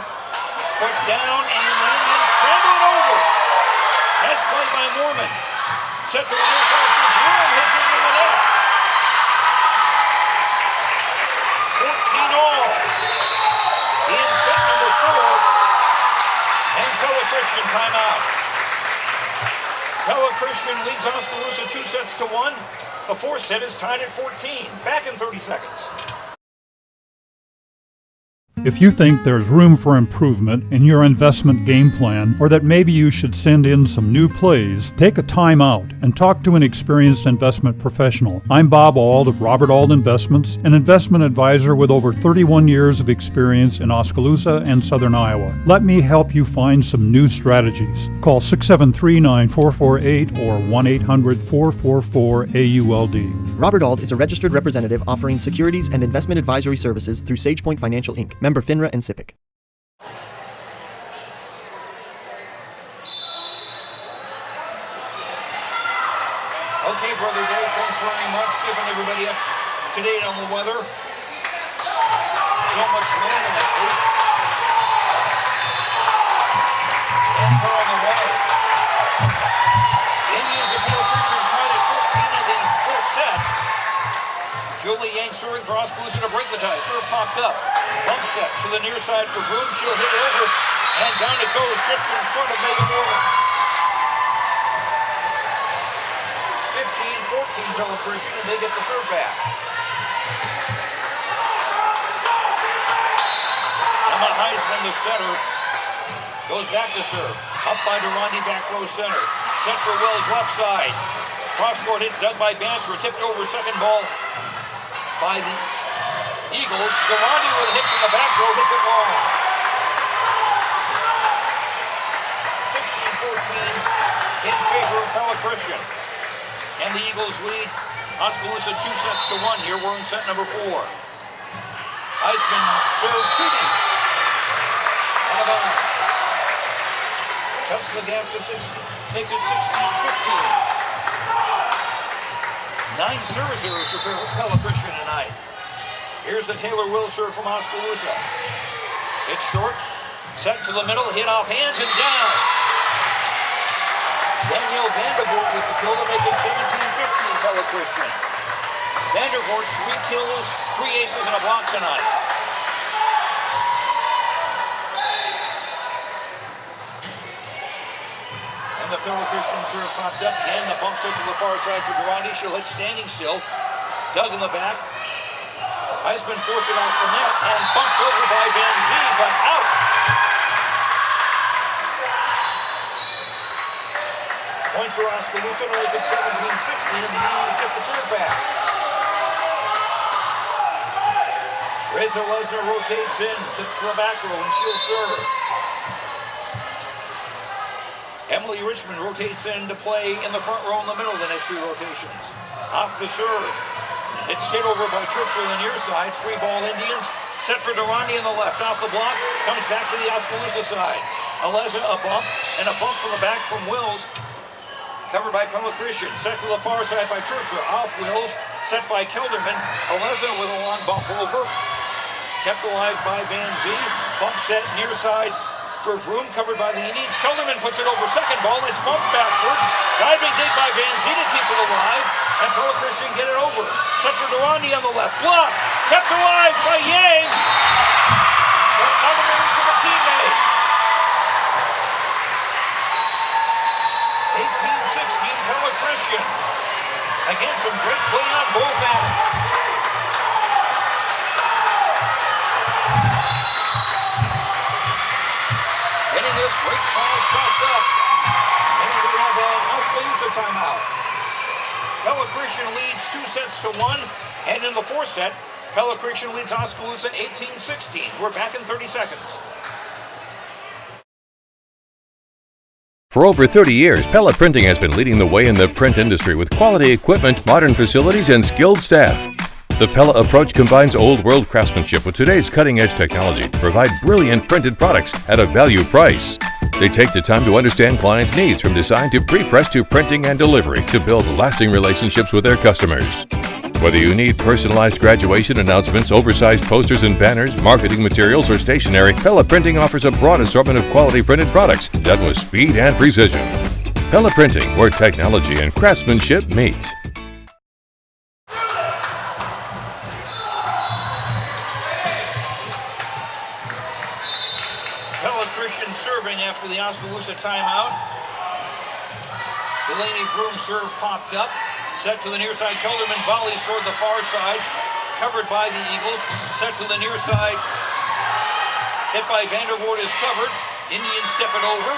Put down, and the Indians scramble it over. That's played by Mormon. Set to the near side for Broom, hits it in the net. 14 all. In set number 4. And Pella Christian timeout. Pella Christian leads Oskaloosa 2-1. The fourth set is tied at 14. Back in 30 seconds. If you think there's room for improvement in your investment game plan, or that maybe you should send in some new plays, take a time out and talk to an experienced investment professional. I'm Bob Auld of Robert Auld Investments, an investment advisor with over 31 years of experience in Oskaloosa and Southern Iowa. Let me help you find some new strategies. Call 673-9448 or 1-800-444-AULD. Robert Auld is a registered representative offering securities and investment advisory services through SagePoint Financial Inc., member FINRA and SIPC. Okay, Brother Dave, thanks very much. Giving everybody up to date on the weather. So much wind in that week. And we're on the way. The Indians of Pella Christian tied at 14 in the fourth set. Julie Yang serving for Oskaloosa to break the tie. Serve popped up. Bump set to the near side for Vroom. She'll hit it over. And down it goes just in front of Megan Morgan. 15-14 Pella Christian, and they get the serve back. Emma Heisman, the setter, goes back to serve. Up by Durandi, back row center. Set for Wells, left side. Cross-court hit dug by Banser. Tipped over, second ball by the Eagles. Durandi with a hit from the back row, hits it long. 16-14 in favor of Pella Christian. And the Eagles lead Oskaloosa 2-1 here. We're in set number 4. Heisman serves Toomey. On the bound. Cuts the gap to 16. Makes it 16-15. 9 service errors for Pella Christian tonight. Here's the Taylor Will serve from Oskaloosa. It's short. Set to the middle. Hit off hands and down. Danielle Vandervoort with the kill to make it 17-15 Pella Christian. Vandervoort, 3 kills, 3 aces, and a block tonight. And the Pella Christian serve popped up again. The bump set to the far side for Durandi. She'll hit standing still. Dug in the back. Heisman forced it off the net and bumped over by Van Zee, but out. Points for Oskaloosa to make it 17-16, and the Indians get the serve back. Reza Lesnar rotates in to the back row, and she'll serve. Emily Richmond rotates in to play in the front row in the middle of the next 3 rotations. Off the serve. It's hit over by Trips on the near side. Free ball Indians. Set for Durandi on the left. Off the block. Comes back to the Oskaloosa side. Aleza a bump, and a bump from the back from Wills. Covered by Pella Christian. Set to the far side by Churcher. Off Wills. Set by Kelderman. Aleza with a long bump over. Kept alive by Van Zee. Bump set near side for Vroom. Covered by the Indians. Kelderman puts it over. Second ball. It's bumped backwards. Diving dig by Van Zee to keep it alive. And Pella Christian get it over. Set for Durandi on the left. Block. Kept alive by Yang. But out of the reach of a teammate. 18-16 Pella Christian. Again, some great play on both ends. Getting this great crowd chalked up. And we have an Oskaloosa timeout. Pella Christian leads 2-1, and in the fourth set, Pella Christian leads Oskaloosa 18-16. We're back in 30 seconds. For over 30 years, Pella Printing has been leading the way in the print industry with quality equipment, modern facilities, and skilled staff. The Pella approach combines old world craftsmanship with today's cutting-edge technology to provide brilliant printed products at a value price. They take the time to understand clients' needs from design to pre-press to printing and delivery to build lasting relationships with their customers. Whether you need personalized graduation announcements, oversized posters and banners, marketing materials, or stationery, Pella Printing offers a broad assortment of quality printed products done with speed and precision. Pella Printing, where technology and craftsmanship meet. Pella Christian serving after the Oskaloosa timeout. Delaney Vroom serve popped up. Set to the near side. Kelderman volleys toward the far side. Covered by the Eagles. Set to the near side. Hit by Vandervoort is covered. Indians step it over.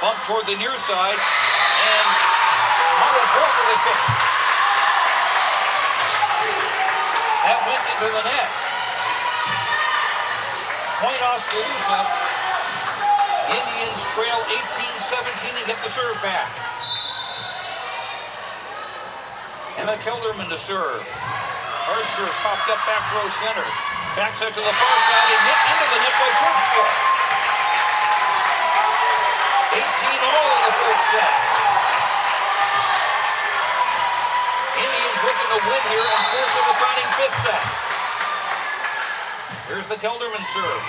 Bump toward the near side. And Hollow broke with a tip. That went into the net. Point Oskaloosa. Indians trail 18-17 and get the serve back. Emma Kelderman to serve. Hard serve popped up back row center. Back set to the far side and hit into the net by Churchfield. 18-all in the fourth set. Indians looking to win here and force a deciding fifth set. Here's the Kelderman serve.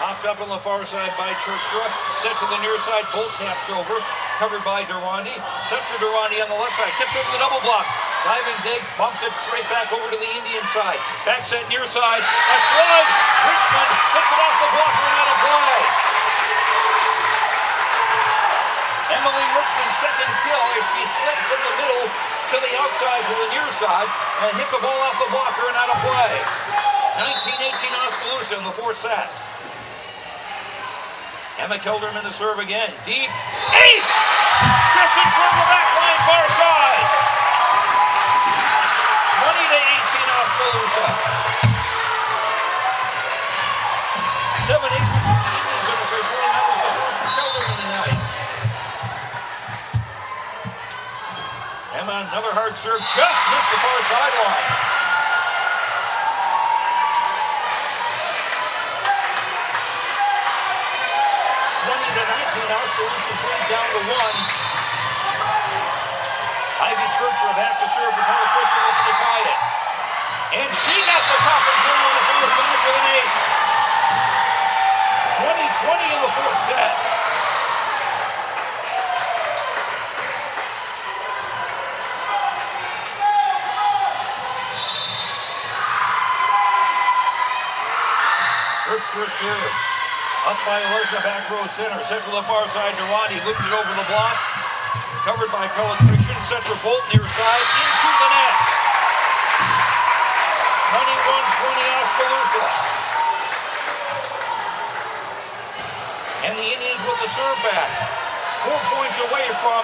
Popped up on the far side by Churchra. Set to the near side. Bolt taps over. Covered by Durandi. Sets for Durandi on the left side. Tips over the double block. Diving dig. Bumps it straight back over to the Indian side. Back set near side. A slide. Richmond puts it off the blocker and out of play. Emily Richmond's second kill as she slipped from the middle to the outside to the near side and hit the ball off the blocker and out of play. 19-18 Oskaloosa in the fourth set. Emma Kelderman to serve again. Deep. Ace! Distance from the back line, far side. 20-18 Oskaloosa. 7 aces from the Indians unofficially, and that was the first for Kelderman tonight. Emma, another hard serve, just missed the far sideline. 20-19, Oskaloosa's lead down to 1. Ivy Churchra back to serve for Pella Christian looking to tie it. And she got the coffin corner on the far side with an ace. 20-20 in the fourth set. Churchra serve. Up by Larsa, back row center. Set to the far side. Durandi looped it over the block. Covered by Pella Christian. Set for Bolt near side. Into the net. 21-20 Oskaloosa. And the Indians with the serve back. 4 points away from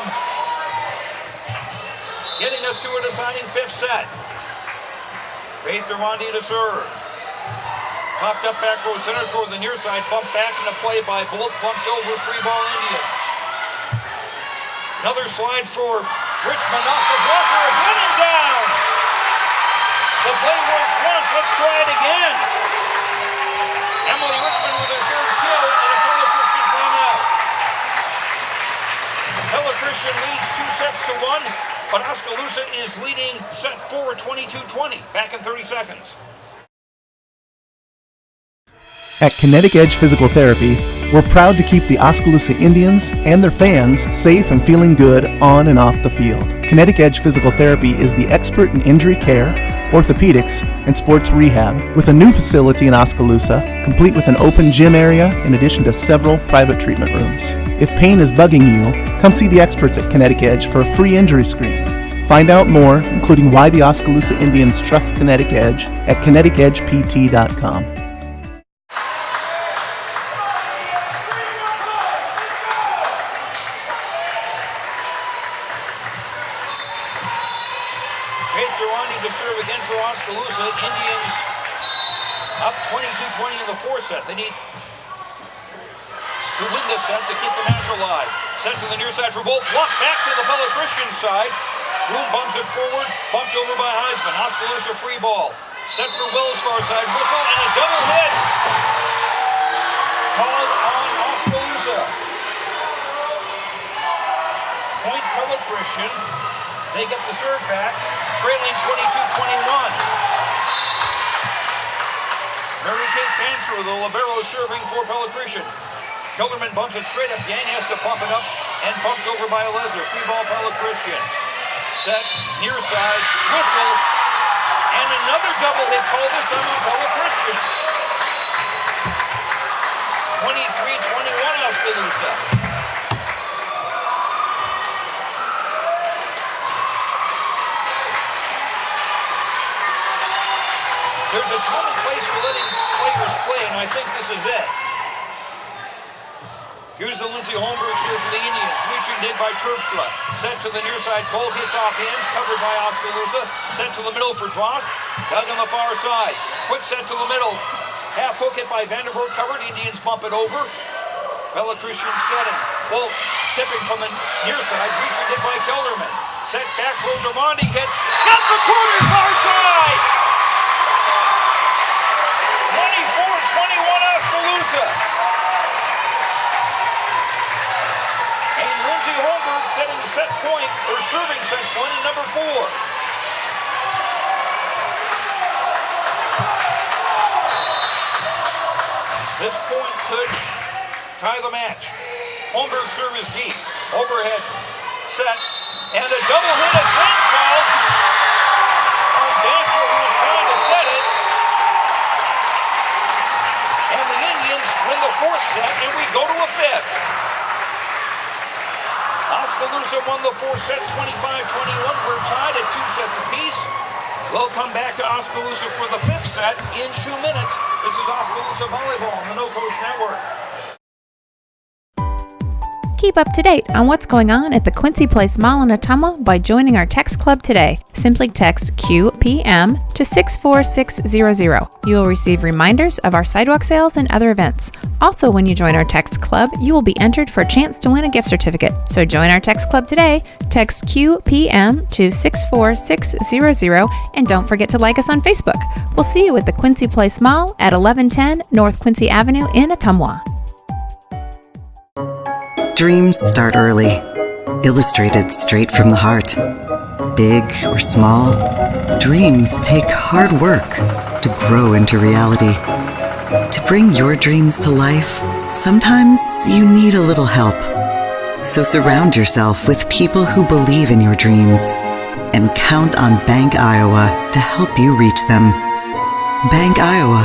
getting us to a deciding fifth set. Faith Durandi to serve. Popped up back row center toward the near side. Bumped back into play by Bolt. Bumped over free ball Indians. Another slide for Richmond off the blocker. Again and down. The play worked once. Let's try it again. Emily Richmond with her third kill and a Pella Christian timeout. Pella Christian leads 2 sets to 1, but Oskaloosa is leading set 4 22-20. Back in 30 seconds. At Kinetic Edge Physical Therapy, we're proud to keep the Oskaloosa Indians and their fans safe and feeling good on and off the field. Kinetic Edge Physical Therapy is the expert in injury care, orthopedics, and sports rehab, with a new facility in Oskaloosa, complete with an open gym area in addition to several private treatment rooms. If pain is bugging you, come see the experts at Kinetic Edge for a free injury screen. Find out more, including why the Oskaloosa Indians trust Kinetic Edge, at kineticedgept.com. Indians up 22-20 in the fourth set. They need to win this set to keep the match alive. Set to the near side for Bolt. Blocked back to the Pella Christian side. Vroom bumps it forward. Bumped over by Heisman. Oskaloosa free ball. Set for Wills far side. Whistle and a double hit. Called on Oskaloosa. Point Pella Christian. They get the serve back, trailing 22-21. Mary Kate Dancer, the libero, serving for Pella Christian. Kelderman bumps it straight up. Yang has to bump it up and bumped over by Alezer. Free ball, Pella Christian. Set, near side, whistle, and another double hit call, this time on Pella Christian. 23-21 Oskaloosa. There's a time and place for letting players play, and I think this is it. Here's the Lindsay Holmberg serve for the Indians. Reaching dig by Terpstra. Set to the near side. Bolt hits off hands. Covered by Oskaloosa. Set to the middle for Drost. Dug on the far side. Quick set to the middle. Half hook hit by Vandervoort. Covered. Indians bump it over. Pella Christian setting. Bolt tipping from the near side. Reaching dig by Kelderman. Set back row. Normandi hits. Got the corner far side! 24-21 Oskaloosa. Setting set point, or serving set point in number 4. This point could tie the match. Holmberg serve is deep. Overhead, set, and a double hit again called on Dancer, who was trying to set it. And the Indians win the 4th set, and we go to a 5th. Oskaloosa won the 4th set, 25-21. We're tied at 2 sets apiece. We'll come back to Oskaloosa for the 5th set in 2 minutes. This is Oskaloosa Volleyball on the No Coast Network. Keep up to date on what's going on at the Quincy Place Mall in Ottumwa by joining our text club today. Simply text QPM to 64600. You will receive reminders of our sidewalk sales and other events. Also, when you join our text club, you will be entered for a chance to win a gift certificate. So join our text club today. Text QPM to 64600 and don't forget to like us on Facebook. We'll see you at the Quincy Place Mall at 1110 North Quincy Avenue in Ottumwa. Dreams start early. Illustrated straight from the heart. Big or small, dreams take hard work to grow into reality. To bring your dreams to life, sometimes you need a little help. So surround yourself with people who believe in your dreams and count on Bank Iowa to help you reach them. Bank Iowa,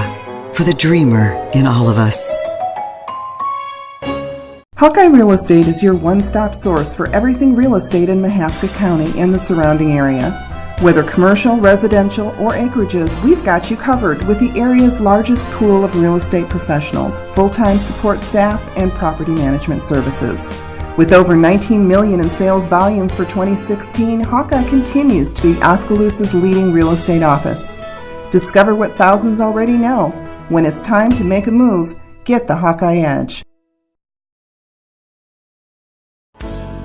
for the dreamer in all of us. Hawkeye Real Estate is your one-stop source for everything real estate in Mahaska County and the surrounding area. Whether commercial, residential, or acreages, we've got you covered with the area's largest pool of real estate professionals, full-time support staff, and property management services. With over $19 million in sales volume for 2016, Hawkeye continues to be Oskaloosa's leading real estate office. Discover what thousands already know. When it's time to make a move, get the Hawkeye Edge.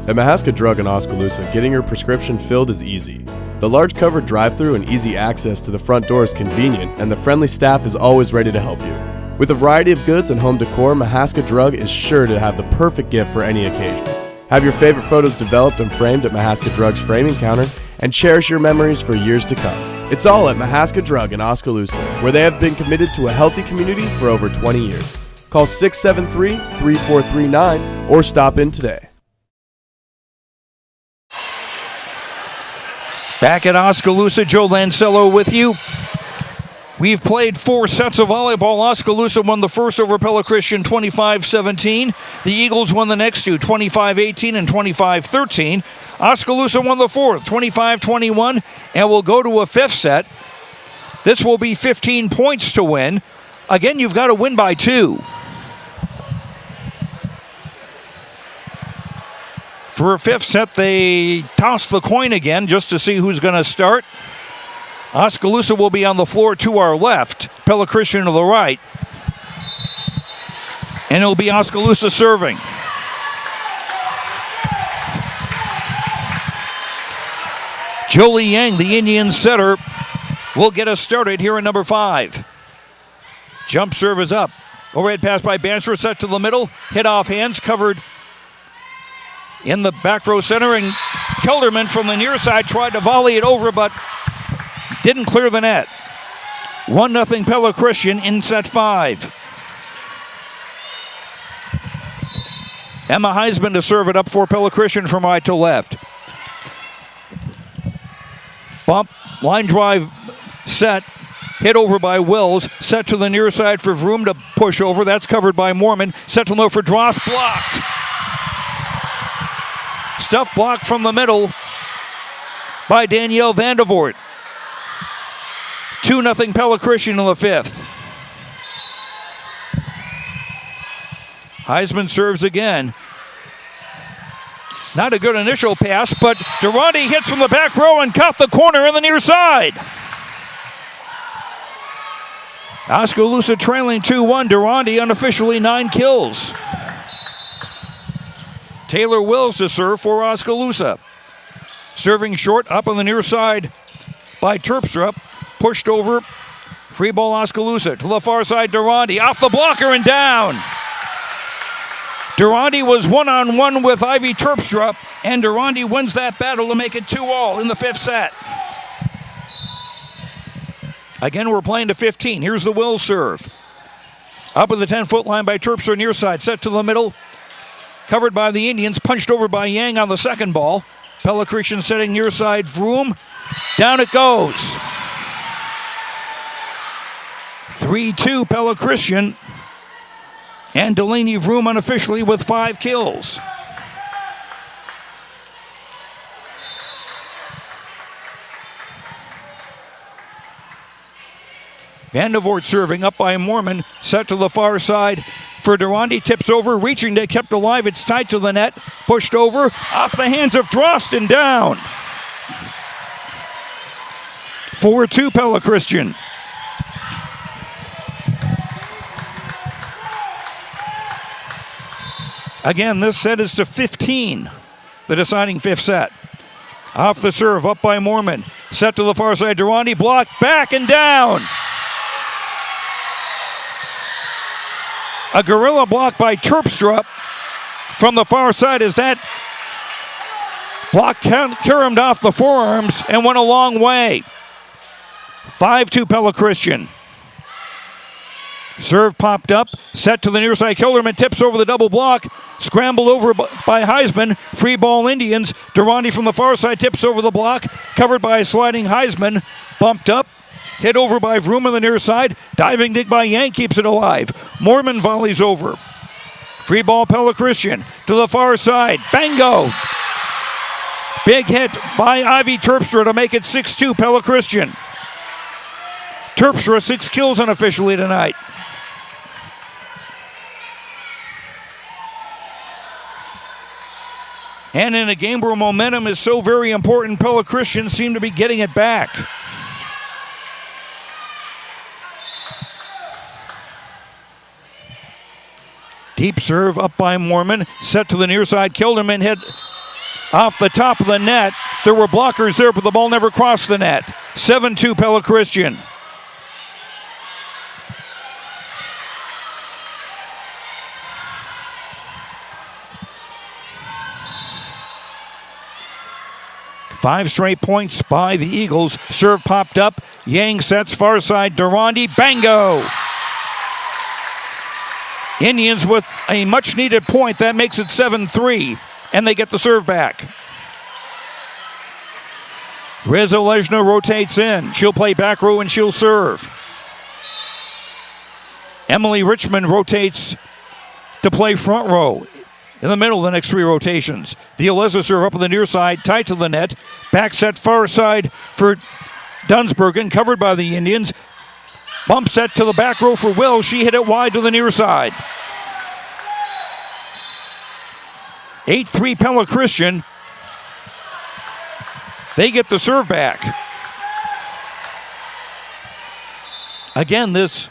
At Mahaska Drug in Oskaloosa, getting your prescription filled is easy. The large covered drive-thru and easy access to the front door is convenient, and the friendly staff is always ready to help you. With a variety of goods and home decor, Mahaska Drug is sure to have the perfect gift for any occasion. Have your favorite photos developed and framed at Mahaska Drug's framing counter, and cherish your memories for years to come. It's all at Mahaska Drug in Oskaloosa, where they have been committed to a healthy community for over 20 years. Call 673-3439 or stop in today. Back at Oskaloosa, Joe Lancello with you. We've played 4 sets of volleyball. Oskaloosa won the first over Pella Christian 25-17. The Eagles won the next 2, 25-18 and 25-13. Oskaloosa won the 4th, 25-21, and will go to a 5th set. This will be 15 points to win. Again, you've got to win by 2. For a 5th set, they toss the coin again just to see who's going to start. Oskaloosa will be on the floor to our left, Pella Christian to the right. And it'll be Oskaloosa serving. Jolie Yang, the Indian setter, will get us started here in number 5. Jump serve is up. Overhead pass by Bancher, set to the middle. Hit off hands, covered in the back row center, and Kelderman from the near side tried to volley it over, but didn't clear the net. 1-0 Pella Christian in set 5. Emma Heisman to serve it up for Pella Christian from right to left. Bump, line drive set, hit over by Wills, set to the near side for Vroom to push over. That's covered by Mormon. Set to low for Dross, blocked. Stuff blocked from the middle by Danielle Vandervoort. 2-0 Pella Christian in the 5th. Heisman serves again. Not a good initial pass, but Durante hits from the back row and caught the corner in the near side. Oskaloosa trailing 2-1. Durante unofficially 9 kills. Taylor Wills to serve for Oskaloosa. Serving short up on the near side by Terpstra. Pushed over. Free ball Oskaloosa. To the far side, Durante. Off the blocker and down. Durante was one-on-one with Ivy Terpstra, and Durante wins that battle to make it 2-all in the 5th set. Again, we're playing to 15. Here's the Will serve. Up at the 10-foot line by Terpstra near side. Set to the middle. Covered by the Indians. Punched over by Yang on the second ball. Pella Christian setting near side. Vroom. Down it goes. 3-2 Pella Christian. And Delaney Vroom unofficially with 5 kills. Vandervoort serving up by Mormon. Set to the far side for Durante. Tips over, reaching to kept alive. It's tied to the net. Pushed over. Off the hands of Drost and down. 4-2 Pella Christian. Again, this set is to 15, the deciding 5th set. Off the serve, up by Mormon. Set to the far side, Durante, blocked, back and down. A gorilla block by Terpstra from the far side as that block caromed off the forearms and went a long way. 5-2 Pella Christian. Serve popped up, set to the near side. Kilderman tips over the double block, scrambled over by Heisman. Free ball Indians. Durante from the far side tips over the block, covered by a sliding Heisman. Bumped up, hit over by Vroom on the near side. Diving dig by Yang keeps it alive. Mormon volleys over. Free ball Pella Christian to the far side. Bango! Big hit by Ivy Terpstra to make it 6-2 Pella Christian. Terpstra 6 kills unofficially tonight. And in a game where momentum is so very important, Pella Christian seem to be getting it back. Deep serve up by Mormon. Set to the near side. Kilderman hit off the top of the net. There were blockers there, but the ball never crossed the net. 7-2 Pella Christian. Five straight points by the Eagles. Serve popped up. Yang sets far side. Durante. Bango! Indians with a much needed point. That makes it 7-3. And they get the serve back. Reza Lejna rotates in. She'll play back row and she'll serve. Emily Richmond rotates to play front row. In the middle of the next 3 rotations. The Aleza serve up on the near side, tight to the net. Back set far side for Dunsbergen, covered by the Indians. Bump set to the back row for Will. She hit it wide to the near side. 8-3 Pella Christian. They get the serve back. Again, this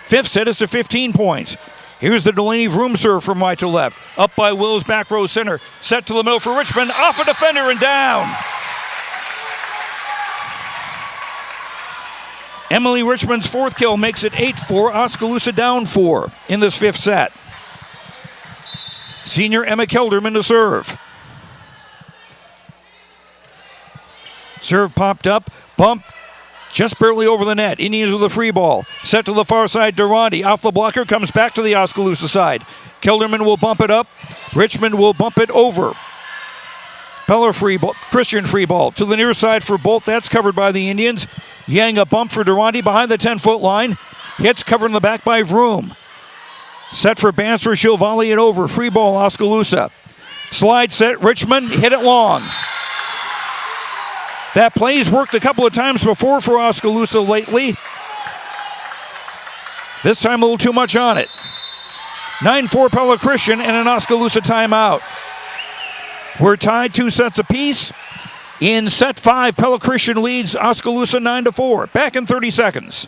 5th set is to 15 points. Here's the Delaney Vroom serve from right to left. Up by Will's back row center. Set to the middle for Richmond. Off a defender and down. Emily Richmond's 4th kill makes it 8-4. Oskaloosa down 4 in this 5th set. Senior Emma Kelderman to serve. Serve popped up, bump, just barely over the net. Indians with a free ball. Set to the far side, Durante. Off the blocker, comes back to the Oskaloosa side. Kilderman will bump it up. Richmond will bump it over. Pella Christian free ball to the near side for Bolt. That's covered by the Indians. Yang a bump for Durante behind the 10-foot line. Hits covered in the back by Vroom. Set for Banster. She'll volley it over. Free ball, Oskaloosa. Slide set, Richmond. Hit it long. That play's worked a couple of times before for Oskaloosa lately. This time a little too much on it. 9-4 Pella Christian and an Oskaloosa timeout. We're tied 2 sets apiece. In set 5, Pella Christian leads Oskaloosa 9-4. Back in 30 seconds.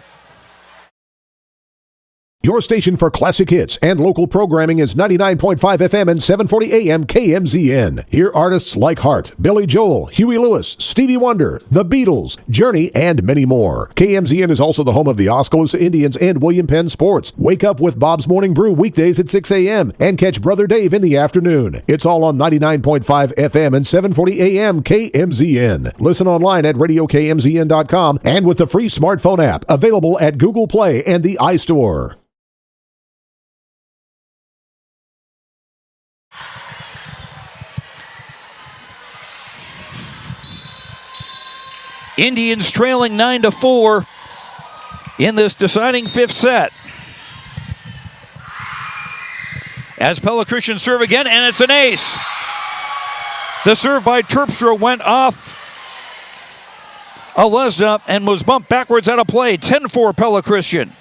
Your station for classic hits and local programming is 99.5 FM and 740 AM KMZN. Hear artists like Hart, Billy Joel, Huey Lewis, Stevie Wonder, The Beatles, Journey, and many more. KMZN is also the home of the Oskaloosa Indians and William Penn Sports. Wake up with Bob's Morning Brew weekdays at 6 a.m. and catch Brother Dave in the afternoon. It's all on 99.5 FM and 740 AM KMZN. Listen online at radiokmzn.com and with the free smartphone app available at Google Play and the iStore. Indians trailing 9-4 in this deciding 5th set. As Pella Christian serve again, and it's an ace. The serve by Terpstra went off Alesna and was bumped backwards out of play. 10-4 Pella Christian.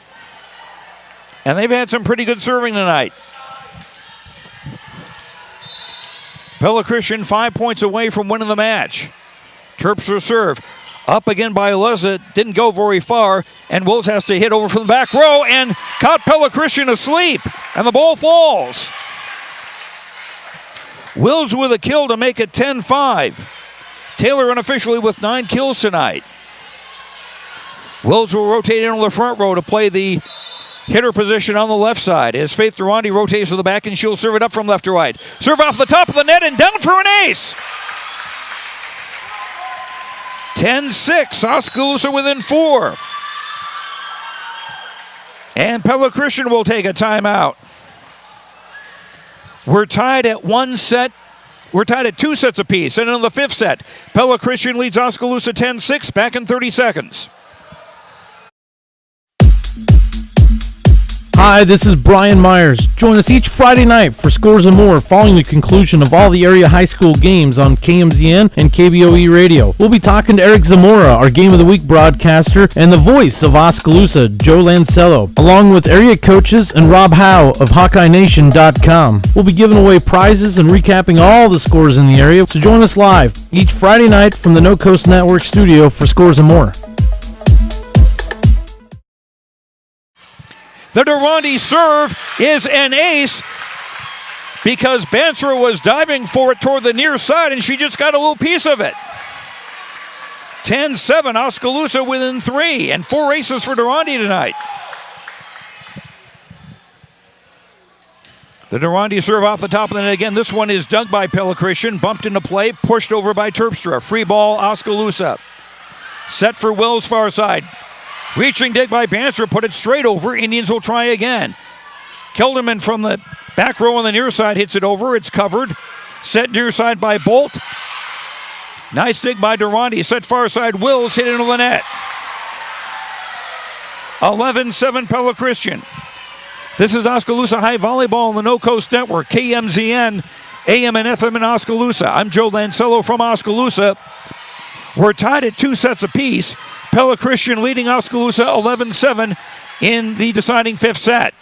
And they've had some pretty good serving tonight. Pella Christian 5 points away from winning the match. Terpstra serve. Up again by Alesna, didn't go very far, and Wills has to hit over from the back row and caught Pella Christian asleep, and the ball falls. Wills with a kill to make it 10-5. Taylor unofficially with 9 kills tonight. Wills will rotate into the front row to play the hitter position on the left side as Faith Durante rotates to the back, and she'll serve it up from left to right. Serve off the top of the net and down for an ace. 10-6, Oskaloosa within 4. And Pella Christian will take a timeout. We're tied at 2 sets apiece. And in the 5th set, Pella Christian leads Oskaloosa 10-6, back in 30 seconds. Hi, this is Brian Myers. Join us each Friday night for Scores and More following the conclusion of all the area high school games on KMZN and KBOE Radio. We'll be talking to Eric Zamora, our Game of the Week broadcaster, and the voice of Oskaloosa, Joe Lancello, along with area coaches and Rob Howe of HawkeyeNation.com. We'll be giving away prizes and recapping all the scores in the area, so join us live each Friday night from the No Coast Network studio for Scores and More. The Durante serve is an ace because Banser was diving for it toward the near side, and she just got a little piece of it. 10-7, Oskaloosa within 3, and 4 aces for Durante tonight. The Durante serve off the top of the net again. This one is dug by Pella Christian, bumped into play, pushed over by Terpstra. Free ball, Oskaloosa. Set for Wills far side. Reaching dig by Banster, put it straight over. Indians will try again. Kilderman from the back row on the near side hits it over. It's covered. Set near side by Bolt. Nice dig by Durante. Set far side. Wills hit into the net. 11-7 Pella Christian. This is Oskaloosa High Volleyball on the No Coast Network. KMZN, AM and FM in Oskaloosa. I'm Joe Lancello from Oskaloosa. We're tied at 2 sets apiece. Pella Christian leading Oskaloosa 11-7 in the deciding 5th set.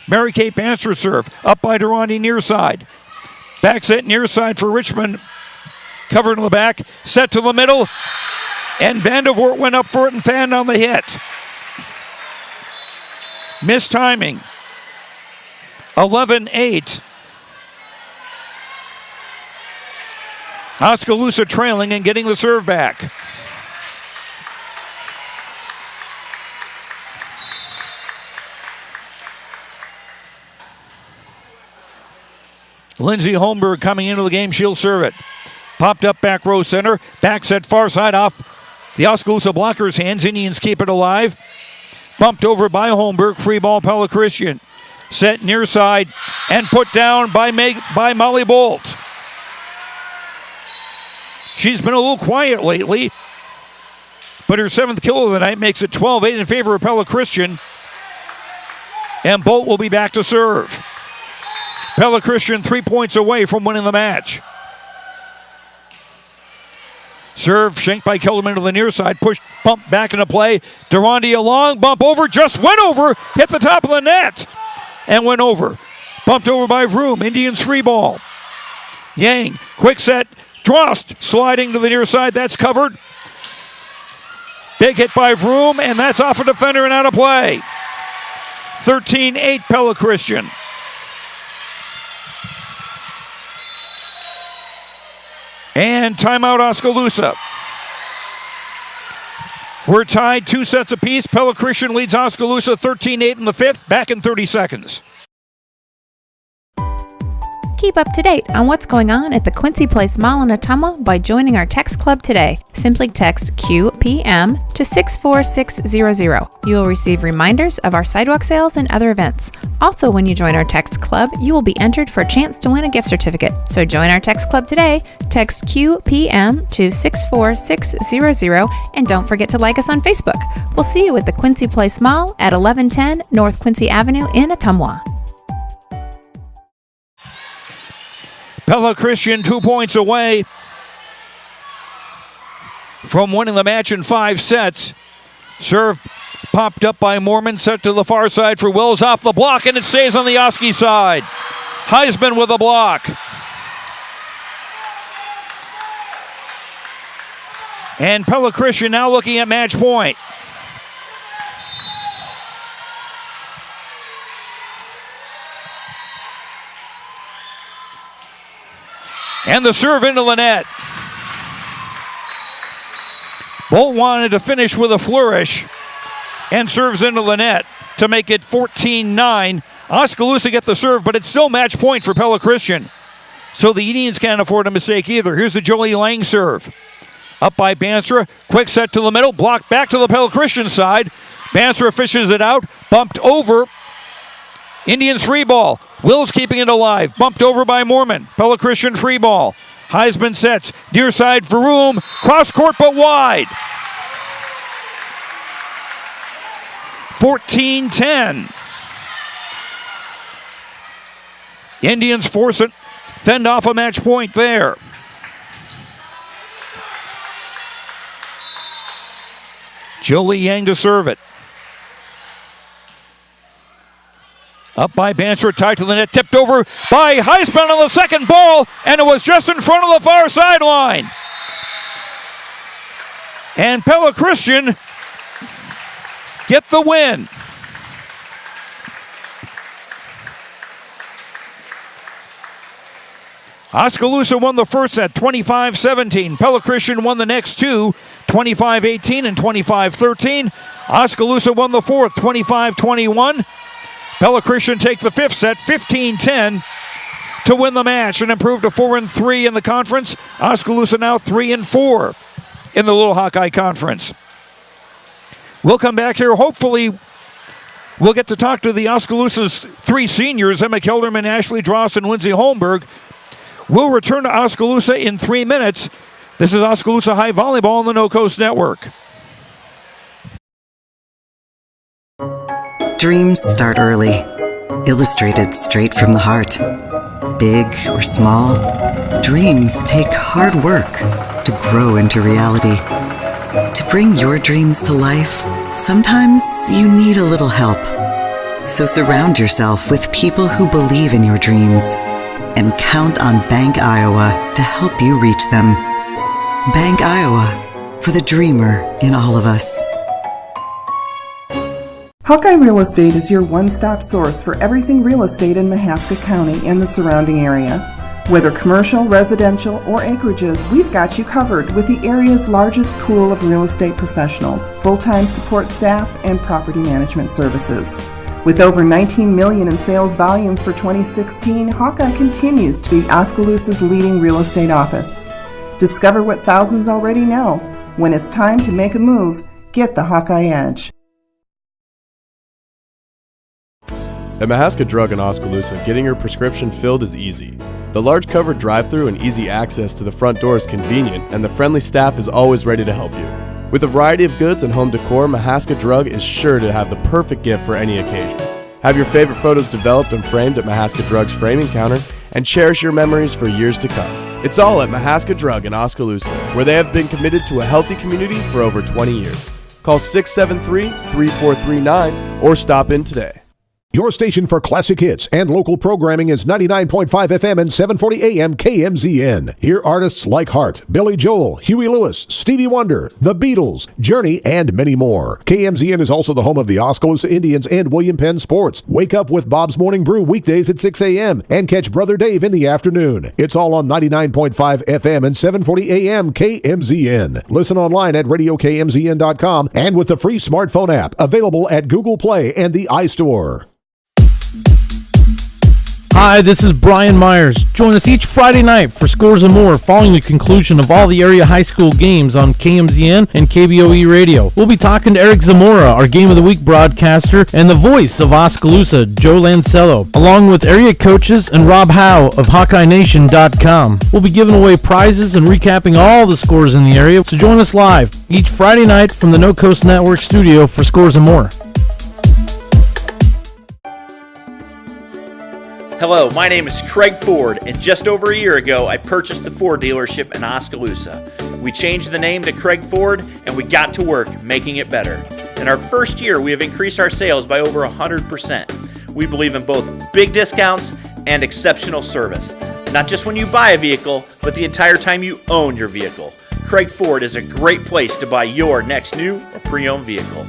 Mary Kay Banster serve up by Durante near side. Back set near side for Richmond. Covered in the back. Set to the middle. And Vandervoort went up for it and fanned on the hit. Missed timing. 11-8. Oskaloosa trailing and getting the serve back. Lindsay Holmberg coming into the game. She'll serve it. Popped up back row center. Back set far side off the Oskaloosa blockers' hands. Indians keep it alive. Bumped over by Holmberg. Free ball, Pella Christian. Set near side and put down by Molly Bolt. She's been a little quiet lately, but her 7th kill of the night makes it 12-8 in favor of Pella Christian. And Bolt will be back to serve. Pella Christian 3 points away from winning the match. Serve shanked by Kelderman to the near side. Push, pump back into play. Durandi a long bump over. Just went over. Hit the top of the net. And went over. Bumped over by Vroom. Indians free ball. Yang. Quick set. Drost sliding to the near side. That's covered. Big hit by Vroom. And that's off a defender and out of play. 13-8 Pella Christian. And timeout Oskaloosa. We're tied 2 sets apiece. Pella Christian leads Oskaloosa 13-8 in the 5th. Back in 30 seconds. Keep up to date on what's going on at the Quincy Place Mall in Ottumwa by joining our text club today. Simply text QPM to 64600. You will receive reminders of our sidewalk sales and other events. Also, when you join our text club, you will be entered for a chance to win a gift certificate. So join our text club today. Text QPM to 64600 and don't forget to like us on Facebook. We'll see you at the Quincy Place Mall at 1110 North Quincy Avenue in Ottumwa. Pella Christian 2 points away from winning the match in 5 sets. Serve popped up by Mormon, set to the far side for Wills, off the block, and it stays on the Oski side. Heisman with a block. And Pella Christian now looking at match point. And the serve into the net. Bolt wanted to finish with a flourish and serves into the net to make it 14-9. Oskaloosa get the serve, but it's still match point for Pella Christian. So the Indians can't afford a mistake either. Here's the Jolie Lang serve. Up by Banstra. Quick set to the middle. Blocked back to the Pella Christian side. Banstra fishes it out. Bumped over. Indians free ball. Wills keeping it alive. Bumped over by Mormon. Pella Christian free ball. Heisman sets. Near side for Vroom. Cross court but wide. 14-10. Indians force it. Fend off a match point there. Jolie Yang to serve it. Up by Banstra, tied to the net, tipped over by Heisman on the second ball, and it was just in front of the far sideline. And Pella Christian get the win. Oskaloosa won the first set, 25-17. Pella Christian won the next two, 25-18 and 25-13. Oskaloosa won the fourth, 25-21. Pella Christian take the fifth set, 15-10, to win the match and improve to 4-3 in the conference. Oskaloosa now 3-4 in the Little Hawkeye Conference. We'll come back here. Hopefully, we'll get to talk to the Oskaloosa's three seniors, Emma Kelderman, Ashley Dross, and Lindsay Holmberg. We'll return to Oskaloosa in 3 minutes. This is Oskaloosa High Volleyball on the No Coast Network. Dreams start early, illustrated straight from the heart. Big or small, dreams take hard work to grow into reality. To bring your dreams to life, sometimes you need a little help. So surround yourself with people who believe in your dreams and count on Bank Iowa to help you reach them. Bank Iowa, for the dreamer in all of us. Hawkeye Real Estate is your one-stop source for everything real estate in Mahaska County and the surrounding area. Whether commercial, residential, or acreages, we've got you covered with the area's largest pool of real estate professionals, full-time support staff, and property management services. With over $19 million in sales volume for 2016, Hawkeye continues to be Oskaloosa's leading real estate office. Discover what thousands already know. When it's time to make a move, get the Hawkeye Edge. At Mahaska Drug in Oskaloosa, getting your prescription filled is easy. The large covered drive-thru and easy access to the front door is convenient, and the friendly staff is always ready to help you. With a variety of goods and home decor, Mahaska Drug is sure to have the perfect gift for any occasion. Have your favorite photos developed and framed at Mahaska Drug's framing counter, and cherish your memories for years to come. It's all at Mahaska Drug in Oskaloosa, where they have been committed to a healthy community for over 20 years. Call 673-3439 or stop in today. Your station for classic hits and local programming is 99.5 FM and 740 AM KMZN. Hear artists like Hart, Billy Joel, Huey Lewis, Stevie Wonder, The Beatles, Journey, and many more. KMZN is also the home of the Oskaloosa Indians and William Penn Sports. Wake up with Bob's Morning Brew weekdays at 6 a.m. and catch Brother Dave in the afternoon. It's all on 99.5 FM and 740 AM KMZN. Listen online at radiokmzn.com and with the free smartphone app available at Google Play and the iStore. Hi, this is Brian Myers. Join us each Friday night for Scores and More following the conclusion of all the area high school games on KMZN and KBOE Radio. We'll be talking to Eric Zamora, our Game of the Week broadcaster, and the voice of Oskaloosa, Joe Lancello, along with area coaches and Rob Howe of HawkeyeNation.com. We'll be giving away prizes and recapping all the scores in the area, so join us live each Friday night from the No Coast Network studio for Scores and More. Hello, my name is Craig Ford, and just over a year ago, I purchased the Ford dealership in Oskaloosa. We changed the name to Craig Ford, and we got to work making it better. In our first year, we have increased our sales by over 100%. We believe in both big discounts and exceptional service. Not just when you buy a vehicle, but the entire time you own your vehicle. Craig Ford is a great place to buy your next new or pre-owned vehicle.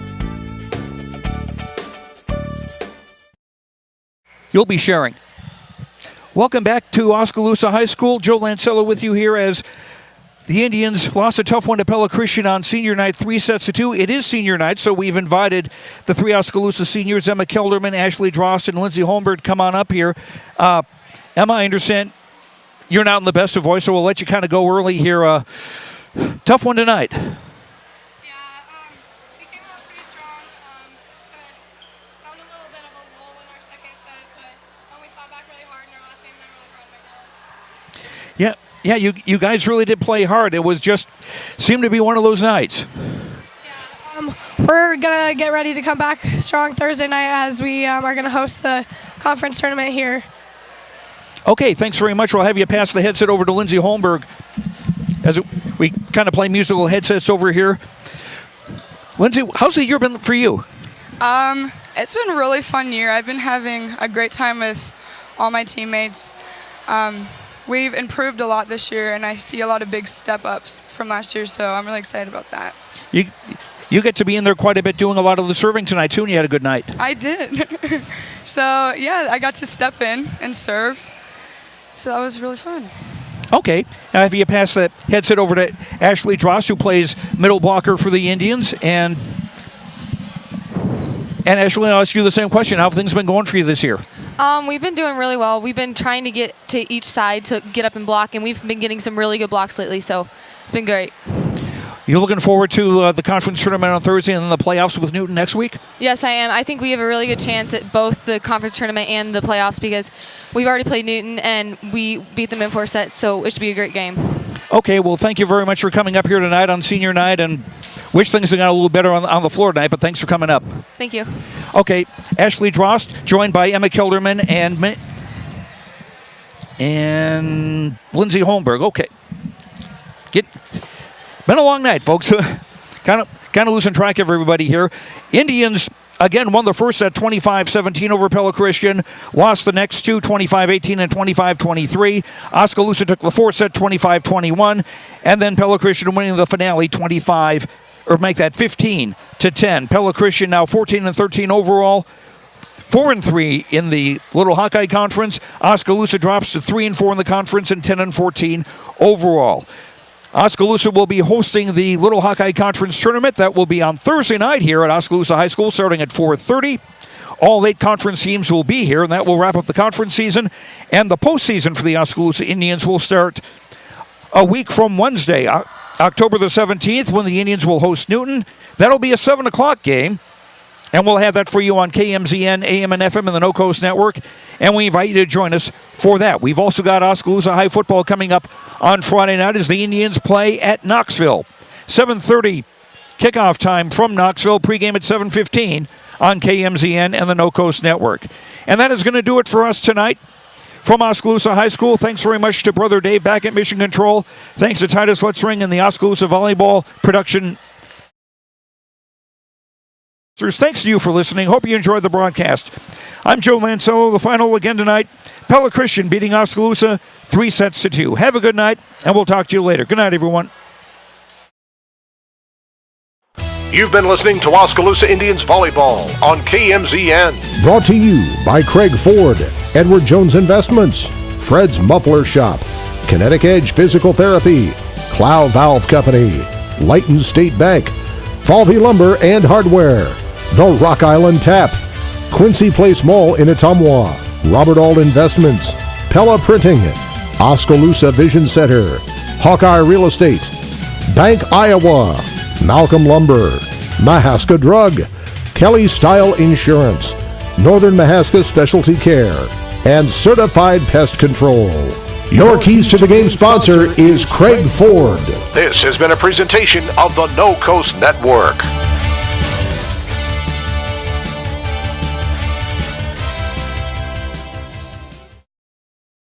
You'll be sharing. Welcome back to Oskaloosa High School. Joe Lancello with you here as the Indians lost a tough one to Pella Christian on senior night, 3-2. It is senior night, so we've invited the three Oskaloosa seniors, Emma Kelderman, Ashley Drost, and Lindsay Holmberg, come on up here. Emma, I understand you're not in the best of voice, so we'll let you kind of go early here. Tough one tonight. Yeah, you guys really did play hard. It was just seemed to be one of those nights. We're going to get ready to come back strong Thursday night as we are going to host the conference tournament here. Okay, thanks very much. We'll have you pass the headset over to Lindsay Holmberg as we kind of play musical headsets over here. Lindsay, how's the year been for you? It's been a really fun year. I've been having a great time with all my teammates. We've improved a lot this year, and I see a lot of big step-ups from last year, so I'm really excited about that. You get to be in there quite a bit doing a lot of the serving tonight, too, and you had a good night. I did. So, yeah, I got to step in and serve, so that was really fun. Okay. Now, if you pass that headset over to Ashley Drost, who plays middle blocker for the Indians, and Ashley, I'll ask you the same question. How have things been going for you this year? We've been doing really well. We've been trying to get to each side to get up and block, and we've been getting some really good blocks lately, so it's been great. You looking forward to the conference tournament on Thursday and then the playoffs with Newton next week? Yes, I am. I think we have a really good chance at both the conference tournament and the playoffs because we've already played Newton, and we beat them in 4 sets, so it should be a great game. Okay, well, thank you very much for coming up here tonight on senior night, and wish things had got a little better on the floor tonight, but thanks for coming up. Thank you. Okay, Ashley Drost, joined by Emma Kelderman and Lindsay Holmberg. Okay. Been a long night, folks. kind of losing track of everybody here. Indians, again, won the first set 25-17 over Pella Christian. Lost the next two, 25-18 and 25-23. Oskaloosa took the fourth set 25-21. And then Pella Christian winning the finale 15-10. Pella Christian now 14-13 overall. 4-3 in the Little Hawkeye Conference. Oskaloosa drops to 3-4 in the conference and 10-14 overall. Oskaloosa will be hosting the Little Hawkeye Conference Tournament. That will be on Thursday night here at Oskaloosa High School starting at 4:30. All 8 conference teams will be here, and that will wrap up the conference season. And the postseason for the Oskaloosa Indians will start a week from Wednesday, October the 17th, when the Indians will host Newton. That'll be a 7 o'clock game. And we'll have that for you on KMZN, AM and FM, and the No Coast Network. And we invite you to join us for that. We've also got Oskaloosa High football coming up on Friday night as the Indians play at Knoxville. 7:30 kickoff time from Knoxville, pregame at 7:15 on KMZN and the No Coast Network. And that is going to do it for us tonight. From Oskaloosa High School, thanks very much to Brother Dave back at Mission Control. Thanks to Titus Lutzring and the Oskaloosa Volleyball Production. Thanks to you for listening. Hope you enjoyed the broadcast. I'm Joe Lancello. The final again tonight, Pella Christian beating Oskaloosa 3-2. Have a good night, and we'll talk to you later. Good night, everyone. You've been listening to Oskaloosa Indians Volleyball on KMZN. Brought to you by Craig Ford, Edward Jones Investments, Fred's Muffler Shop, Kinetic Edge Physical Therapy, Clow Valve Company, Lighton State Bank, Falvey Lumber and Hardware, The Rock Island Tap, Quincy Place Mall in Ottumwa, Robert Auld Investments, Pella Printing, Oskaloosa Vision Center, Hawkeye Real Estate, Bank Iowa, Malcolm Lumber, Mahaska Drug, Kelly Style Insurance, Northern Mahaska Specialty Care, and Certified Pest Control. Your Keys to the Game sponsor is Craig Ford. This has been a presentation of the No Coast Network.